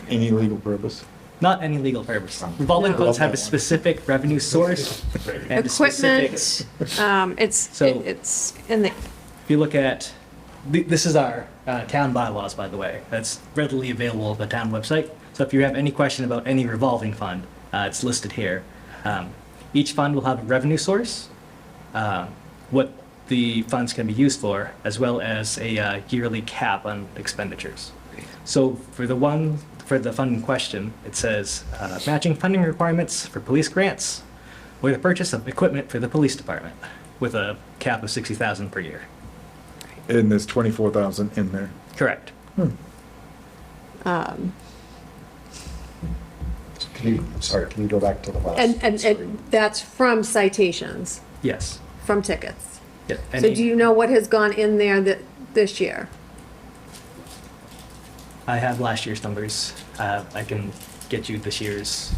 any legal purpose? not any legal purpose. Revolving No. funds have a specific revenue source and a specific. Equipment, it's So- in the, If you look at, this is our town bylaws, by the way. That's readily available on the town website. So if you have any question about any revolving fund, it's listed here. Each fund will have a revenue source, what the funds can be used for, as well as a yearly cap on expenditures. So for the fund in question, it says matching funding requirements for police grants or the purchase of equipment for the police department with a cap of 60,000 per year. And there's 24,000 in there. Correct. Can you go back to the last? and screen? that's from citations, Yes. from tickets. Yeah. So do you know what has gone in there this year? I have last year's numbers. I can get you this year's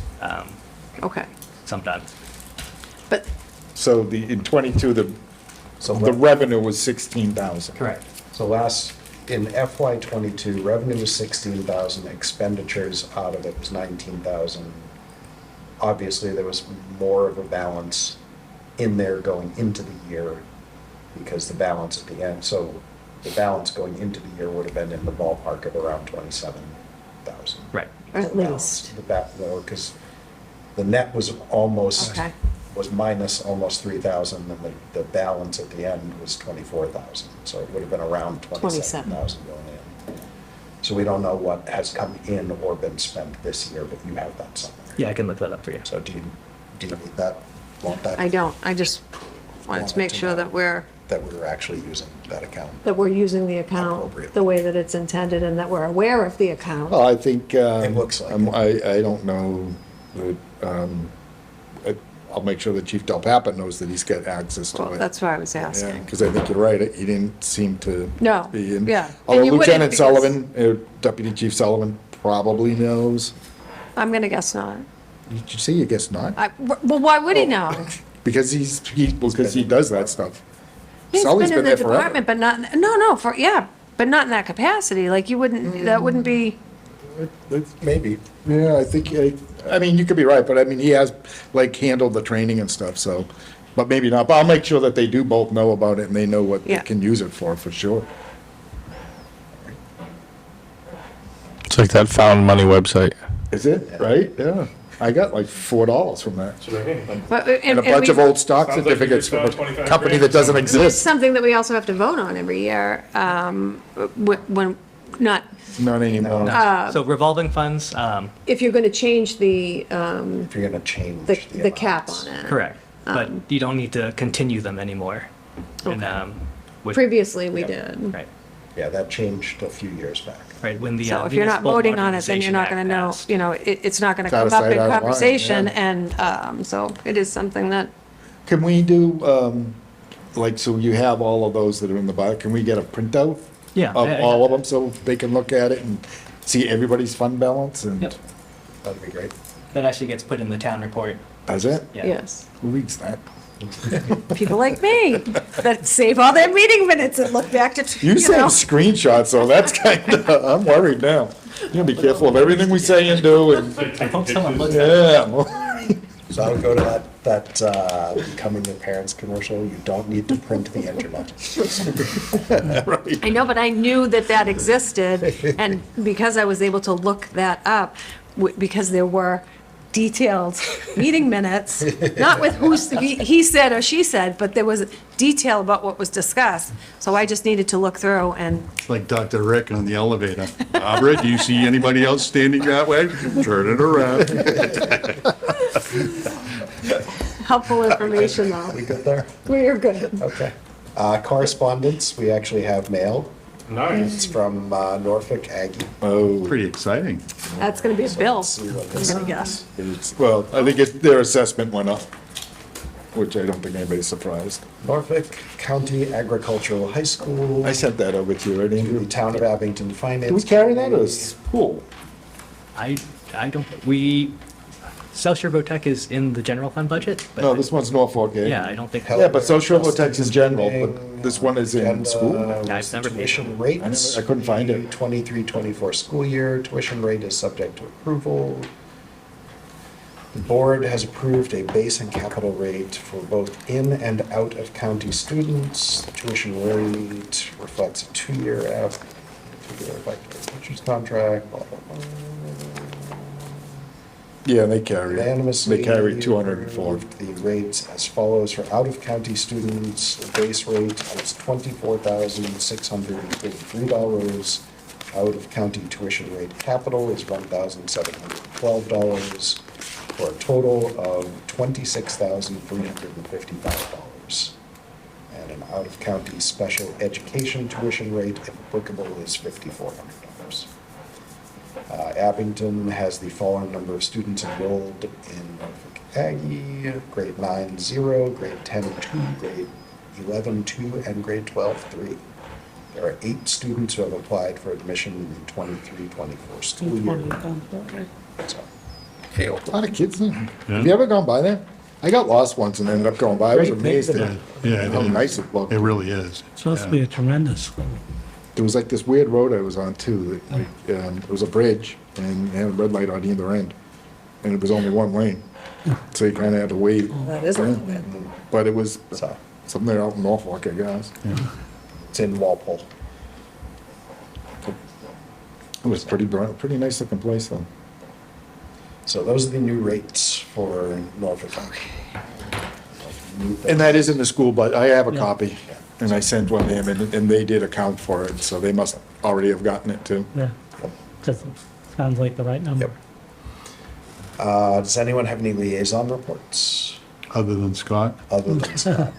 Okay, sometime. but, So in '22, the So revenue was 16,000. Correct. So in FY '22, revenue was 16,000, expenditures out of it was 19,000. Obviously, there was more of a balance in there going into the year because the balance at the end, so the balance going into the year would have been in the ballpark of around 27,000. Right. or at least, Because the net was almost, okay. was minus almost 3,000, and the balance at the end was 24,000. So it would have been around 27,000 going in. So we don't know what has come in or been spent this year, but you have that somewhere. Yeah, I can look that up for you. So do you need that, want that? I don't, I just wanted to make sure that we're actually using that account. using the account Appropriately. the way that it's intended and that we're aware of the account. Well, I think, It looks like I don't know, that, I'll make sure that Chief Del Papa knows that he's got access to Well, it. that's why I was Yeah, asking. because I think you're right, he didn't seem to No, be in. yeah. And Although you wouldn't Lieutenant because- Sullivan, Deputy Chief Sullivan probably knows. I'm gonna guess not. Did you say you guess not? Well, why would he know? Because because he does that stuff. He's Sully's been in been the there forever. department, but not, no, but not in that capacity. Like, you wouldn't, that wouldn't be, Maybe. Yeah, I think, I mean, you could be right, but I mean, he has, like, handled the training and stuff, so, but maybe not. But I'll make sure that they do both know about it and they know what they Yeah. can use it for sure. It's like that found money website. Is it? Right? Yeah. I got like $4 from that. but, And a bunch of old stock Sounds like you certificates just from found a 25 company grand that or doesn't something. It's exist. something that we also have to vote on every year, when, not, Not anymore. So revolving funds, if you're gonna change the, If you're gonna change the cap amounts. on it. correct. But you don't need to continue them anymore. And, which- Previously, we did. Right, Yeah, that changed a few years back. right. When the So if you're not Municipal voting on it, then you're Modernization not Act gonna know, passed. you know, it's not gonna It's out come of up sight, in out of mind, conversation, yeah. and, so it is something that, Can we do, like, so you have all of those that are in the bio, can we get a printout? Yeah, Of I- all of them, so they can look at it and see everybody's fund balance and, Yep. That'd be great. That actually gets put in the town report. does it? Yeah. yes. Who reads that? People like me that save all their meeting minutes and look back to, You you save know. screenshots, so that's kind of, I'm worried now. You gotta be careful of everything we say and do, and, I hope someone looks at it. yeah. well, So I would go to that Becoming Your Parents commercial. You don't need to print the internet. I know, but I knew that existed, and because I was able to look that up, because there were detailed meeting minutes, not with he said or she said, but there was detail about what was discussed. So I just needed to look through and, It's like Dr. Rick on the elevator. Barbara, do you see anybody else standing that way? Turn it around. Helpful information, though. We good there? We're good. Okay. Correspondence, we actually have mail. Nice. It's from Norfolk Aggie. Oh, Pretty exciting. That's going to be a bill, Let's see what this I'm going to is. guess. well, I think their assessment went up, which I don't think anybody's surprised. Norfolk County Agricultural High School. I sent that over to you, right, To the Andrew? Town of Abington Finance. Do we carry that or Committee. is school? I don't, South Shore VOTEC is in the general fund budget, but. No, this one's Norfolk, eh? Yeah, I don't think. Yeah, but social votex in general, but this one is in school? I've never paid Tuition for rates. I couldn't find it. 23-24 school year, tuition rate is subject to approval. The board has approved a base and capital rate for both in and out of county students. The tuition rate reflects a two-year effective teacher's contract, blah, blah, blah. Yeah, they carry it. Unanimously. They carry 204. approved the rates as follows for out-of-county students. The base rate is $24,643. Out-of-county tuition rate capital is $1,712 for a total of $26,355. And an out-of-county special education tuition rate, if applicable, is $5,400. Abington has the following number of students enrolled in Norfolk Aggie: grade 9, 0, grade 10, 2, grade 11, 2, and grade 12, 3. There are 8 students who have applied for admission in the 23-24 school year. So, Hey, a lot of kids there. Have you ever gone by there? I got lost once and ended up going by. I was amazed at how nice it looked. It really is. It's supposed to be a tremendous school. There was like this weird road I was on too. That, it was a bridge and it had a red light on either end. And it was only one lane. So you kind of had to wait. that is a little bit. But it was so somewhere out in Norfolk, I guess. it's in Walpole. It was pretty nice looking place though. So those are the new rates for Norfolk. And that is in the school, but I have a copy. And I sent one to him and they did account for it. So they must already have gotten it too. Yeah, just sounds like the right number. Yep. Does anyone have any liaison reports? Other than Scott? Other than Scott.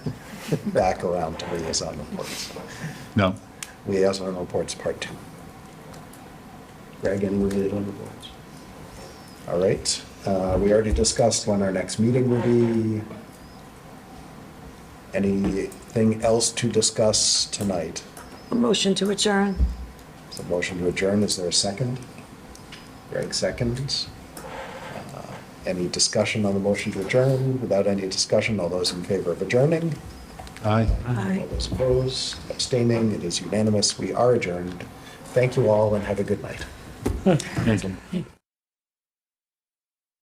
Back around to liaison reports. No. Liaison reports, part 2. Greg, any liaison reports? All right. We already discussed when our next meeting will be. Anything else to discuss tonight? A motion to adjourn. Is a motion to adjourn, is there a second? Greg seconds. Any discussion on the motion to adjourn? Without any discussion, all those in favor of adjourning? Aye. All those opposed, abstaining, it is unanimous. We are adjourned. Thank you all and have a good night. Thank you.